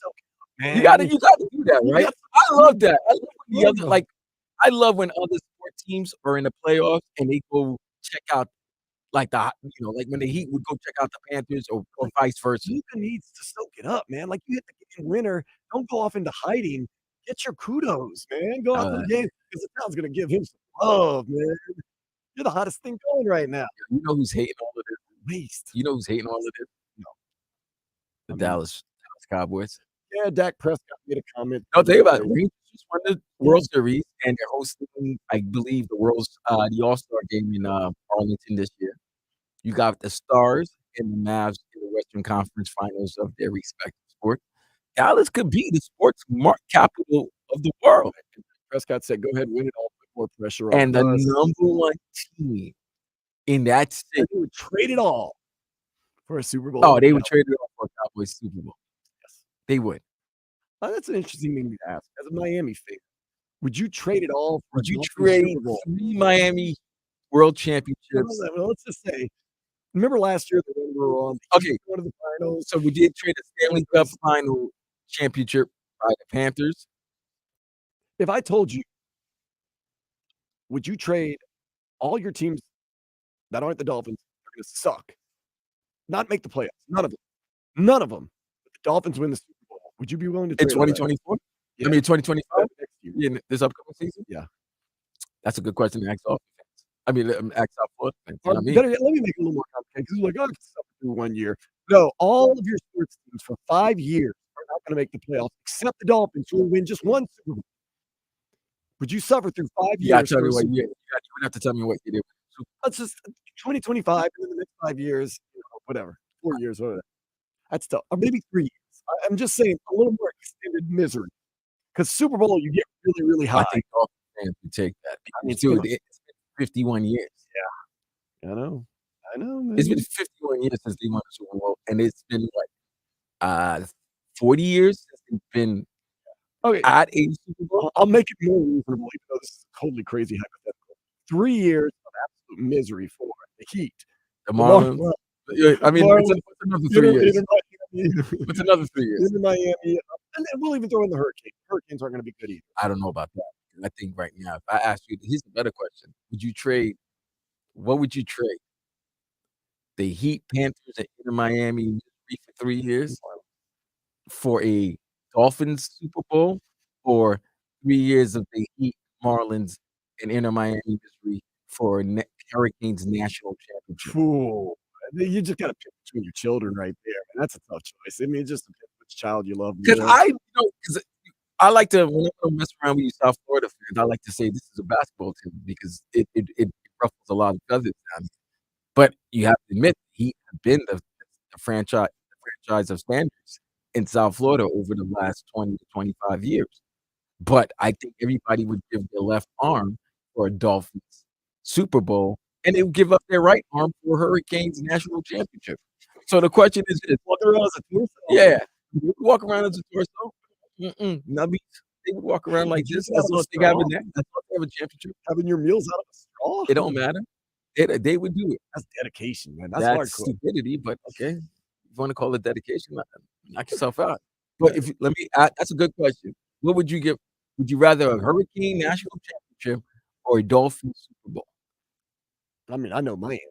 S2: You gotta do that, right? I love that. I love when other sport teams are in the playoffs and they go check out like when the Heat would go check out the Panthers or vice versa.
S3: Luka needs to soak it up, man. Like you hit the game winner, don't go off into hiding. Get your kudos, man. Go out to the game because the town's gonna give him some love, man. You're the hottest thing going right now.
S2: You know who's hating all of this?
S3: Waste.
S2: You know who's hating all of this? No. The Dallas Cowboys.
S3: Yeah, Dak Prescott made a comment.
S2: No, think about it. Rangers just won the World Series, and they're hosting, I believe, the All-Star game in Arlington this year. You got the Stars and the Mavs in the Western Conference Finals of their respective sport. Dallas could be the sports capital of the world.
S3: Prescott said, "Go ahead, win it all, put more pressure on
S2: And the
S3: us."
S2: number one team in that city.
S3: They would trade it all for a Super Bowl.
S2: Oh, they would trade it off for a Cowboys Super Bowl.
S3: Yes.
S2: They would.
S3: That's an interesting thing to ask. As a Miami fan, would you trade it all for
S2: Would
S3: a
S2: you
S3: Dolphins
S2: trade
S3: Super Bowl?
S2: 3 Miami World Championships?
S3: Well, let's just say, remember last year when we were on
S2: Okay.
S3: one of the finals?
S2: So we did trade a Stanley Cup final championship by the Panthers.
S3: If I told you, would you trade all your teams that aren't the Dolphins are going to suck, not make the playoffs? None of them. None of them. But the Dolphins win the Super Bowl. Would you be willing to
S2: In
S3: trade all that?
S2: 2024?
S3: Yeah.
S2: I mean, 2025?
S3: Next year.
S2: Yeah, this upcoming season?
S3: Yeah.
S2: That's a good question to ask all fans. I mean, ask our Florida fans.
S3: Or
S2: Not me.
S3: better yet, let me make it a little more complicated because like, I can suffer through 1 year. No, all of your sports teams for 5 years are not going to make the playoffs except the Dolphins, who will win just one Super Bowl. Would you suffer through 5 years?
S2: Yeah, tell
S3: for
S2: me
S3: a
S2: what
S3: Super
S2: year.
S3: Bowl?
S2: You would have to tell me what you did.
S3: Let's just 2025 and then the next 5 years, whatever, 4 years, whatever. That's tough. Or maybe 3 years. I'm just saying a little more extended misery. Because Super Bowl, you get really, really high.
S2: I think Dolphins fans would take that.
S3: I mean,
S2: Dude, it's been 51 years.
S3: I know. Man.
S2: It's been 51 years since they won the Super Bowl, and it's been what, 40 years since they've been at a Super Bowl.
S3: I'll make it more reasonable, even though this is totally crazy hypothetical. 3 years of absolute misery for the Heat.
S2: The Marlins. I mean, what's another 3 years? What's another 3 years?
S3: In Miami, and then we'll even throw in the Hurricanes. Hurricanes aren't going to be good either.
S2: I don't know about that. I think right now, if I ask you, here's a better question: what would you trade? The Heat, Panthers, and Inter Miami for 3 years for a Dolphins Super Bowl, or 3 years of the Heat, Marlins, and Inter Miami misery for Hurricanes national championship?
S3: Ooh, you just got to pick between your children right there. Man. That's a tough choice. I mean, just depends which child you love.
S2: Because I like to, when I mess around with you South Florida fans, I like to say this is a basketball team because it ruffles a lot of feathers down here. But you have to admit, he have been the franchise of standards in South Florida over the last 20 to 25 years. But I think everybody would give their left arm for a Dolphins Super Bowl, and they would give up their right arm for Hurricanes national championship. So the question is,
S3: walk around as a torso?
S2: Yeah, you walk around as a torso. Nubbies, they would walk around like this as long as they have a championship.
S3: Having your meals out of a straw?
S2: It don't matter. They would do it.
S3: That's dedication, man. That's
S2: That's
S3: hardcore.
S2: stupidity, but okay. If you want to call it dedication, knock yourself out. But that's a good question. What would you give? Would you rather a Hurricane national championship or a Dolphins Super Bowl?
S3: I mean, I know my answer,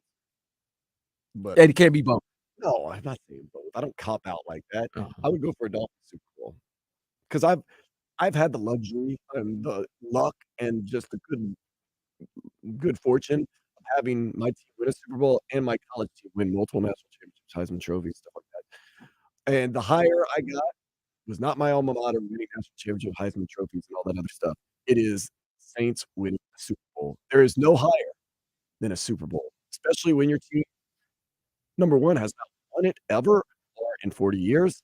S3: but
S2: And it can't be both.
S3: no, I'm not saying both. I don't cop out like that.
S2: Uh-huh.
S3: I would go for a Dolphins Super Bowl because I've had the luxury and the luck and just the good fortune of having my team win a Super Bowl and my college team win multiple national championships, Heisman trophies, stuff like that. And the higher I got was not my alma mater winning national championship, Heisman trophies, and all that other stuff. It is Saints winning a Super Bowl. There is no higher than a Super Bowl, especially when your team, number one, has not won it ever or in 40 years,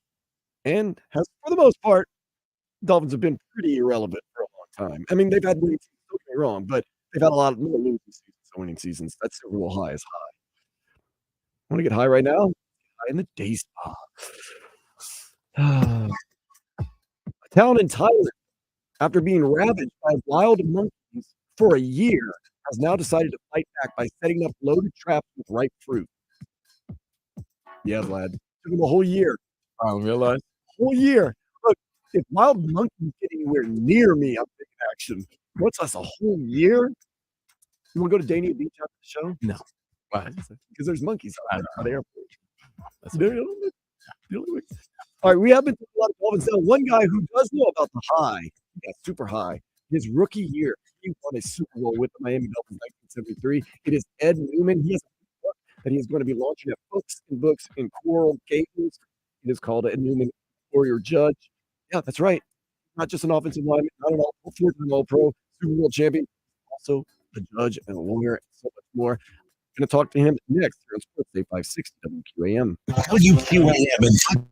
S3: and has, for the most part, Dolphins have been pretty irrelevant for a long time. I mean, they've had winning seasons, don't get me wrong, but they've had a lot of more losing seasons than winning seasons. That Super Bowl high is high. Want to get high right now? High in the day spa. A town in Thailand, after being ravaged by wild monkeys for a year, has now decided to fight back by setting up loaded traps with ripe fruit. Yeah, Vlad. Took them a whole year.
S2: I don't realize.
S3: Whole year. Look, if wild monkeys get anywhere near me, I'm taking action. What's us, a whole year? You want to go to Dania Beach after the show?
S2: No. Why?
S3: Because there's monkeys out there at the airport. All right, we have been doing a lot of Dolphins now. One guy who does know about the high, super high, his rookie year, he won a Super Bowl with the Miami Dolphins in 1973. It is Ed Newman. He has a book that he is going to be launching at Books in Coral Gables. It is called Ed Newman, Warrior Judge. Yeah, that's right. Not just an offensive lineman, not an all-four-time All-Pro, Super Bowl champion, also a judge and a lawyer and so much more. I'm going to talk to him next here on Sports Day 560 WQAM.
S4: WQAM and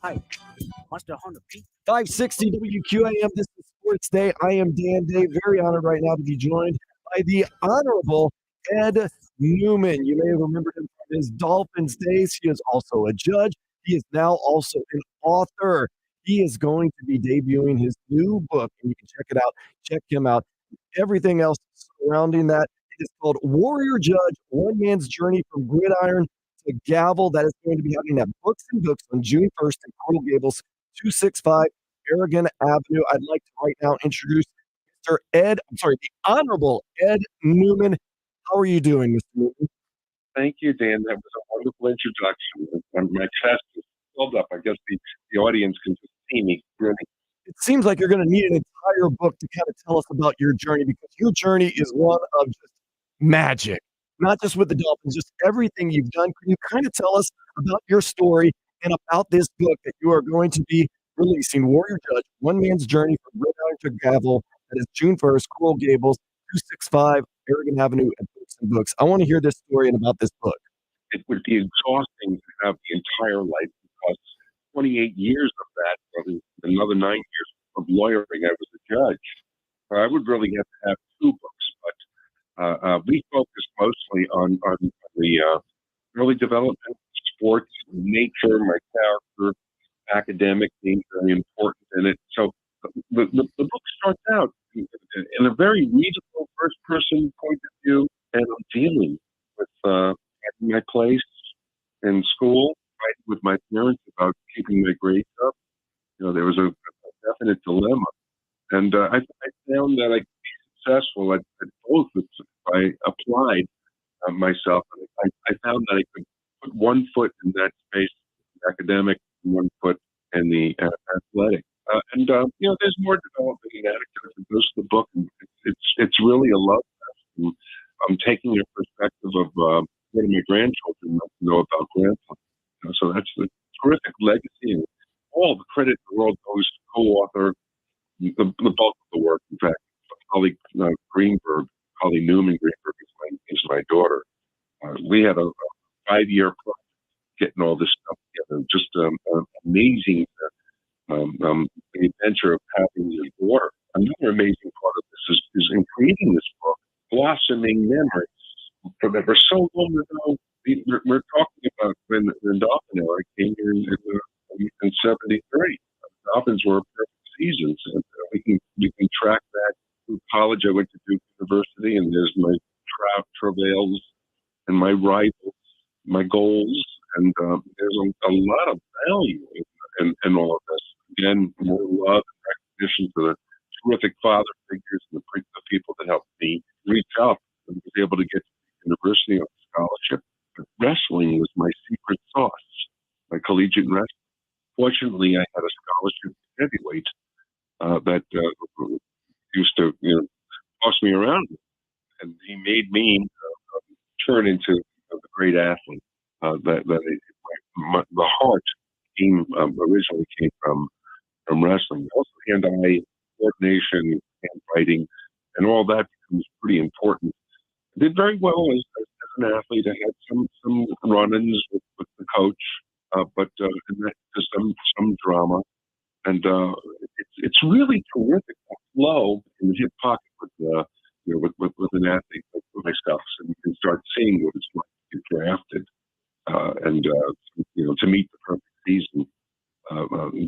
S8: Hi, Monster Hunter Pete.
S3: 560 WQAM. This is Sports Day. I am Dan Day. Very honored right now to be joined by the Honorable Ed Newman. You may have remembered him from his Dolphins days. He is also a judge. He is now also an author. He is going to be debuting his new book, and you can check it out. Check him out. Everything else surrounding that. It is called Warrior Judge: One Man's Journey from Gridiron to Gavel. That is going to be happening at Books and Books on June 1st in Coral Gables, 265 Aragon Avenue. I'd like to right now introduce the Honorable Ed Newman. How are you doing, Mr. Newman?
S20: Thank you, Dan. That was a wonderful introduction. My chest is filled up. I guess the audience can just see me grinning.
S3: It seems like you're going to need an entire book to kind of tell us about your journey, because your journey is one of just magic, not just with the Dolphins, just everything you've done. Can you kind of tell us about your story and about this book that you are going to be releasing, Warrior Judge: One Man's Journey from Gridiron to Gavel? That is June 1st, Coral Gables, 265 Aragon Avenue at Books and Books. I want to hear this story and about this book.
S20: It would be exhausting to have the entire life, because 28 years of that, probably another 9 years of lawyering, I was a judge. I would really have to have two books, but we focused mostly on the early development, sports, nature, my character, academic being very important in it. So the book starts out in a very readable first-person point of view, and I'm dealing with having my place in school, fighting with my parents about keeping my grades up. There was a definite dilemma, and I found that I could be successful at both if I applied myself. I found that I could put one foot in that space, academic, and one foot in the athletic. There's more development and anecdotes that goes to the book, and it's really a love fest. I'm taking a perspective of one of my grandchildren know about grandpa. So that's a terrific legacy, and all the credit in the world goes to co-author the bulk of the work. In fact, Holly Newman Greenberg is my daughter. We had a 5-year project getting all this stuff together. Just amazing. The adventure of having your daughter. Another amazing part of this is in creating this book, blossoming memories that were so long ago. We're talking about when Dolphin era came here in 73. The Dolphins were perfect seasons, and we can track that through college. I went to Duke University, and there's my travails and my rivals, my goals, and there's a lot of value in all of this. Again, more love and recognition for the terrific father figures and the people that helped me reach up and was able to get to the university on scholarship. But wrestling was my secret sauce, my collegiate wrestling. Fortunately, I had a scholarship heavyweight that used to toss me around, and he made me turn into a great athlete. The heart originally came from wrestling. Also, hand-eye coordination, hand fighting, and all that becomes pretty important. I did very well as an athlete. I had some run-ins with the coach, but there's some drama, and it's really terrific to flow in the hip pocket with an athlete like myself, so you can start seeing what it's like to get drafted, and to meet the perfect season.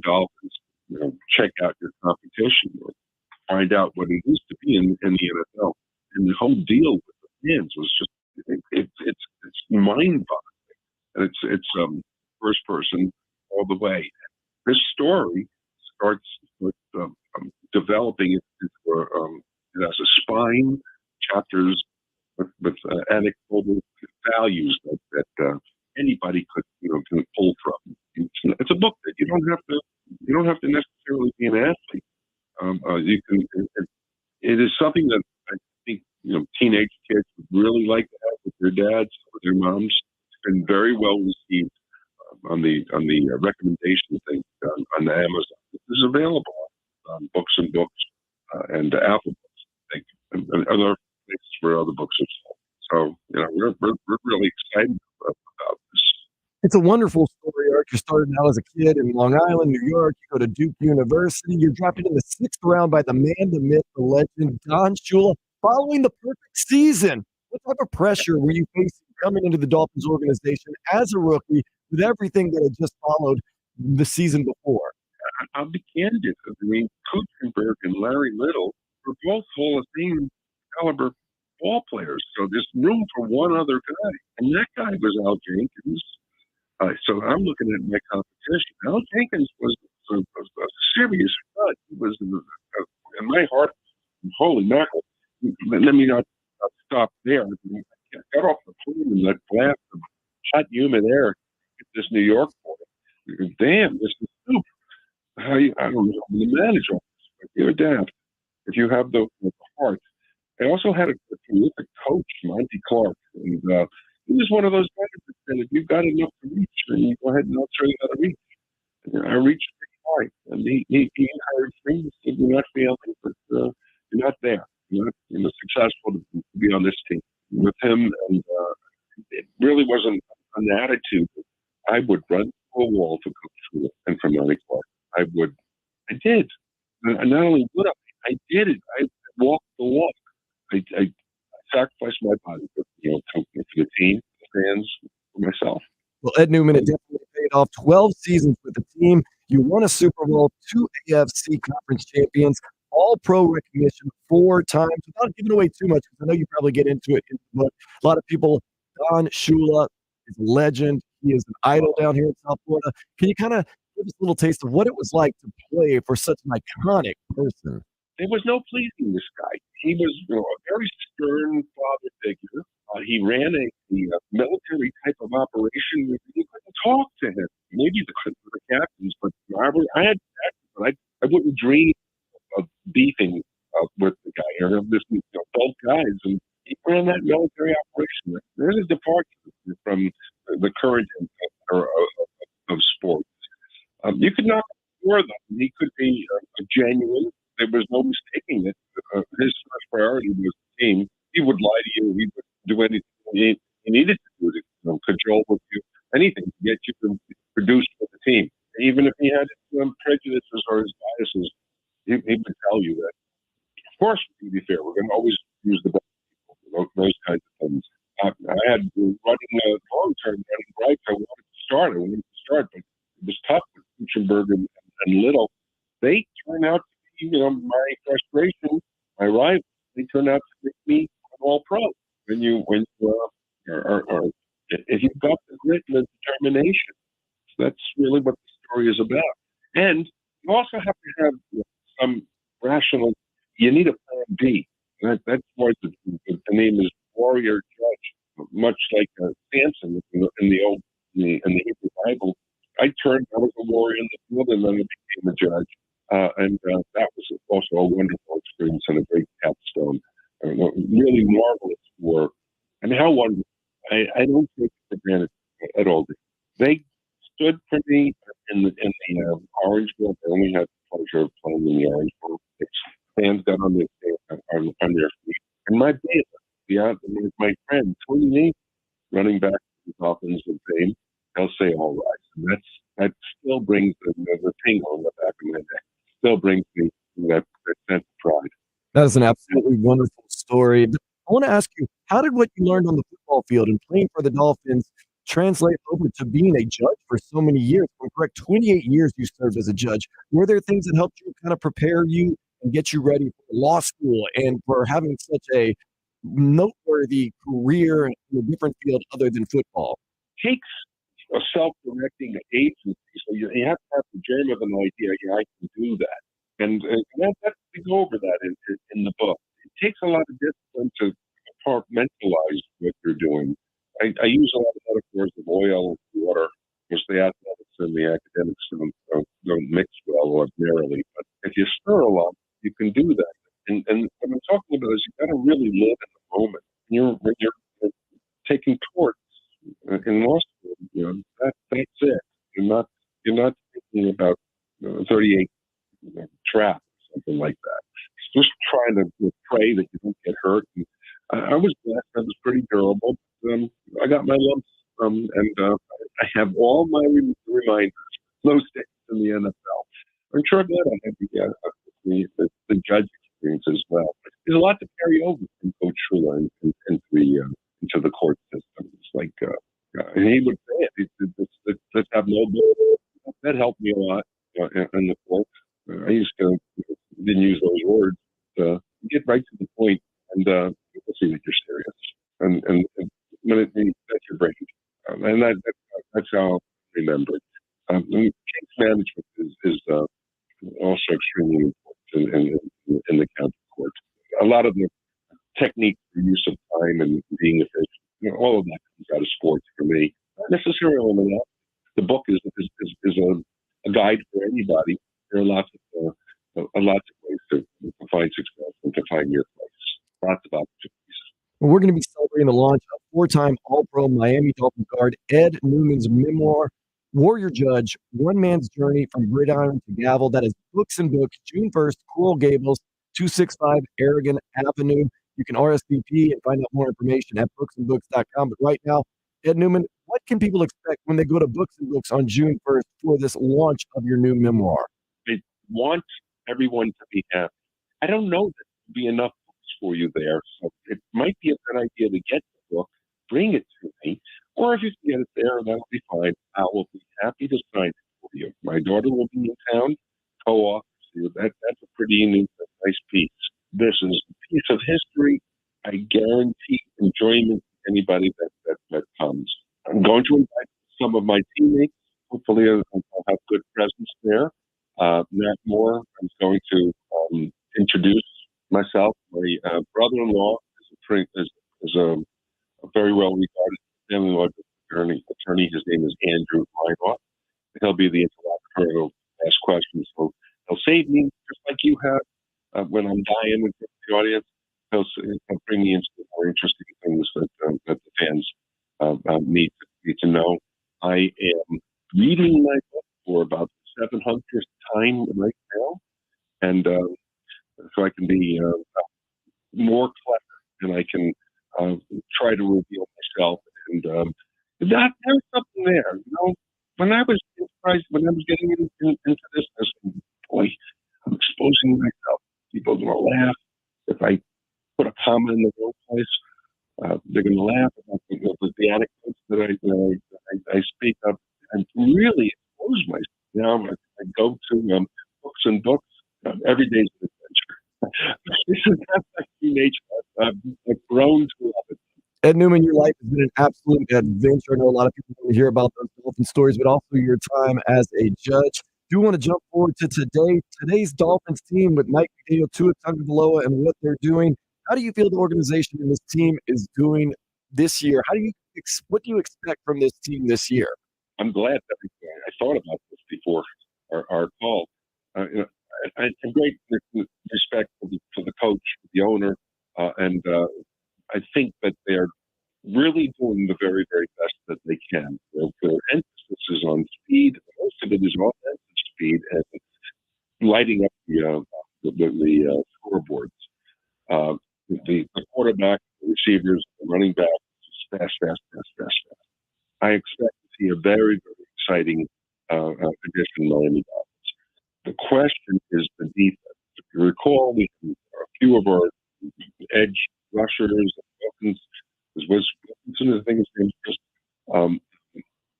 S20: Dolphins, check out your competition, or find out what it is to be in the NFL. And the whole deal with the fans was just it's mind-boggling, and it's first person all the way. This story starts with developing it as a spine, chapters with anecdotal values that anybody can pull from. It's a book that you don't have to necessarily be an athlete. You can. It is something that I think teenage kids would really like to have with their dads or their moms. It's been very well received on the recommendation thing on Amazon. This is available on Books and Books and Apple Books, I think, and other places where other books are sold. So we're really excited about this.
S3: It's a wonderful story, Eric. You started out as a kid in Long Island, New York. You go to Duke University. You're drafted in the 6th round by the man, the myth, the legend, Don Shula, following the perfect season. What type of pressure were you facing coming into the Dolphins organization as a rookie with everything that had just followed the season before?
S20: I'll be candid. I mean, Kuchenberg and Larry Little were both Hall of Fame caliber ball players. So there's room for one other guy. And that guy was Al Jenkins. So I'm looking at my competition. Al Jenkins was a serious stud. He was in my heart. Holy mackerel! Let me not stop there. I got off the plane and that blast of hot, humid air hit this New York boy. Damn, this is soup. I don't know. I'm the manager. But you're damned if you have the heart. I also had a terrific coach, Monty Clark, and he was one of those guys that said, if you've got enough to reach, then you go ahead and I'll show you how to reach. And I reached pretty high, and he encouraged me. He said, you're not failing, but you're not there. You're not successful to be on this team. With him, and it really wasn't an attitude. I would run through a wall for Coach Shula and for Monty Clark. I did. And not only would I did it. I walked the walk. I sacrificed my body for the team, the fans, for myself.
S3: Well, Ed Newman, it definitely paid off. 12 seasons with the team. You won a Super Bowl, 2 AFC conference champions, all-pro recognition 4 times. Without giving away too much, because I know you probably get into it, but a lot of people, Don Shula is a legend. He is an idol down here in South Florida. Can you kind of give us a little taste of what it was like to play for such an iconic person?
S20: There was no pleasing this guy. He was a very stern father figure. He ran a military type of operation. You couldn't talk to him. Maybe the captains, but I had captains, but I wouldn't dream of beefing with the guy. Or this adult guys, and he ran that military operation. There's a departure from the current of sports. You could knock on the door, though. He could be genuine. There was no mistaking it. His first priority was the team. He would lie to you. He would do anything he needed to do to cajole with you, anything to get you to produce for the team. Even if he had prejudices or his biases, he would tell you that. Of course, to be fair, we're going to always use the best people, those kinds of things. I had running long-term, running rights. I wanted to start, but it was tough with Kuchenberg and Little. They turned out to be, my frustration, my rivals. They turned out to make me an all-pro. When you are if you've got the grit and the determination, that's really what the story is about. And you also have to have some rational. You need a plan B. That's why the name is Warrior Judge, much like Samson in the Hebrew Bible. I was a warrior in the field, and then I became a judge. And that was also a wonderful experience and a great capstone. Really marvelous work. And how wonderful. I don't take it for granted at all. They stood for me in the Orange Bowl. I only had the pleasure of playing in the Orange Bowl. Fans got on their feet. And my my friend, Tony Nate, running back to the Dolphins of fame, they'll say all right. And that still brings the tingle in the back of my neck. Still brings me that sense of pride.
S3: That is an absolutely wonderful story. I want to ask you, how did what you learned on the football field and playing for the Dolphins translate over to being a judge for so many years? If I'm correct, 28 years you served as a judge. Were there things that helped you kind of prepare you and get you ready for law school and for having such a noteworthy career in a different field other than football?
S20: It takes a self-directing agency, so you have to have the germ of an idea. Yeah, I can do that, and we go over that in the book. It takes a lot of discipline to compartmentalize what you're doing. I use a lot of metaphors of oil and water, because the athletics and the academics don't mix well ordinarily. But if you stir a lot, you can do that. And what I'm talking about is you got to really live in the moment. When you're taking torts in law school, that's it. You're not thinking about 38 trap or something like that. Just trying to pray that you don't get hurt. And I was blessed. I was pretty durable. I got my lumps I have all my reminders, those days in the NFL. I'm sure glad I had the judge experience as well. There's a lot to carry over from Coach Shula into the court system. It's like, and he would say it. Let's have no bull. That helped me a lot in the court. I used to didn't use those words. Get right to the point, and people see that you're serious. And when that's your brain, and that's how I remember it. Case management is also extremely important in the county court. A lot of the technique for use of time and being efficient, all of that comes out of sports for me. Not necessarily in the The book is a guide for anybody. There are lots of ways to find success and to find your place. Lots of opportunities.
S3: We're going to be celebrating the launch of four-time All-Pro Miami Dolphin guard Ed Newman's memoir, Warrior Judge, One Man's Journey from Gridiron to Gavel. That is Books and Books, June 1st, Coral Gables, 265 Aragon Avenue. You can RSVP and find out more information at booksandbooks.com. But right now, Ed Newman, what can people expect when they go to Books and Books on June 1st for this launch of your new memoir?
S20: I want everyone to be happy. I don't know that there'll be enough books for you there, so it might be a good idea to get the book, bring it to me, or if you can get it there, that'll be fine. I will be happy to sign it for you. My daughter will be in town, co-author. That's a pretty nice piece. This is a piece of history. I guarantee enjoyment to anybody that comes. I'm going to invite some of my teammates. Hopefully, I'll have good presence there. Matt Moore, I'm going to introduce myself. My brother-in-law is a very well-regarded family law attorney. His name is Andrew Reinhoff. He'll be the interlocutor who'll ask questions. So he'll save me, just like you have, when I'm dying with the audience. He'll bring me into the more interesting things that the fans need to know. I am reading my book for about the 700th time right now, and so I can be more clever, and I can try to reveal myself. And there's something there, When I was getting into this, I was, boy, I'm exposing myself. People are going to laugh if I put a comma in the wrong place. They're going to laugh about the anecdotes that I speak of, and really expose myself. I go to Books and Books. Every day's an adventure. This is not my nature. I've grown to love it.
S3: Ed Newman, your life has been an absolute adventure. I know a lot of people want to hear about those Dolphin stories, but also your time as a judge. Do want to jump forward to today's Dolphins team with Mike McDaniel, Tua Tagovailoa, and what they're doing. How do you feel the organization and this team is doing this year? What do you expect from this team this year?
S20: I'm glad that I thought about this before our call. I have great respect for the coach, the owner, and I think that they're really doing the very, very best that they can. Their emphasis is on speed. Most of it is offensive speed and lighting up the scoreboards. The quarterback, the receivers, the running back, fast. I expect to see a very, very exciting addition in Miami Dolphins. The question is the defense. If you recall, we have a few of our edge rushers, Wilkins, Wilkinson, I think his name is.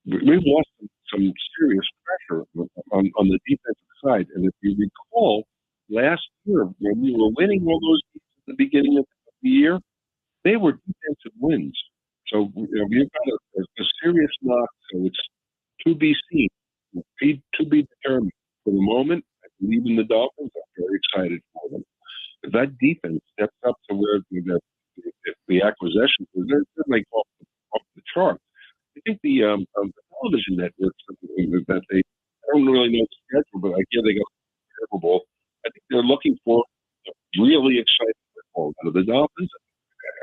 S20: We've lost some serious pressure on the defensive side. And if you recall, last year when we were winning all those games at the beginning of the year, they were defensive wins. So we've got a serious knock. So it's to be seen, to be determined. For the moment, I believe in the Dolphins. I'm very excited for them. If that defense steps up to where the acquisitions, they're like off the chart. I think the television networks that I don't really know the schedule, but I hear they got Super Bowl. I think they're looking for really exciting football out of the Dolphins.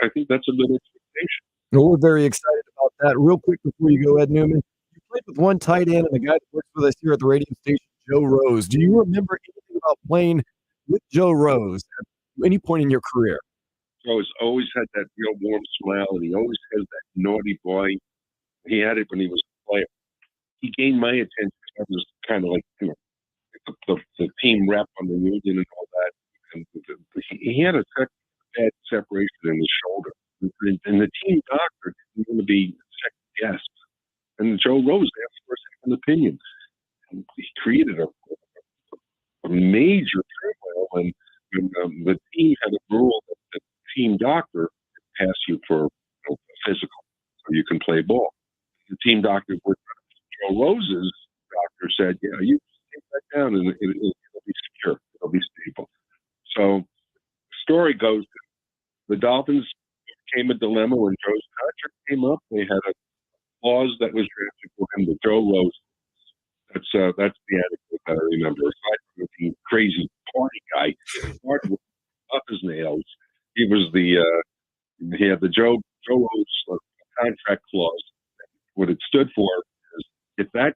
S20: I think that's a good expectation.
S3: Well, we're very excited about that. Real quick before you go, Ed Newman, you played with one tight end and a guy that works with us here at the radio station, Joe Rose. Do you remember anything about playing with Joe Rose at any point in your career?
S20: Joe's always had that real warm smile, and he always has that naughty boy He had it when he was a player. He gained my attention. I was kind of like, the team rep on the union and all that. And he had a bad separation in his shoulder. And the team doctor didn't want to be second guessed. And Joe Rose asked for a second opinion. And he created a major turmoil when the team had a rule that the team doctor pass you for a physical so you can play ball. The team doctor, Joe Rose's doctor, said, "Yeah, you take that down and it'll be secure. It'll be stable." So the story goes, the Dolphins became a dilemma when Joe's contract came up. They had a clause that was drafted for him, the Joe Rose. That's the anecdote that I remember. Aside from being crazy party guy, started up his nails. He was he had the Joe Rose contract clause. What it stood for is if that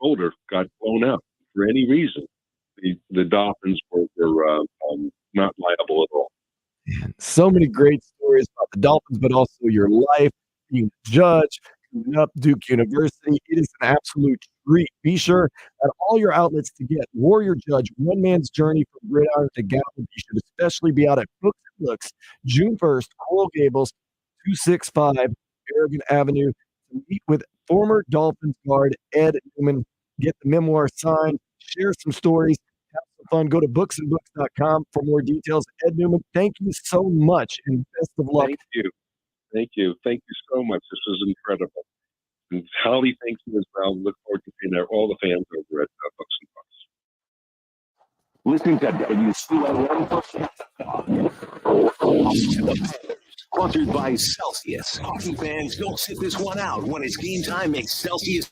S20: folder got blown out for any reason, the Dolphins were not liable at all.
S3: So many great stories about the Dolphins, but also your life, being a judge, coming up Duke University. It is an absolute treat. Be sure at all your outlets to get Warrior Judge, One Man's Journey from Gridiron to Gavel. You should especially be out at Books and Looks, June 1st, Coral Gables, 265 Aragon Avenue, to meet with former Dolphins guard Ed Newman. Get the memoir signed, share some stories, have some fun. Go to booksandbooks.com for more details. Ed Newman, thank you so much and best of luck.
S20: Thank you. Thank you. Thank you so much. This was incredible. And Holly, thank you as well. Look forward to seeing all the fans over at Books and Books.
S4: Listening to WCYN sponsored by Celsius. Hockey fans, don't sit this one out. When it's game time, make Celsius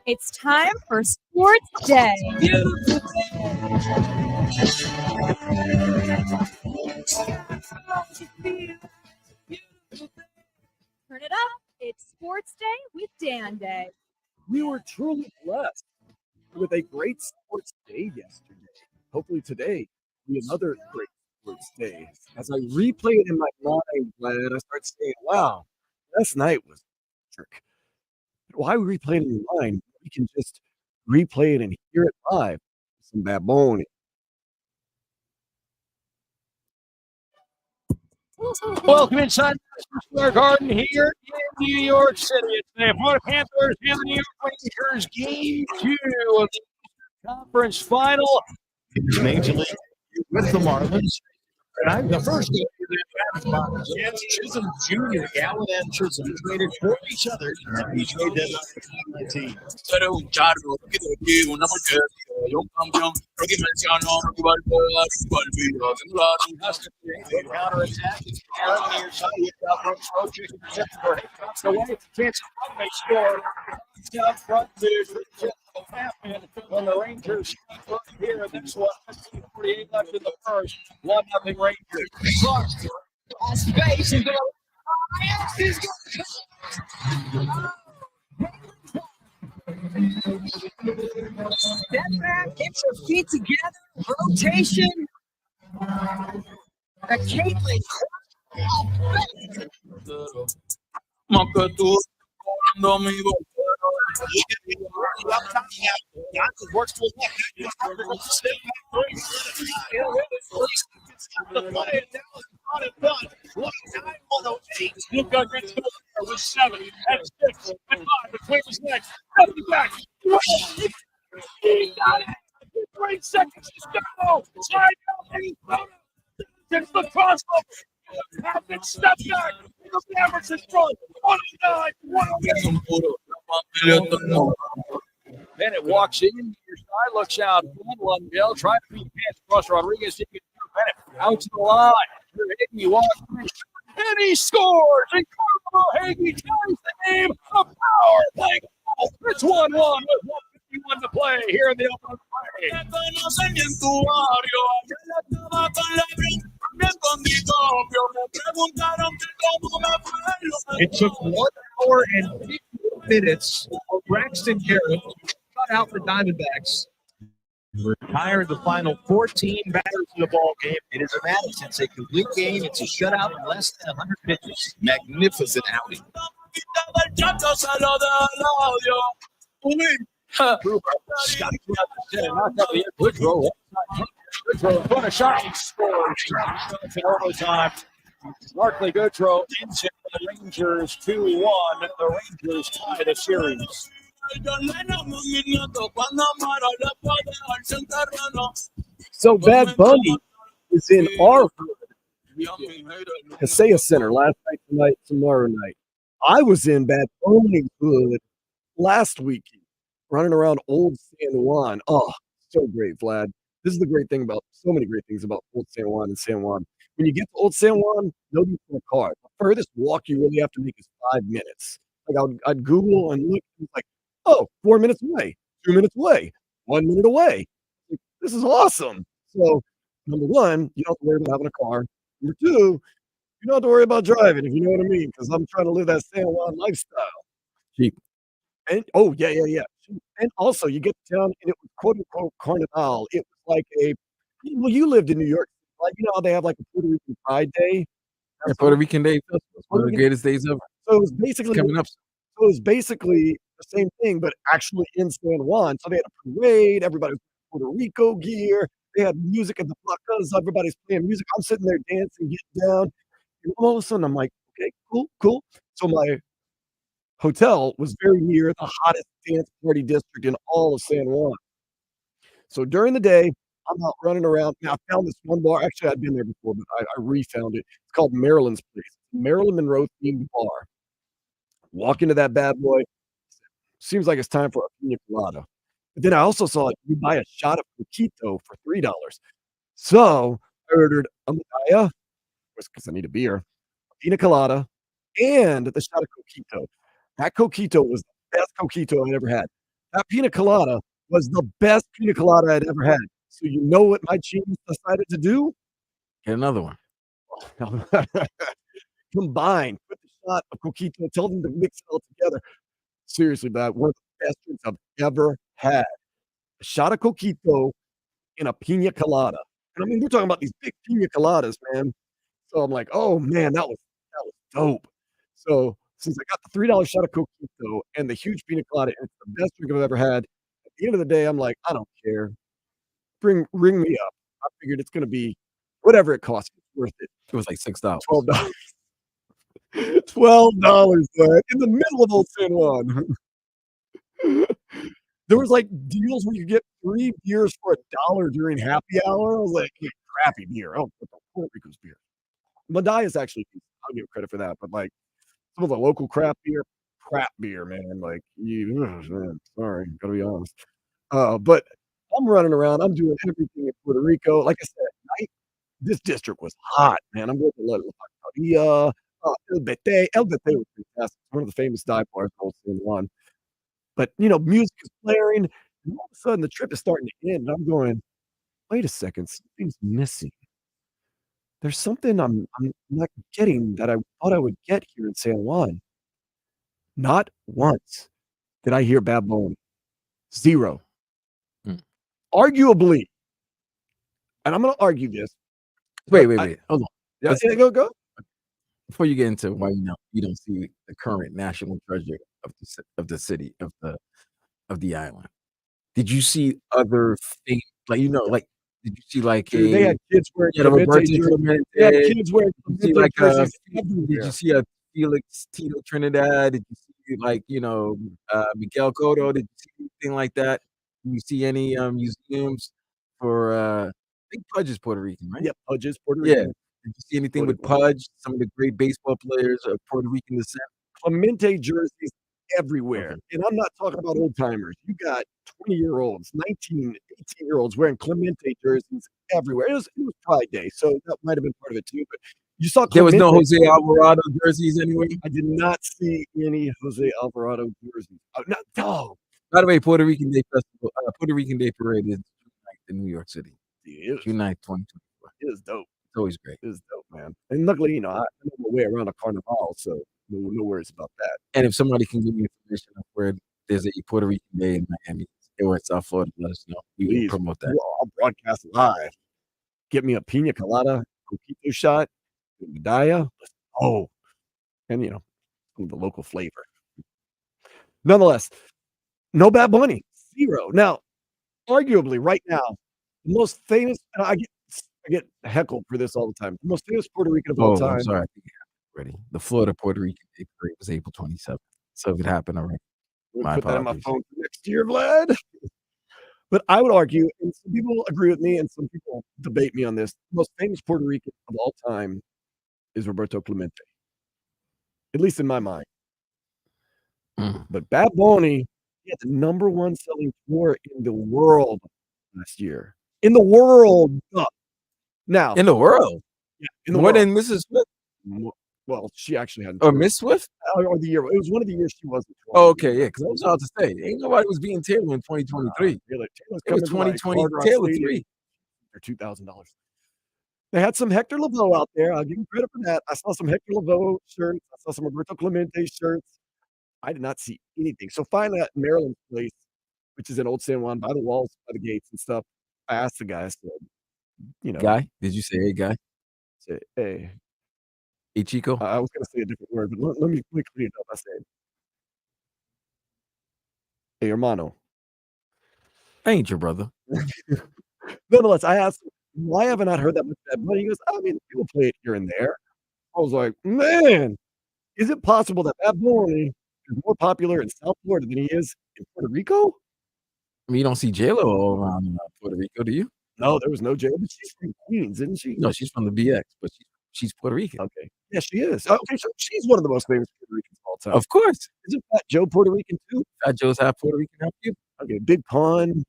S16: It's time for Sports Day. Turn it up. It's Sports Day with Dan Day.
S3: We were truly blessed with a great sports day yesterday. Hopefully today will be another great sports day. As I replay it in my mind, Vlad, I start saying, wow, last night was electric. But why replay it in your mind? We can just replay it and hear it live. Some Baboni.
S17: Welcome inside Madison Square Garden here in New York City. It's the Florida Panthers and the New York Rangers game 2 of the conference final. Major League with the Marlins. Tonight, the first game of the batter's box. Jens Chisholm Jr., Gallen and Chisholm traded for each other at the trade deadline for 2019. Counterattack. Aaron near side with front throw. Chicken cuts away. Chance to score. Down front to happen when the Rangers here in this one. 48 left in the first. 1-0 Rangers. Cross space and
S15: Step back, get your feet together, rotation. Caitlin.
S17: Works to his left. Luka gets to with 7 and 6 and 5 between his legs. Back. He got it. 3 seconds to go. Slide out. Gets the crossover. Happens, step back. Everson front. 109. 108. Bennett walks in. Your side looks out. Lundell trying to beat pass across Rodriguez. Bennett out to the line. Higgy walks in. And he scores. And Carlo Hagee ties the game. A power play goal. It's 1-1 with 1:51 to play here in the opening play.
S18: It took 1 hour and 50 minutes for Braxton Garrett to cut out the Diamondbacks. Retire the final 14 batters in the ball game.
S19: It is a Madison. It's a complete game. It's a shutout in less than 100 pitches. Magnificent outing.
S17: What a shot. Scores. In overtime. Markley Goodrow ends it for the Rangers 2-1. The Rangers tie the series.
S3: So Bad Bunny is in our Kaseya Center last night, tonight, tomorrow night. I was in Bad Bunny Hood last weekend, running around Old San Juan. Oh, so great, Vlad. This is the great thing about so many great things about Old San Juan and San Juan. When you get to Old San Juan, no need for a car. The furthest walk you really have to make is 5 minutes. Like I'd Google and look, it's like, oh, 4 minutes away, 2 minutes away, 1 minute away. Like, this is awesome. So, number one, you don't have to worry about having a car. Number two, you don't have to worry about driving, if you know what I mean, because I'm trying to live that San Juan lifestyle.
S2: Cheap.
S3: And oh yeah. And also, you get to town, and it was quote unquote carnival. It was like well, you lived in New York, like you know how they have like a Puerto Rican Pride Day.
S2: Yeah, Puerto Rican Day Festival. It's one of the greatest days ever.
S3: So it was basically
S2: coming up.
S3: So it was basically the same thing, but actually in San Juan. So they had a parade. Everybody was in Puerto Rico gear. They had music at the placas. Everybody's playing music. I'm sitting there dancing, getting down. And all of a sudden, I'm like, okay, cool. So my hotel was very near the hottest dance party district in all of San Juan. So during the day, I'm out running around. Now, I found this one bar. Actually, I'd been there before, but I refound it. It's called Maryland's Place. Marilyn Monroe themed bar. Walk into that bad boy. Seems like it's time for a pina colada. But then I also saw you buy a shot of coquito for $3. So I ordered a medalla, because I need a beer, a pina colada, and the shot of coquito. That coquito was the best coquito I'd ever had. That pina colada was the best pina colada I'd ever had. So you know what my genius decided to do?
S2: Get another one.
S3: Combine, put the shot of coquito, tell them to mix it all together. Seriously, man, one of the best drinks I've ever had. A shot of coquito in a pina colada. And I mean, we're talking about these big pina coladas, man. So I'm like, oh man, that was dope. So since I got the $3 shot of coquito and the huge pina colada, and it's the best drink I've ever had. At the end of the day, I'm like, I don't care. Ring me up. I figured it's gonna be whatever it costs. It's worth it.
S2: It was like $6.
S3: $12. $12, man, in the middle of Old San Juan. There was like deals where you get 3 beers for $1 during happy hour. I was like, "Yeah, crappy beer. Oh, Puerto Rico's beer." Madaya's actually decent. I'll give credit for that, but like some of the local craft beer, crap beer, man. Like you, man, sorry, gotta be honest. But I'm running around. I'm doing everything in Puerto Rico. Like I said, this district was hot, man. I'm going to La Paria, El Bete. El Bete was fantastic. One of the famous dive bars in Old San Juan. But music is blaring, and all of a sudden the trip is starting to end. And I'm going, wait a second, something's missing. There's something I'm not getting that I thought I would get here in San Juan. Not once did I hear Bad Bunny. Zero. Arguably, and I'm going to argue this.
S2: Wait. Hold on.
S3: Yeah, go.
S2: Before you get into why you don't see the current national treasure of the city of the island, did you see other things like did you see like
S3: Dude, they had kids wearing
S2: Roberto
S3: jerseys.
S2: Clemente?
S3: They had kids wearing
S2: Did you see like
S3: jerseys
S2: did
S3: everywhere.
S2: you see a Felix Tito Trinidad? Did you see like Miguel Cotto? Did you see anything like that? Did you see any museums for I think Pudge is Puerto Rican, right?
S3: Yep, Pudge is Puerto
S2: Yeah.
S3: Rican.
S2: Did you see anything with Pudge? Some of the great baseball players of Puerto Rican descent.
S3: Clemente jerseys everywhere. And I'm not talking about old timers. You got 20-year-olds, 19, 18-year-olds wearing Clemente jerseys everywhere. It was Pride Day, so that might have been part of it too. But you saw
S2: There was no
S3: Clemente-
S2: Jose Alvarado jerseys anywhere.
S3: I did not see any Jose Alvarado jerseys. No.
S2: By the way, Puerto Rican Day Festival, Puerto Rican Day Parade is June 9th in New York City. June 9th, 2024.
S3: It is dope.
S2: It's always great.
S3: It is dope, man. And luckily, I know my way around a carnival, so no worries about that.
S2: And if somebody can give me information of where there's a Puerto Rican Day in Miami or in South Florida, let us know. We will
S3: Please
S2: promote that.
S3: well, I'll broadcast live. Get me a pina colada, coquito shot, medalla. Oh, and some of the local flavor. Nonetheless, no Bad Bunny, zero. Now, arguably, right now, the most famous. And I get heckled for this all the time. The most famous Puerto Rican of all time.
S2: I'm sorry. I think it happened already. The Florida Puerto Rican Day Parade was April 27th. So if it happened already,
S3: We'll put that in my phone for next year, Vlad. But I would argue, and some people agree with me, and some people debate me on this. The most famous Puerto Rican of all time is Roberto Clemente, at least in my mind. But Bad Bunny, he had the #1 selling tour in the world last year. In the world, now
S2: in the world,
S3: yeah, in the
S2: more
S3: world.
S2: than Mrs. Swift.
S3: Well, she actually had.
S2: Or Miss Swift?
S3: Or the year. It was one of the years she wasn't.
S2: Oh, okay, yeah. Because I was about to say, ain't nobody was being Taylor in 2023.
S3: Taylor's
S2: It was
S3: coming to, like,
S2: 2020
S3: Hard Rock
S2: Taylor
S3: Stadium
S2: 3.
S3: for $2,000. They had some Hector Lavoe out there. I'll give him credit for that. I saw some Hector Lavoe shirts. I saw some Roberto Clemente shirts. I did not see anything. So finally at Maryland's place, which is in Old San Juan, by the walls, by the gates and stuff, I asked the guy, I said,
S2: Guy? Did you say, hey, guy?
S3: Say, hey.
S2: Hey, Chico?
S3: I was going to say a different word, but let me clean it up. I said, hey, hermano.
S2: I ain't your brother.
S3: Nonetheless, I asked him, why haven't I heard that much Bad Bunny? He goes, I mean, people play it here and there. I was like, man, is it possible that Bad Bunny is more popular in South Florida than he is in Puerto Rico?
S2: I mean, you don't see J-Lo all around Puerto Rico, do you?
S3: No, there was no J-Lo, but she's from Queens, isn't she?
S2: No, she's from the BX, but she's Puerto Rican.
S3: Okay. Yeah, she is. Okay, so she's one of the most famous Puerto Ricans of all time.
S2: Of course.
S3: Isn't Fat Joe Puerto Rican too?
S2: Fat Joe's half Puerto Rican, half Cuban.
S3: Okay, Big Pun.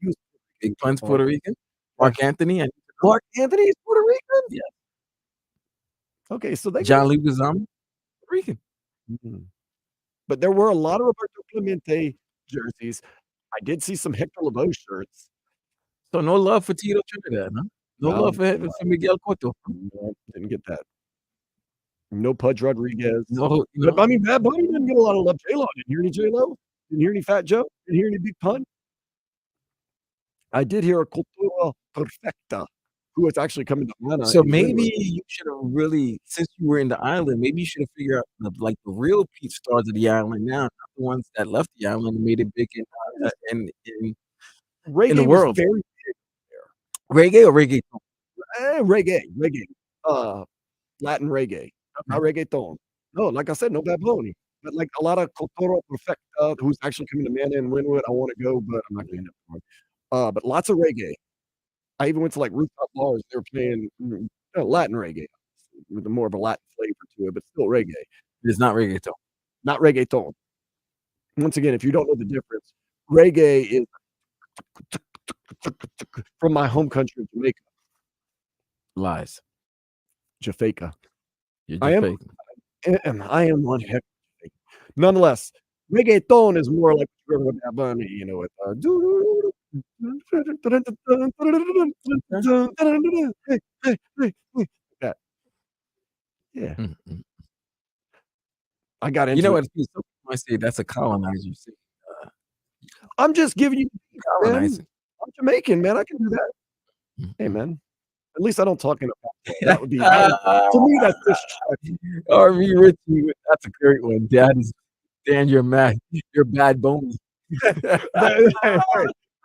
S2: Big Pun's Puerto Rican. Mark Anthony.
S3: Mark Anthony is Puerto Rican?
S2: Yeah.
S3: Okay, so they
S2: John Leguizamo, Puerto Rican.
S3: But there were a lot of Roberto Clemente jerseys. I did see some Hector Lavoe shirts.
S2: So no love for Tito Trinidad, huh? No love for Miguel Cotto.
S3: No, didn't get that. No Pudge Rodriguez.
S2: No,
S3: But I mean, Bad Bunny didn't get a lot of love. J-Lo, didn't hear any J-Lo. Didn't hear any Fat Joe. Didn't hear any Big Pun. I did hear a Cultura Perfecta, who was actually coming to Atlanta.
S2: So
S3: in
S2: maybe
S3: Wynwood.
S2: you should have really, since you were in the island, maybe you should have figured out the real peep stars of the island now, not the ones that left the island and made it big in
S3: Reggae
S2: the world.
S3: was very big
S2: Reggae or reggae?
S3: there. Reggae. Latin reggae, not reggaeton. No, like I said, no Bad Bunny. But like a lot of Cultura Perfecta, who's actually coming to Mana and Wynwood. I want to go, but I'm not going to end up going. But lots of reggae. I even went to like rooftop bars. They were playing Latin reggae with more of a Latin flavor to it, but still reggae.
S2: It's not reggaeton.
S3: Not reggaeton. Once again, if you don't know the difference, reggae is from my home country, Jamaica.
S2: Lies.
S3: Jamaica.
S2: You're
S3: I am one heck of a Jamaican. Nonetheless, reggaeton is more like Bad Bunny, you know, with that. Yeah. I got into
S2: You know
S3: it.
S2: what? Some might say that's a colonizer.
S3: I'm just giving you, man.
S2: Colonizing.
S3: I'm Jamaican, man. I can do that. Hey, man. At least I don't talk in a that would be to me. That's disrespectful.
S2: R.V. Ritchie, that's a great one. Dan, you're mad. You're bad bony.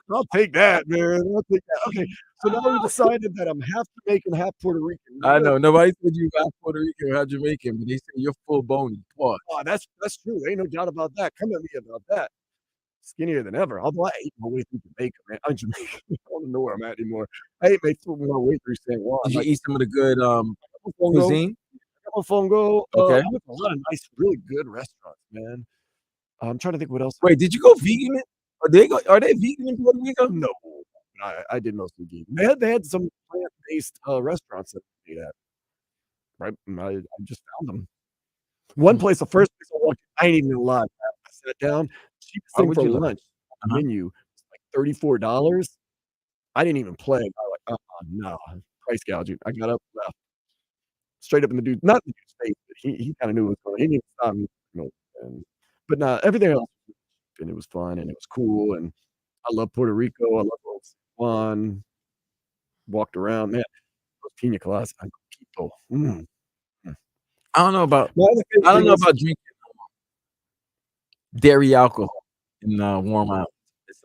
S3: I'll take that, man. I'll take that. Okay, so now we decided that I'm half Jamaican, half Puerto Rican.
S2: I know nobody said you got Puerto Rican or half Jamaican, but they say you're full bony. What?
S3: Oh, that's true. Ain't no doubt about that. Come at me about that. Skinnier than ever. Although I ate my way through Jamaica, man. I'm Jamaican. I don't know where I'm at anymore. I ate my way through San Juan.
S2: Did you eat some of the good
S3: Fongo.
S2: cuisine?
S3: Fongo.
S2: Okay.
S3: I went to a lot of nice, really good restaurants, man. I'm trying to think what else.
S2: Wait, did you go vegan? Are they vegan in Puerto Rico?
S3: No, I did mostly vegan. They had some plant-based restaurants that I ate at. Right, I just found them. One place, the first place I walked, I ain't even lie. I sat down. Cheapest thing for lunch on the menu was like $34. I didn't even play. I was like, no, price gouging. I got up, left, straight up in the dude, not the dude's face, but he kind of knew what was going on. He didn't even stop me, you know. But nah, everything else, and it was fun and it was cool. And I love Puerto Rico. I love San Juan. Walked around, man. Those pina coladas, Quito.
S2: I don't know about drinking dairy alcohol in warm out.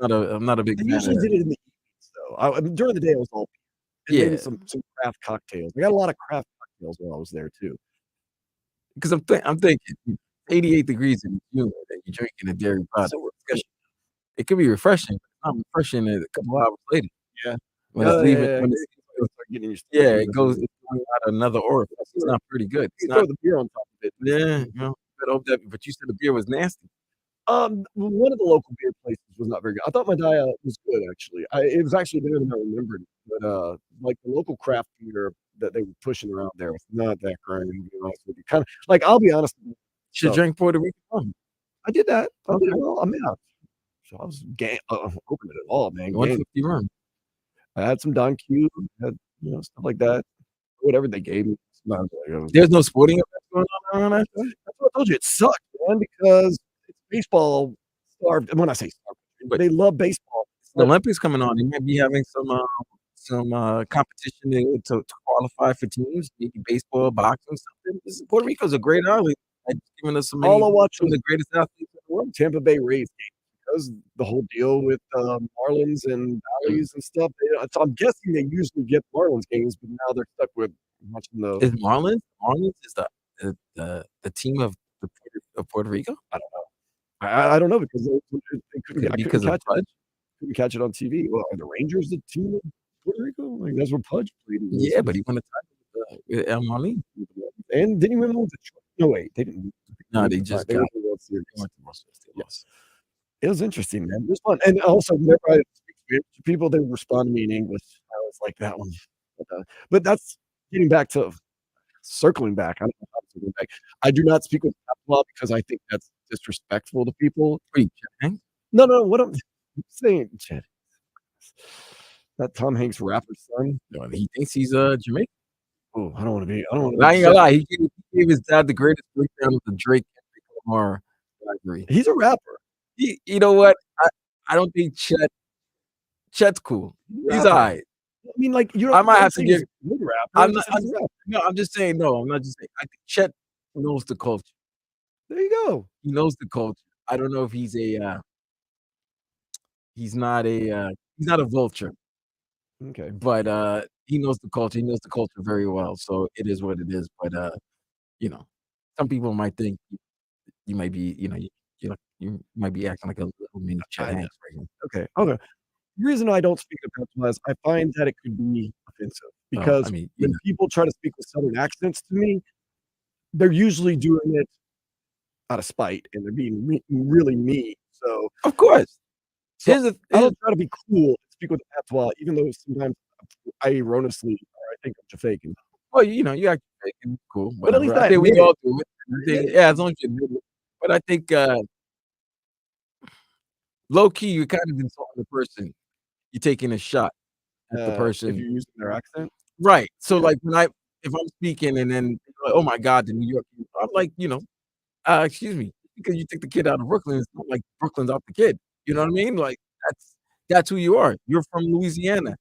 S2: I'm not a big
S3: I
S2: fan
S3: usually
S2: of
S3: did
S2: that.
S3: it in the evenings, though. During the day, it was all beer. And maybe some craft cocktails. I got a lot of craft cocktails while I was there too.
S2: Because I'm thinking 88 degrees in June and you're drinking a dairy product. It could be refreshing, but it's not refreshing a couple hours later.
S3: Yeah.
S2: When it's leaving, it goes out another orifice. It's not pretty good.
S3: You
S2: It's
S3: throw
S2: not,
S3: the beer on top of it.
S2: yeah, but you said the beer was nasty.
S3: One of the local beer places was not very good. I thought my diet was good actually. It was actually better than I remembered. But like the local craft beer that they were pushing around there was not that great. To be honest with you, kind of like I'll be honest.
S2: Should drink Puerto Rican rum.
S3: I did that. I
S2: Okay.
S3: did well. I mean, so I was open to it all, man.
S2: 150 rum.
S3: I had some Don Q, had stuff like that. Whatever they gave me.
S2: There's no sporting events going on around that.
S3: That's what I told you. It sucked, man, because it's baseball starved. And when I say starved,
S2: But
S3: they love baseball.
S2: The Olympics coming on. They might be having some competition to qualify for teams, maybe baseball, boxing, something. Puerto Rico's a great island. It's giving us some of the greatest athletes in the world.
S3: Tampa Bay Rays game because the whole deal with Marlins and Valleys and stuff. So I'm guessing they usually get Marlins games, but now they're stuck with watching the.
S2: Is Marlins is the team of Puerto Rico?
S3: I don't know. I don't know because they couldn't catch it on TV. Well, are the Rangers the team of Puerto Rico? Like that's where Pudge played.
S2: Yeah, but he won a title with El Marlins.
S3: And didn't he win with Detroit? No, wait, they didn't.
S2: No, they just
S3: they
S2: got
S3: went to the World Series.
S2: Yes.
S3: It was interesting, man. It was fun. And also, whenever I speak to people, they would respond to me in English. I was like that one. But that's getting back to circling back. I don't know how to circle back. I do not speak with Patois because I think that's disrespectful to people.
S2: Wait, Chet Hanks?
S3: No. What I'm saying, Chet. That Tom Hanks rapper son.
S2: No, he thinks he's Jamaican.
S3: Oh, I don't want to be. I don't want
S2: But I
S3: to
S2: ain't gonna lie. He gave his dad the greatest breakdown of the Drake Kendrick Lamar rivalry.
S3: He's a rapper.
S2: You know what? I don't think Chet's cool. He's
S3: Rapper.
S2: all right.
S3: I mean, like you.
S2: I might have to give.
S3: He's a good rapper.
S2: I'm
S3: Just
S2: not.
S3: said he's a rapper.
S2: No, I'm just saying. No, I'm not just saying. I think Chet knows the culture.
S3: There you go.
S2: He knows the culture. I don't know if he's a. He's not a vulture.
S3: Okay.
S2: But he knows the culture. He knows the culture very well. So it is what it is. But you know, some people might think you might be, you might be acting like a little mini Chet Hanks right now.
S3: Okay. The reason I don't speak of Patois is I find that it could be offensive because when people try to speak with Southern accents to me, they're usually doing it out of spite and they're being really mean. So
S2: of course,
S3: I don't try to be cool and speak with Patois, even though sometimes I erroneously or I think I'm faking.
S2: Well, you act faking, cool.
S3: But at least
S2: I
S3: I
S2: think we
S3: admit
S2: all
S3: it.
S2: do it. Yeah, as long as you admit it. But I think low key, you're kind of insulting the person. You're taking a shot at the person
S3: if you're using their accent,
S2: right? So like if I'm speaking and then like, oh my God, the New York, I'm like, excuse me, because you took the kid out of Brooklyn, it's not like Brooklyn's out the kid. You know what I mean? Like that's who you are. You're from Louisiana,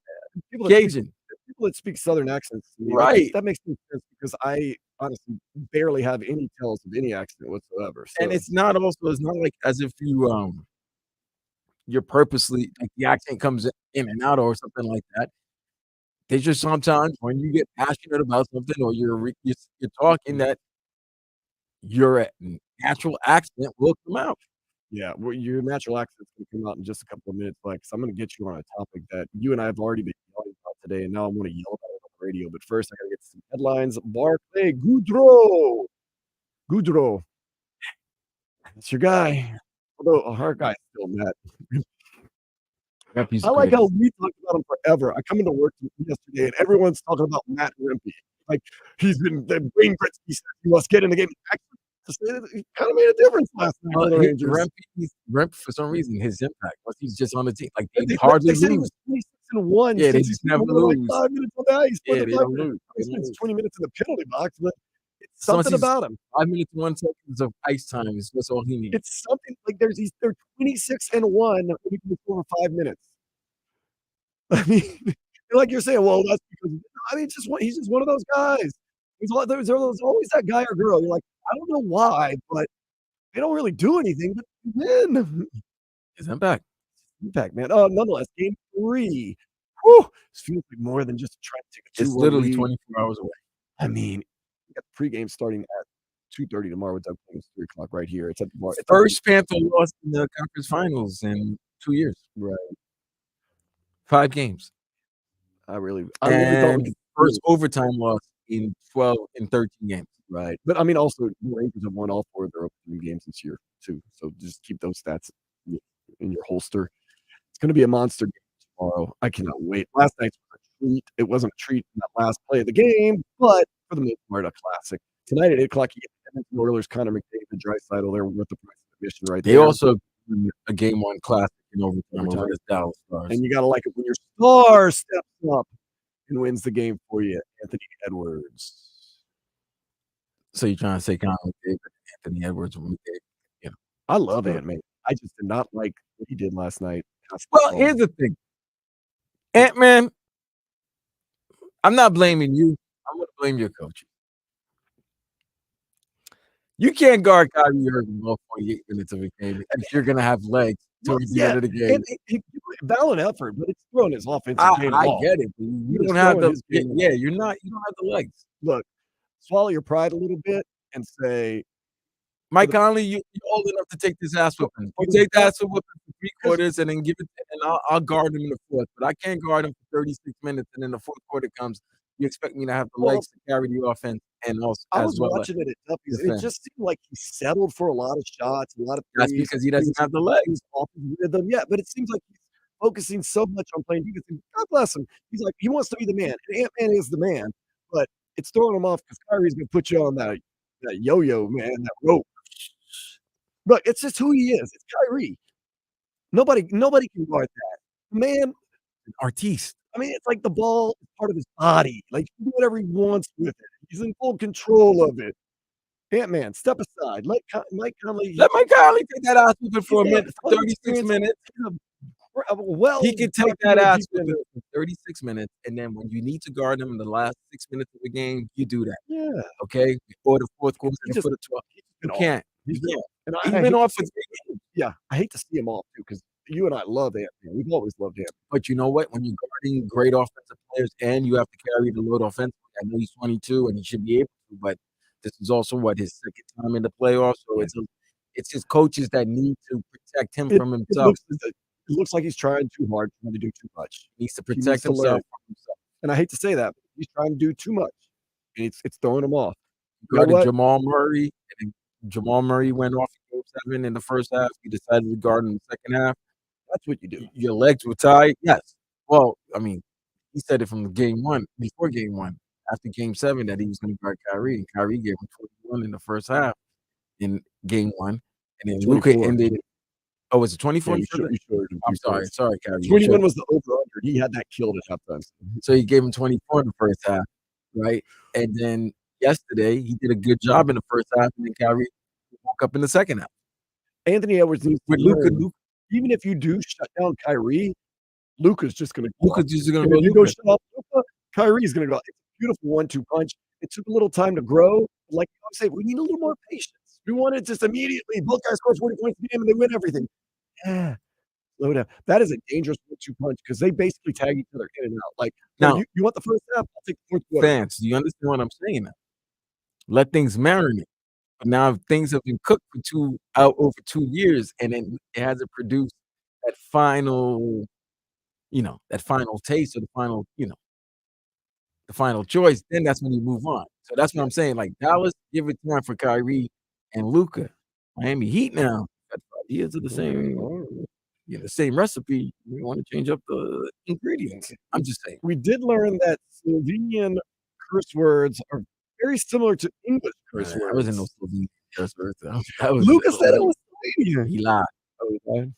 S2: Cajun.
S3: People that speak Southern accents, to me,
S2: Right?
S3: That makes no sense because I honestly barely have any tells of any accent whatsoever. So.
S2: And it's not like as if you're purposely like the accent comes in and out or something like that. They just sometimes when you get passionate about something or you're talking that your natural accent will come out.
S3: Yeah, well, your natural accent's gonna come out in just a couple of minutes, Lex. I'm gonna get you on a topic that you and I have already been yelling about today, and now I want to yell about it on the radio. But first, I gotta get some headlines. Barclay Goudreau. That's your guy. Although our guy's still mad. I like how we talked about him forever. I come into work yesterday and everyone's talking about Matt Rempe. Like he's been the Wayne Gretzky said he must get in the game. Actually, he kind of made a difference last night for the Rangers.
S2: Rempe, for some reason, his impact. Once he's just on the team, like they
S3: They
S2: hardly
S3: said he
S2: lose.
S3: was 26-1.
S2: Yeah, they
S3: since
S2: just
S3: he's
S2: never
S3: been like
S2: lose.
S3: 5 minutes on the ice.
S2: Yeah, they don't lose.
S3: He spends 20 minutes in the penalty box, but it's
S2: As long as
S3: something
S2: he's
S3: about him.
S2: 5 minutes, 1 second of ice time is that's all he needs.
S3: It's something like they're 26-1 when he can score 5 minutes. I mean, like you're saying, well, that's because he's just one of those guys. There's always that guy or girl. You're like, I don't know why, but they don't really do anything. But then
S2: his impact,
S3: man. Nonetheless, game 3. Whew, this feels like more than just trying to take a 2-1
S2: it's literally
S3: lead.
S2: 24 hours away.
S3: I mean, we got the pregame starting at 2:30 tomorrow. With it's 3 o'clock right here. It's at the
S2: First Panther loss in the conference finals in 2 years.
S3: Right.
S2: 5 games.
S3: I really
S2: and
S3: thought
S2: first overtime loss in 13 games.
S3: Right. But I mean, also, the Rangers have won all 4 of their opening games this year, too. So just keep those stats in your holster. It's going to be a monster game tomorrow. I cannot wait. Last night's was a treat. It wasn't a treat in that last play of the game, but for the most part, a classic. Tonight at 8 o'clock, you get Edmonton Oilers, Connor McDavid, and Draisaitl. They're worth the price of admission right there.
S2: They also won a game 1 classic in overtime over the Dallas Stars.
S3: And you got to like it when your star steps up and wins the game for you, Anthony Edwards.
S2: So you're trying to say Connor McDavid, Anthony Edwards, McDavid?
S3: I love Ant-Man. I just did not like what he did last night.
S2: Well, here's the thing. Ant-Man, I'm not blaming you. I'm going to blame your coach. You can't guard Kyrie Irving all 48 minutes of a game if you're going to have legs towards the end of the game.
S3: Valid effort, but it's throwing his offensive game
S2: I
S3: off.
S2: get it. But you don't have the you don't have the legs.
S3: Look, swallow your pride a little bit and say,
S2: Mike Conley, you're old enough to take this ass whipping. You take that ass whipping for 3 quarters and then give it, and I'll guard him in the 4th. But I can't guard him for 36 minutes, and then the 4th quarter comes. You expect me to have the legs to carry the offense, and also
S3: I was watching it at Duffy's, and it just seemed like he settled for a lot of shots, a lot of threes.
S2: That's because he doesn't have the legs.
S3: Off his rhythm, yeah. But it seems like he's focusing so much on playing defense. God bless him. He's like he wants to be the man, and Ant-Man is the man. But it's throwing him off because Kyrie's gonna put you on that yo-yo, man, that rope. Look, it's just who he is. It's Kyrie. Nobody can guard that. The man,
S2: Artiste.
S3: I mean, it's like the ball is part of his body. Like, he can do whatever he wants with it. He's in full control of it. Ant-Man, step aside. Let Mike Conley.
S2: Let Mike Conley take that ass whooping for a
S3: He's got
S2: minute, for 36
S3: experience.
S2: minutes.
S3: Well,
S2: He can take that ass whooping for 36 minutes, and then when you need to guard him in the last 6 minutes of the game, you do that.
S3: Yeah.
S2: Okay? Or the fourth quarter,
S3: He just-
S2: for the 12.
S3: he's
S2: You
S3: been
S2: can't.
S3: off. He's
S2: You
S3: been
S2: can't.
S3: off. And
S2: He's
S3: I
S2: been
S3: hate
S2: off
S3: to
S2: for
S3: see-
S2: 3 games.
S3: Yeah, I hate to see him off too, because you and I love Ant-Man. We've always loved him.
S2: But you know what? When you're guarding great offensive players and you have to carry the load offensively, I know he's 22 and he should be able to, but this is also his second time in the playoffs. So it's his coaches that need to protect him from himself.
S3: It looks like he's trying too hard, trying to do too much.
S2: He needs to
S3: He
S2: protect
S3: needs to learn.
S2: himself from himself.
S3: And I hate to say that, but he's trying to do too much. And it's throwing him off.
S2: He guarded Jamal Murray, and Jamal Murray went off in Game 7 in the first half. He decided to guard in the second half.
S3: That's what you do.
S2: Your legs were tied. Yes. Well, I mean, he said it from game 1, before game 1, after game 7, that he was going to guard Kyrie, and Kyrie gave him 21 in the first half in game 1, and then Luka ended. Oh, was it 24?
S3: Yeah,
S2: I'm sorry, Kyrie.
S3: 21 was the over-under. He had that killed at halftime.
S2: So he gave him 24 in the first half, right? And then yesterday, he did a good job in the first half, and then Kyrie woke up in the second half.
S3: Anthony Edwards needs
S2: with
S3: to
S2: Luka.
S3: learn, even if you do shut down Kyrie, Luka's just going to
S2: go. Luka's just going to
S3: go.
S2: go.
S3: You go shut off Luka, Kyrie's going to go. It's a beautiful 1-2 punch. It took a little time to grow. Like I'm saying, we need a little more patience. We want it just immediately. Both guys score 40 points a game and they win everything. Yeah, slow down. That is a dangerous 1-2 punch because they basically tag each other in and out. Like,
S2: now,
S3: you want the first half? I'll take the fourth quarter.
S2: Fans, do you understand what I'm saying now? Let things marinate. But now things have been cooked for over 2 years, and then it hasn't produced that final, that final taste or the final, the final choice. Then that's when you move on. So that's what I'm saying. Like Dallas, give it time for Kyrie and Luka. Miami Heat now. Ideas are the same, the same recipe. We want to change up the ingredients. I'm just saying.
S3: We did learn that Slovenian curse words are very similar to English curse words.
S2: I wasn't no Slovenian curse words.
S3: Luka said it was Slovenian.
S2: He lied.
S3: Oh, he lied.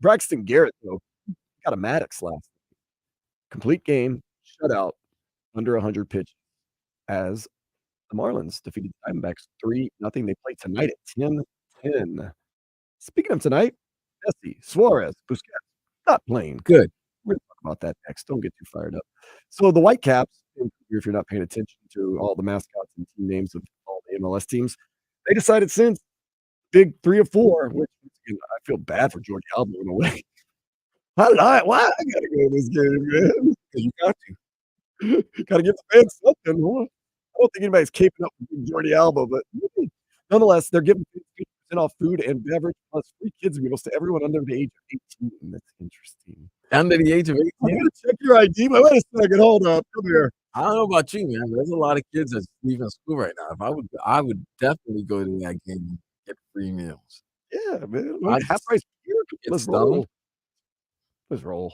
S3: Braxton Garrett, though, got a Maddox last. Complete game, shutout, under 100 pitches, as the Marlins defeated the Diamondbacks 3-0. They play tonight at 10:10. Speaking of tonight, Messi, Suarez, Busquets, not playing.
S2: Good.
S3: We're going to talk about that next. Don't get too fired up. So the Whitecaps, if you're not paying attention to all the mascots and team names of all the MLS teams, they decided since big 3 or 4, which again, I feel bad for Jordi Alba in a way. Why I got to go to this game, man? Because you got to. Got to give the fans something. Huh? I don't think anybody's keeping up with Jordi Alba, but nonetheless, they're giving 50% off food and beverage plus free kids meals to everyone under the age of 18. That's interesting.
S2: Under the age of 18?
S3: I'm going to check your ID. Wait a second. Hold up. Come here.
S2: I don't know about you, man. There's a lot of kids that's leaving school right now. If I would definitely go to that game and get free meals.
S3: Yeah, man. Half price beer. Let's roll. Let's roll.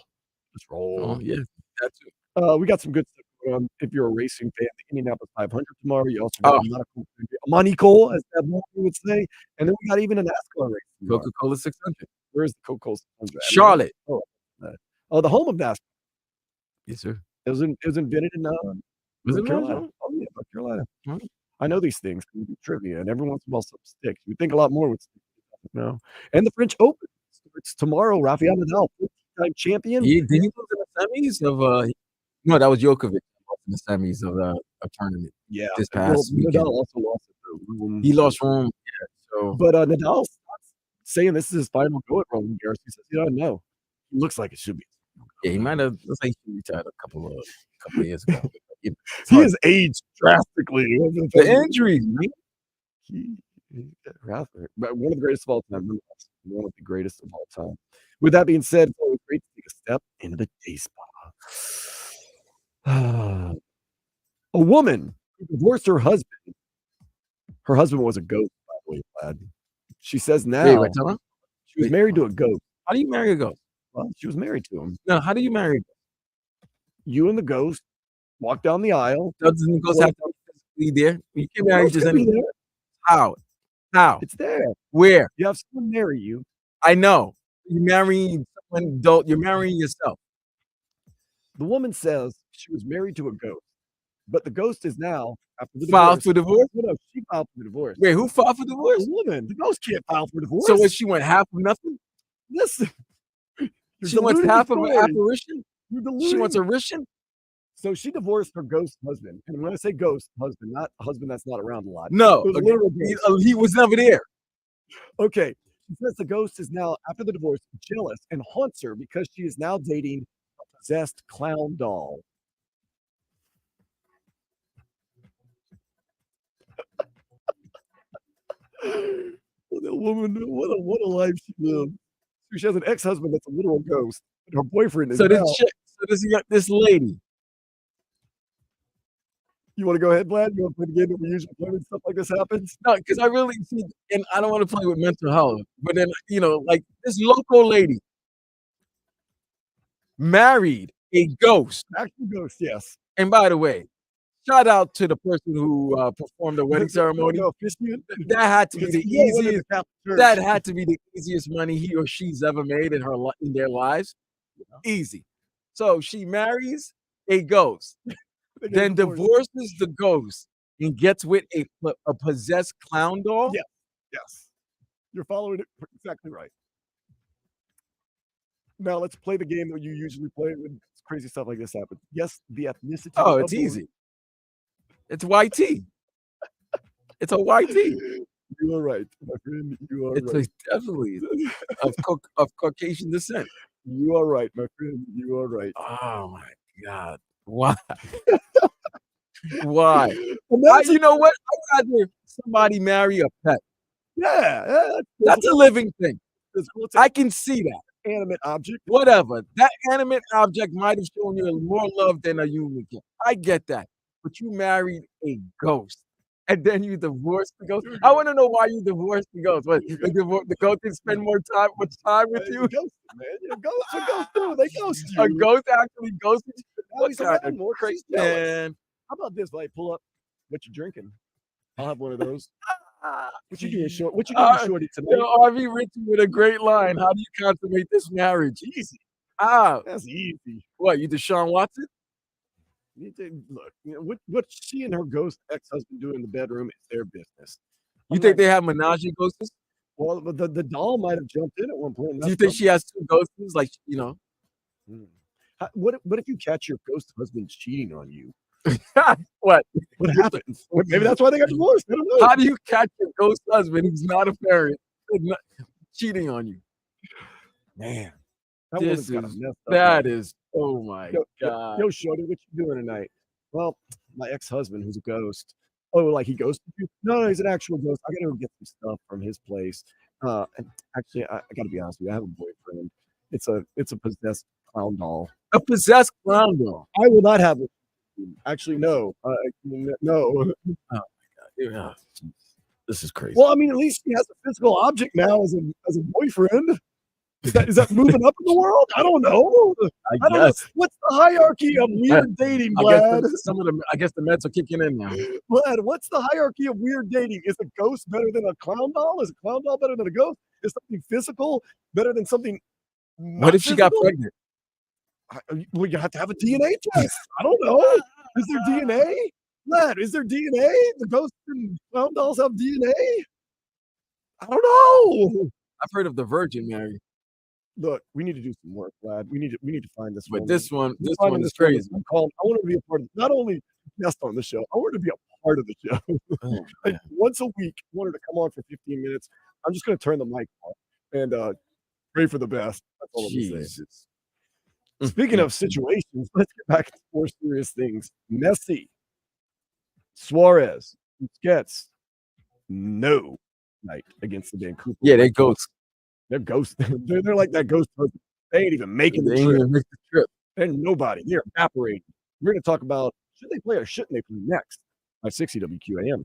S2: Oh, yeah, that's it.
S3: We got some good stuff going on. If you're a racing fan, the Indianapolis 500 tomorrow. You also got Monaco, as that one would say, and then we got even a NASCAR race.
S2: Coca-Cola 600.
S3: Where's the Coca-Cola 600?
S2: Charlotte.
S3: Oh, the home of NASCAR.
S2: Yes, sir.
S3: It was invented in
S2: North
S3: Carolina. Oh yeah, North Carolina. I know these things. We do trivia, and every once in a while something sticks. You think a lot more would stick. No. And the French Open starts tomorrow. Rafael Nadal, 14-time champion.
S2: Did he lose in the semis of? No, that was Djokovic in the semis of tournament.
S3: Yeah,
S2: this past weekend.
S3: Nadal also lost it.
S2: He lost Rome. Yeah, so.
S3: But Nadal's saying this is his final go at Roland Garros. He says he doesn't know. He looks like it should be.
S2: Yeah, he might have. Looks like he retired a couple of years ago.
S3: He has aged drastically.
S2: The injuries, man.
S3: One of the greatest of all time. One of the greatest of all time. With that being said, it's always great to take a step into the day spa. A woman who divorced her husband. Her husband was a ghost, by the way, Vlad. She says now she was married to a ghost.
S2: How do you marry a ghost?
S3: Well, she was married to him.
S2: No, how do you marry a ghost?
S3: You and the ghost walk down the aisle.
S2: Doesn't the ghost have to be there? You can marry just anyone. How? How?
S3: It's there.
S2: Where?
S3: You have someone marry you.
S2: I know. You're marrying someone adult. You're marrying yourself.
S3: The woman says she was married to a ghost, but the ghost is now, after the
S2: Filed
S3: divorce.
S2: for divorce?
S3: No, she filed for divorce.
S2: Wait, who filed for divorce?
S3: The woman. The ghost can't file for divorce.
S2: So what? She went half of nothing.
S3: Listen.
S2: She wants half of an apparition.
S3: You're
S2: She wants
S3: deluding.
S2: a Rishin.
S3: So she divorced her ghost husband. And when I say ghost husband, not a husband that's not around a lot.
S2: No,
S3: It was a literal ghost.
S2: he was never there.
S3: Okay. She says the ghost is now, after the divorce, jealous and haunts her because she is now dating a possessed clown doll. The woman, what a life she lived. So she has an ex-husband that's a literal ghost, and her boyfriend is
S2: So
S3: now.
S2: you got this lady.
S3: You want to go ahead, Vlad? You want to play the game that we usually play when stuff like this happens?
S2: No, because I really see, and I don't want to play with mental health, but then like this local lady married a ghost.
S3: Actual ghost, yes.
S2: And by the way, shout out to the person who performed the wedding ceremony. That had to be the easiest. That had to be the easiest money he or she's ever made in in their lives. Easy. So she marries a ghost, then divorces the ghost, and gets with a possessed clown doll.
S3: Yes, yes. You're following it exactly right. Now let's play the game that you usually play when crazy stuff like this happens. Yes, the ethnicity.
S2: Oh,
S3: of
S2: it's
S3: the-
S2: easy. It's YT. It's a YT.
S3: You are right, my friend. You are
S2: It's
S3: right.
S2: definitely of Caucasian descent.
S3: You are right, my friend. You are right.
S2: Oh my God! Why? Why?
S3: Imagine-
S2: You know what? I'd rather somebody marry a pet.
S3: Yeah,
S2: That's a living thing.
S3: It's
S2: I can see that.
S3: animate object.
S2: Whatever. That animate object might have shown you more love than a human can. I get that. But you married a ghost. And then you divorced the ghost. I want to know why you divorced the ghost. What, the ghost didn't spend much time with you?
S3: Ghost, man. Yeah, ghosts are ghosts too. They ghost you.
S2: A ghost actually ghosted you?
S3: Now
S2: What
S3: he's
S2: kind
S3: around
S2: of
S3: more
S2: crazy
S3: jealous.
S2: man?
S3: How about this? Like, pull up what you drinking. I'll have one of those. What you doing, short? What you doing, shorty, tonight?
S2: RV Richie with a great line. How do you consummate this marriage?
S3: Easy.
S2: That's
S3: easy.
S2: What, you Deshaun Watson?
S3: Look, what she and her ghost ex-husband do in the bedroom is their business.
S2: You think they have menage a ghosts?
S3: Well, the doll might have jumped in at one point.
S2: Do you think she has two ghosts? Like,
S3: What if you catch your ghost husband cheating on you?
S2: What?
S3: What happens? Maybe that's why they got divorced. I don't know.
S2: How do you catch your ghost husband who's not a parent cheating on you? Man,
S3: That woman's got a messed up
S2: that
S3: life.
S2: is, oh my God.
S3: Yo, shorty, what you doing tonight? Well, my ex-husband, who's a ghost. Oh, like he ghosted you? No, he's an actual ghost. I gotta go get some stuff from his place. And actually, I gotta be honest with you. I have a boyfriend. It's a possessed clown doll.
S2: A possessed clown doll.
S3: I will not have it. Actually, no. No.
S2: Oh my God. Yeah. This is crazy.
S3: Well, I mean, at least he has a physical object now as a boyfriend. Is that moving up in the world? I don't know. I don't know. What's the hierarchy of weird dating, Vlad?
S2: I guess the meds are kicking in now.
S3: Vlad, what's the hierarchy of weird dating? Is a ghost better than a clown doll? Is a clown doll better than a ghost? Is something physical better than something?
S2: What if she got pregnant?
S3: Well, you have to have a DNA test. I don't know. Is there DNA? Vlad, is there DNA? The ghosts and clown dolls have DNA? I don't know.
S2: I've heard of the Virgin Mary.
S3: Look, we need to do some work, Vlad. We need to find this
S2: But
S3: woman.
S2: this one
S3: We're
S2: is
S3: finding this
S2: crazy.
S3: woman. I want her to be a part of not only guest on the show, I want her to be a part of the show. Like, once a week, I want her to come on for 15 minutes. I'm just going to turn the mic off and pray for the best. That's all I'm going to say. Speaking of situations, let's get back to more serious things. Messi, Suarez, Busquets, no night against the Vancouver.
S2: Yeah, they ghosts.
S3: They're ghosts. They're like that ghost husband. They ain't even making the
S2: They ain't
S3: trip.
S2: even make the trip.
S3: And nobody. They're evaporating. We're going to talk about should they play or shouldn't they play next by 60 WQAM.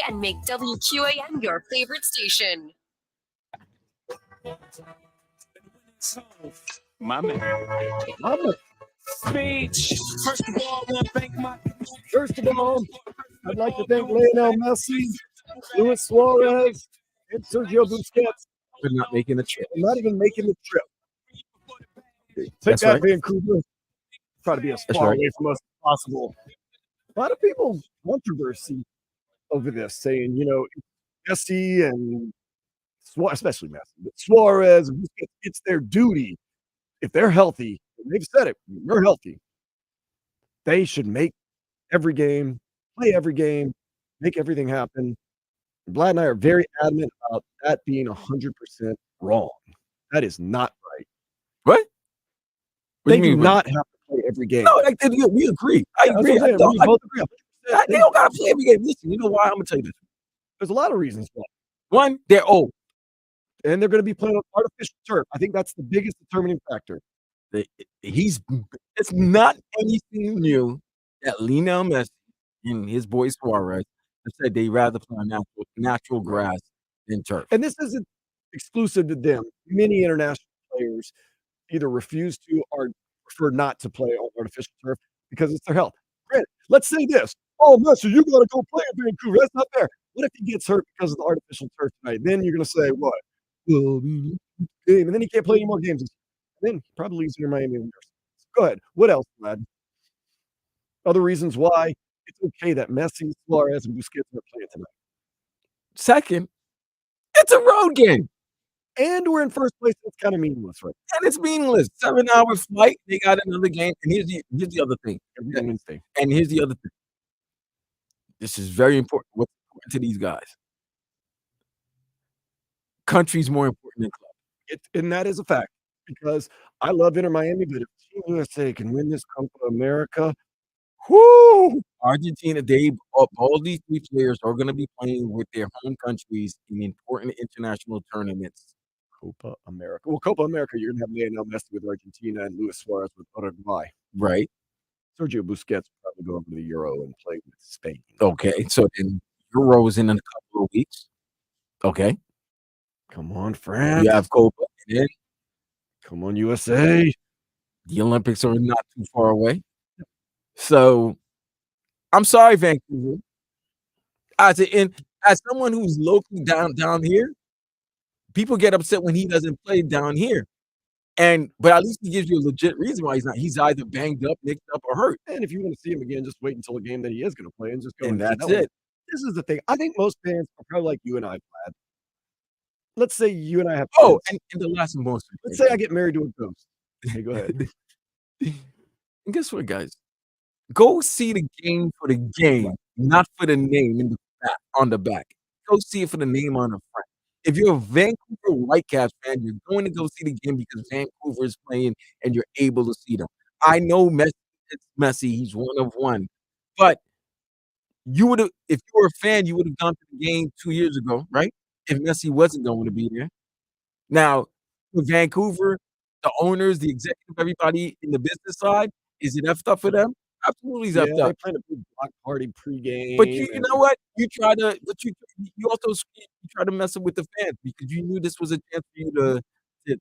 S7: and make WQAM your favorite station.
S18: My man. Speech. First of all, I want to thank my.
S3: First of all, I'd like to thank Lionel Messi, Luis Suarez, and Sergio Busquets
S2: for not making the trip.
S3: for not even making the trip. Take
S2: That's
S3: that,
S2: right.
S3: Vancouver. Try to be as
S2: That's
S3: far
S2: right.
S3: away from us as possible. A lot of people controversy over this, saying, Messi and especially Messi, but Suarez and Busquets, it's their duty. If they're healthy, and they've said it, we're healthy. They should make every game, play every game, make everything happen. And Vlad and I are very adamant about that being 100% wrong. That is not right.
S2: What?
S3: They do not have to play every game.
S2: No, we agree. I agree.
S3: We both agree.
S2: They don't got to play every game. Listen, you know why? I'm going to tell you this.
S3: There's a lot of reasons why.
S2: One, they're old.
S3: And they're going to be playing on artificial turf. I think that's the biggest determining factor.
S2: It's not anything new that Lionel Messi and his boy Suarez have said they rather play on natural grass than turf.
S3: And this isn't exclusive to them. Many international players either refuse to or prefer not to play on artificial turf because it's their health. Granted, let's say this. Oh, Messi, you got to go play in Vancouver. That's not fair. What if he gets hurt because of the artificial turf tonight? Then you're going to say, what? Well, game. And then he can't play any more games. And then he probably leaves near Miami. Go ahead. What else, Vlad? Other reasons why it's okay that Messi, Suarez, and Busquets are playing tonight.
S2: Second, it's a road game.
S3: And we're in first place. It's kind of meaningless, right?
S2: And it's meaningless. 7-hour flight. They got another game. And here's the other thing. And here's the other thing. This is very important. What's important to these guys? Country's more important than club.
S3: And that is a fact. Because I love Inter Miami, but if Team USA can win this Copa America, whoo!
S2: Argentina, all these three players are going to be playing with their home countries in important international tournaments.
S3: Copa America. Well, Copa America, you're going to have Lionel Messi with Argentina and Luis Suarez with Uruguay.
S2: Right.
S3: Sergio Busquets will probably go over to the Euro and play with Spain.
S2: Okay, so then Euro is in a couple of weeks. Okay.
S3: Come on, France.
S2: You have Copa. And then
S3: come on, USA.
S2: The Olympics are not too far away. So I'm sorry, Vancouver. As someone who's locally down here, people get upset when he doesn't play down here. But at least he gives you a legit reason why he's not. He's either banged up, nicked up, or hurt.
S3: And if you want to see him again, just wait until the game that he is going to play and just go.
S2: And that's it.
S3: This is the thing. I think most fans are probably like you and I, Vlad. Let's say you and I have.
S2: Oh, and the last and most.
S3: Let's say I get married to a ghost. Okay, go ahead.
S2: And guess what, guys? Go see the game for the game, not for the name on the back. Go see it for the name on the front. If you're a Vancouver Whitecaps fan, you're going to go see the game because Vancouver is playing and you're able to see them. I know Messi. It's Messi. He's one of one. But you would have, if you were a fan, you would have gone to the game 2 years ago, right? If Messi wasn't going to be there. Now, with Vancouver, the owners, the executive, everybody in the business side, is it effed up for them? Absolutely, it's effed up.
S3: They plan a big block party pregame.
S2: But you know what? You also try to mess up with the fans because you knew this was a chance for you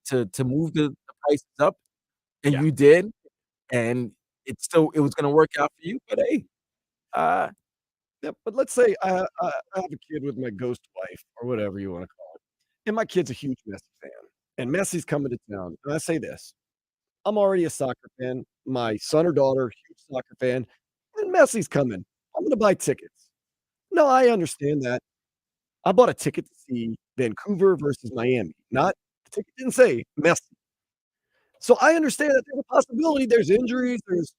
S2: to move the prices up, and you did, and it was going to work out for you. But hey,
S3: yeah. But let's say I have a kid with my ghost wife or whatever you want to call it, and my kid's a huge Messi fan, and Messi's coming to town. And I say this: I'm already a soccer fan. My son or daughter, huge soccer fan, and Messi's coming. I'm going to buy tickets. No, I understand that. I bought a ticket to see Vancouver versus Miami. The ticket didn't say Messi. So I understand that there's a possibility. There's injuries. There's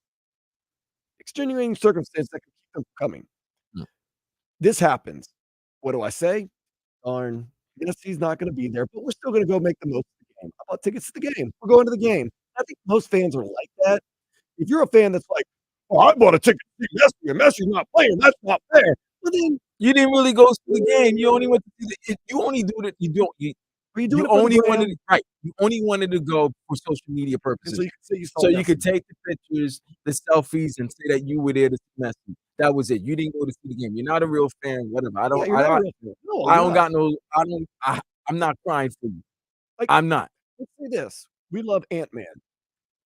S3: extenuating circumstances that can keep them from coming. This happens. What do I say? Darn, Messi's not going to be there, but we're still going to go make the most of the game. I bought tickets to the game. We're going to the game. I think most fans are like that. If you're a fan that's like, oh, I bought a ticket to see Messi, and Messi's not playing, that's not fair. Well, then
S2: you didn't really go to the game. You only went to see you only do it. You only wanted to go for social media purposes.
S3: So you
S2: could take the pictures, the selfies, and say that you were there to see Messi. That was it. You didn't go to see the game. You're not a real fan. Whatever.
S3: Yeah, you're not a real fan. No,
S2: I
S3: you're
S2: don't
S3: not.
S2: got no. I don't. I'm not crying for you.
S3: Like,
S2: I'm not.
S3: let's say this: we love Ant-Man.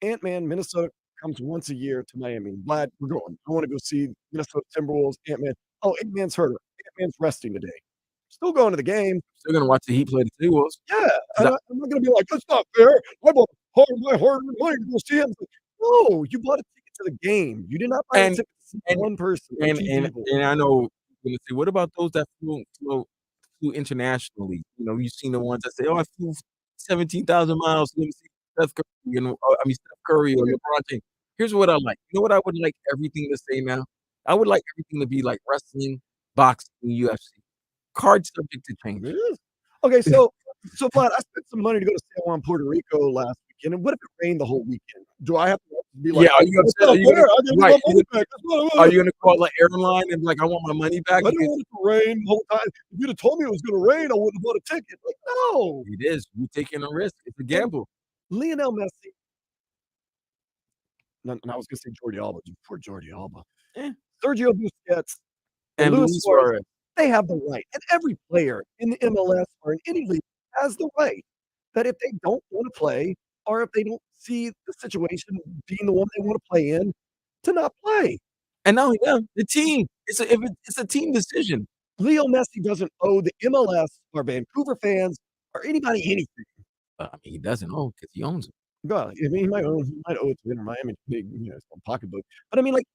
S3: Ant-Man, Minnesota comes once a year to Miami. I'm glad we're going. I want to go see Minnesota Timberwolves. Ant-Man. Oh, Ant-Man's hurt. Ant-Man's resting today. Still going to the game.
S2: Still gonna watch the Heat play the T-Wolves.
S3: Yeah, I'm not going to be like, that's not fair. I bought my hard-earned money to go see him. No, you bought a ticket to the game. You did not buy a ticket to see one person. or two people.
S2: And I know you're gonna say, what about those that flew internationally? You know, you've seen the ones that say, "Oh, I flew 17,000 miles to see Steph Curry." You know, Steph Curry or LeBron James. Here's what I like. You know what I would like everything to say now? I would like everything to be like wrestling, boxing, UFC. Card subject to change.
S3: Okay, so Vlad, I spent some money to go to San Juan, Puerto Rico last weekend. And what if it rained the whole weekend? Do I have to be like,
S2: Yeah, are you
S3: "That's
S2: upset?
S3: not
S2: Are you
S3: fair.
S2: gonna,
S3: I gotta get
S2: right?
S3: my money back. That's not
S2: Are you gonna call like airline and be like, I want my money back?
S3: I didn't want it to rain the whole time. If you'd have told me it was going to rain, I wouldn't have bought a ticket. Like, no.
S2: It is. You're taking a risk. It's a gamble.
S3: Lionel Messi. And I was going to say Jordi Alba. Poor Jordi Alba. Sergio Busquets
S2: And
S3: Luis
S2: Luis
S3: Suarez.
S2: Suarez.
S3: They have the right. And every player in the MLS or in any league has the right that if they don't want to play or if they don't see the situation being the one they want to play in, to not play.
S2: And not only that, the team. It's a team decision.
S3: Leo Messi doesn't owe the MLS or Vancouver fans or anybody anything.
S2: I mean, he doesn't own because he owns it.
S3: Well, I mean, he might owe it to Inter Miami, big, pocketbook. But I mean, like,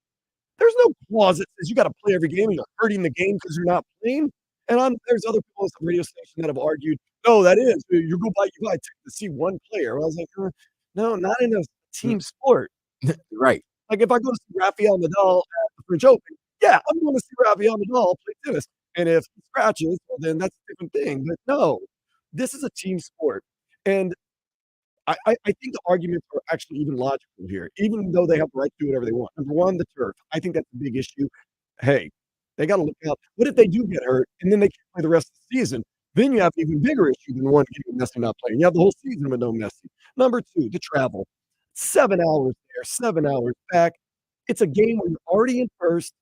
S3: there's no clause that says you got to play every game and you're hurting the game because you're not playing. And there's other people on the radio station that have argued, no, that is you buy a ticket to see one player. I was like, no, not in a team sport.
S2: Right.
S3: Like if I go to see Rafael Nadal at the French Open, yeah, I'm going to see Rafael Nadal play tennis. And if he scratches, well, then that's a different thing. But no, this is a team sport. And I think the arguments are actually even logical here, even though they have the right to do whatever they want. Number one, the turf. I think that's a big issue. Hey, they got to look out. What if they do get hurt and then they can't play the rest of the season? Then you have an even bigger issue than one game Messi not playing. You have the whole season with no Messi. Number two, the travel. 7 hours there, 7 hours back. It's a game where you're already in first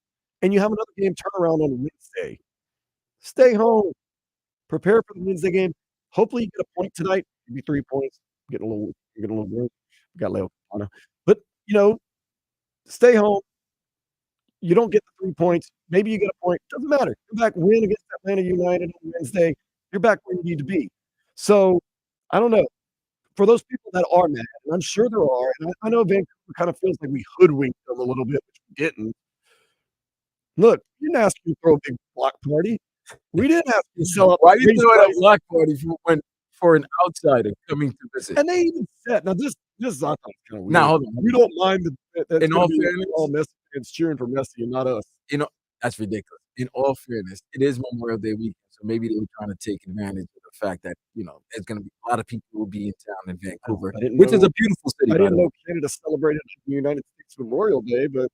S3: and you have another game turnaround on Wednesday. Stay home. Prepare for the Wednesday game. Hopefully you get a point tonight. Maybe 3 points. Getting a little worried. We got Leo Capano. But stay home. You don't get the 3 points. Maybe you get a point. Doesn't matter. Come back, win against Atlanta United on Wednesday. You're back where you need to be. So I don't know. For those people that are mad, and I'm sure there are, and I know Vancouver kind of feels like we hoodwinked them a little bit, which we didn't. Look, we didn't ask you to throw a big block party. We didn't ask you to sell out.
S2: Why are you throwing a block party for an outsider coming to visit?
S3: And they even said, now this is I thought it was kind of weird.
S2: Now hold on.
S3: We don't mind that
S2: In all fairness,
S3: all Messi fans cheering for Messi and not us.
S2: That's ridiculous. In all fairness, it is Memorial Day weekend, so maybe they were trying to take advantage of the fact that there's going to be a lot of people who will be in town in Vancouver, which is a beautiful city.
S3: I didn't know Canada celebrated the United States Memorial Day, but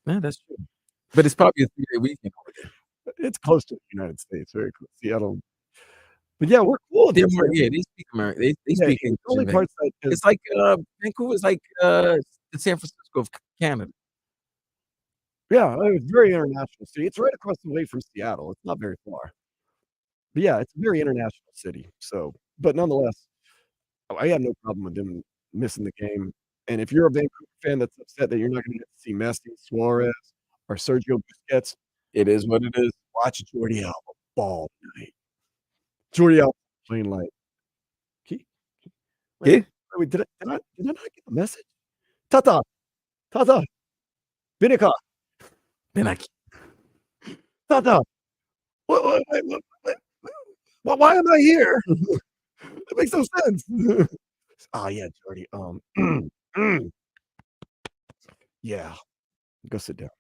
S2: yeah, that's true. But it's probably a 3-day weekend over there.
S3: It's close to the United States, very close. Seattle. But yeah, we're cool.
S2: They speak American. They speak English.
S3: The only parts that
S2: it's like Vancouver is like the San Francisco of Canada.
S3: Yeah, it's very international city. It's right across the way from Seattle. It's not very far. But yeah, it's a very international city. So, but nonetheless, I have no problem with them missing the game. And if you're a Vancouver fan that's upset that you're not going to get to see Messi, Suarez, or Sergio Busquets,
S2: it is what it is.
S3: Watch Jordi Alba ball tonight. Jordi Alba playing like. Wait, did I not get a message? Tata, Vinica. Tata. Wait. Why am I here? That makes no sense. Oh yeah, Jordy. Yeah. Go sit down.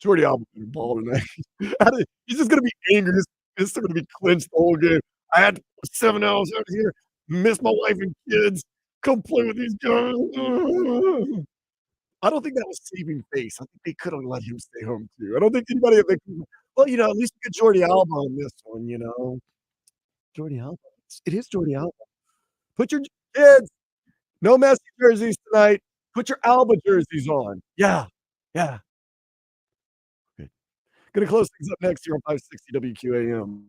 S3: Jordi Alba ball tonight. He's just gonna be angry. He's still gonna be clinched the whole game. I had 7 hours out here, miss my wife and kids, come play with these guys. I don't think that was saving face. I think they could have let him stay home too. I don't think anybody at Vancouver. Well, at least you get Jordi Alba on this one, Jordi Alba. It is Jordi Alba. Put your kids, no Messi jerseys tonight. Put your Alba jerseys on. Yeah. Gonna close things up next here on 560 WQAM.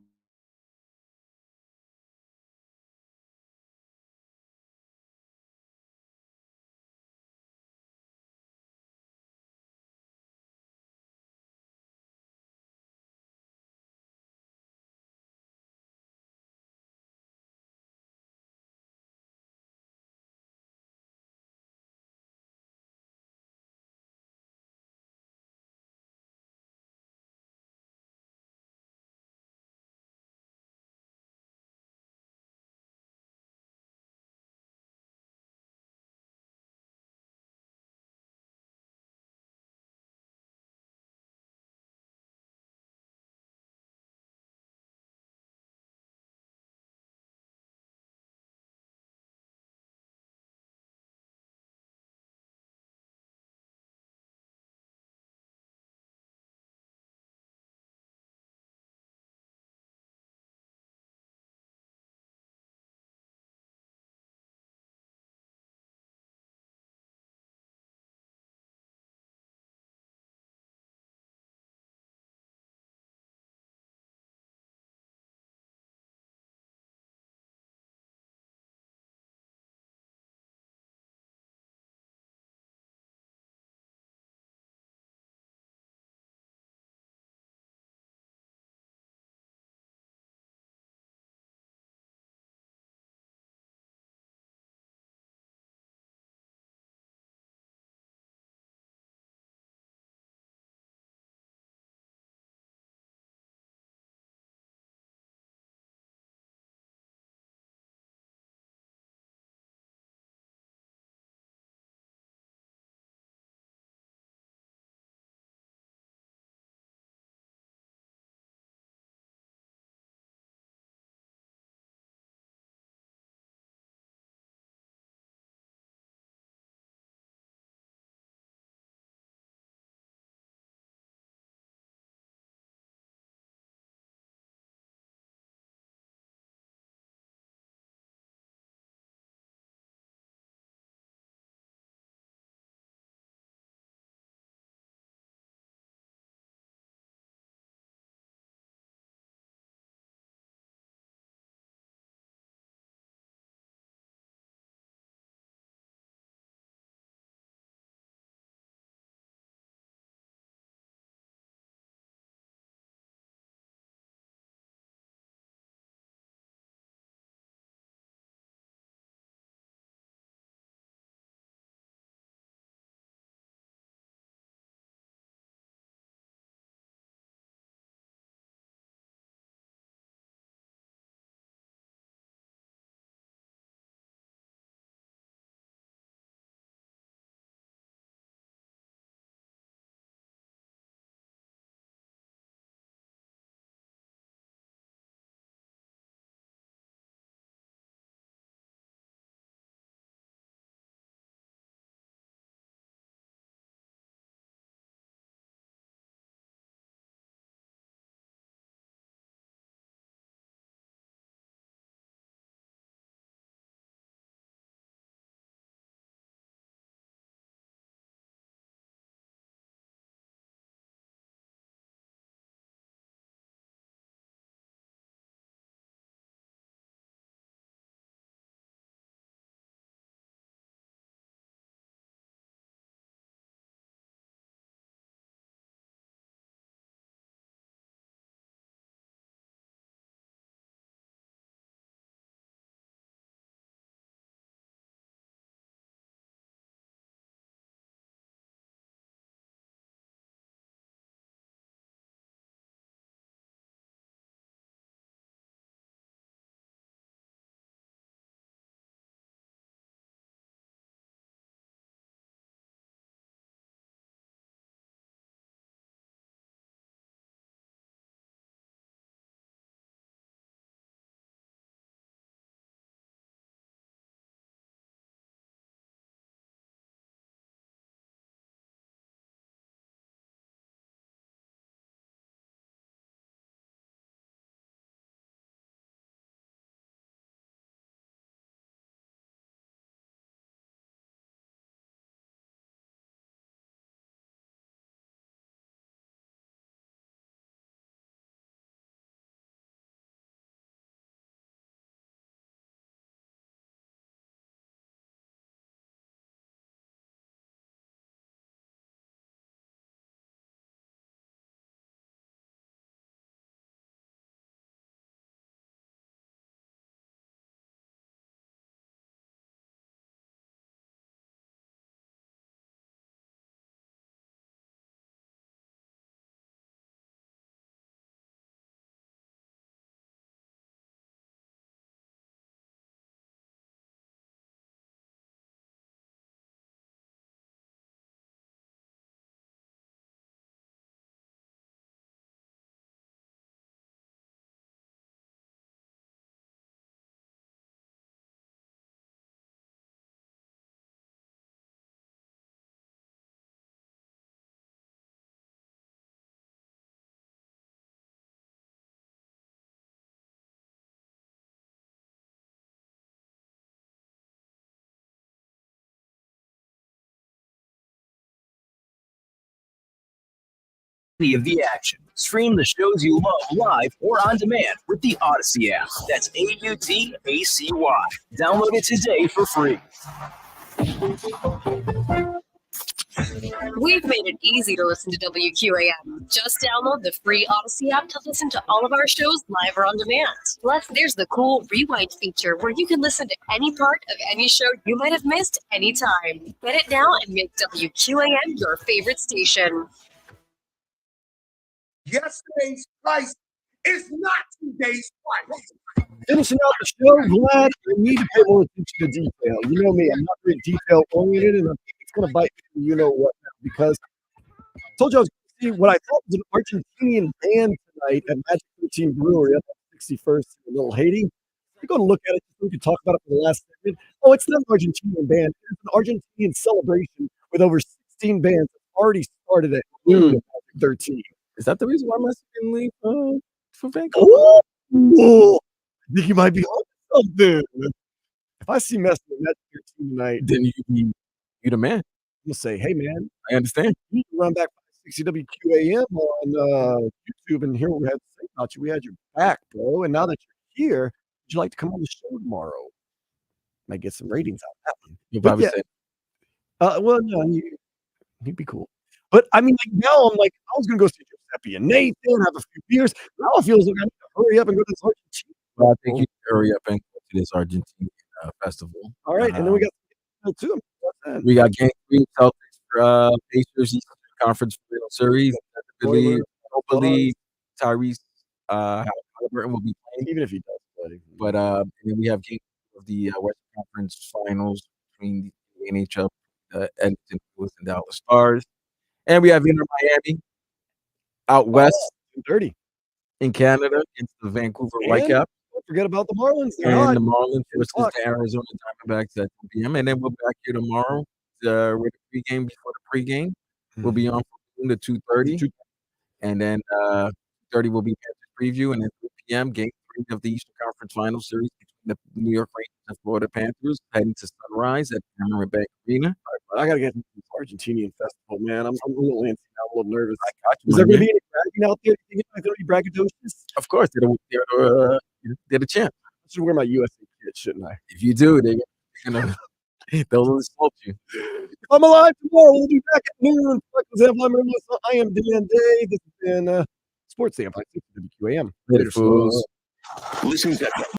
S21: any of the action. Stream the shows you love live or on demand with the Odyssey app. That's AUDACY. Download it today for free.
S7: We've made it easy to listen to WQAM. Just download the free Odyssey app to listen to all of our shows live or on demand. Plus, there's the cool rewind feature where you can listen to any part of any show you might have missed anytime. Get it now and make WQAM your favorite station.
S10: Yesterday's price is not today's price.
S3: Finishing out the show, Vlad, I need to pay more attention to detail. You know me, I'm not very detail oriented, and I think it's going to bite me, you know what, now, because I told you I was going to see what I thought was an Argentinian band tonight at Magic 13 Brewery up at 61st in Little Haiti. You're going to look at it, so we can talk about it for the last segment. Oh, it's not an Argentinian band. It's an Argentinian celebration with over 16 bands that already started at noon at Magic 13.
S2: Is that the reason why Messi didn't leave for Vancouver?
S3: Oh, I think you might be on something. If I see Messi at Magic 13 tonight,
S2: Then you the man.
S3: I'm gonna say, hey man,
S2: I understand.
S3: you can run back 560 WQAM on YouTube and hear what we had to say about you. We had your back, bro. And now that you're here, would you like to come on the show tomorrow? Might get some ratings out of that one.
S2: You'll
S3: But
S2: probably
S3: yeah,
S2: say,
S3: well, no, he'd be cool. But I mean, like now I'm like, I was gonna go see Giuseppe and Nathan, have a few beers. Now it feels like I need to hurry up and go to this Argentina.
S2: well, I think you should hurry up and go to this Argentine festival.
S3: All right, and then we got two.
S2: We got Game 3 Celtics, Pacers Eastern Conference Final Series. I believe Tyrese Halliburton will be playing,
S3: even if he does play.
S2: But and then we have Game 2 of the Western Conference Finals between the NHL, Edmonton Oilers and Dallas Stars, and we have Inter Miami out west,
S3: 30
S2: in Canada against the Vancouver
S3: And
S2: Whitecaps.
S3: don't forget about the Marlins. They're
S2: And
S3: hot.
S2: the Marlins
S3: 10
S2: versus
S3: o'clock.
S2: the Arizona Diamondbacks at 2 p.m. And then we'll be back here tomorrow with the pregame before the pregame. We'll be on from 2 to 2:30. And then 2:30 will be Panthers preview. And then 3 p.m. Game 3 of the Eastern Conference Final Series between the New York Rangers and Florida Panthers heading to Sunrise at Cameron Bank Arena.
S3: All right, but I gotta get to this Argentinian festival, man. I'm a little antsy now, I'm a little nervous.
S2: I got you,
S3: Is
S2: my
S3: there gonna
S2: man.
S3: be any bragging out there? Do you think it's gonna be braggadocious?
S2: Of course, they're the champ.
S3: I should wear my USA kit, shouldn't I?
S2: If you do, they're gonna they'll insult you.
S3: If I'm alive tomorrow, we'll be back at noon. I am Dan Day. This has been Sports Day on 560 WQAM.
S2: Later, fools.
S4: Listen to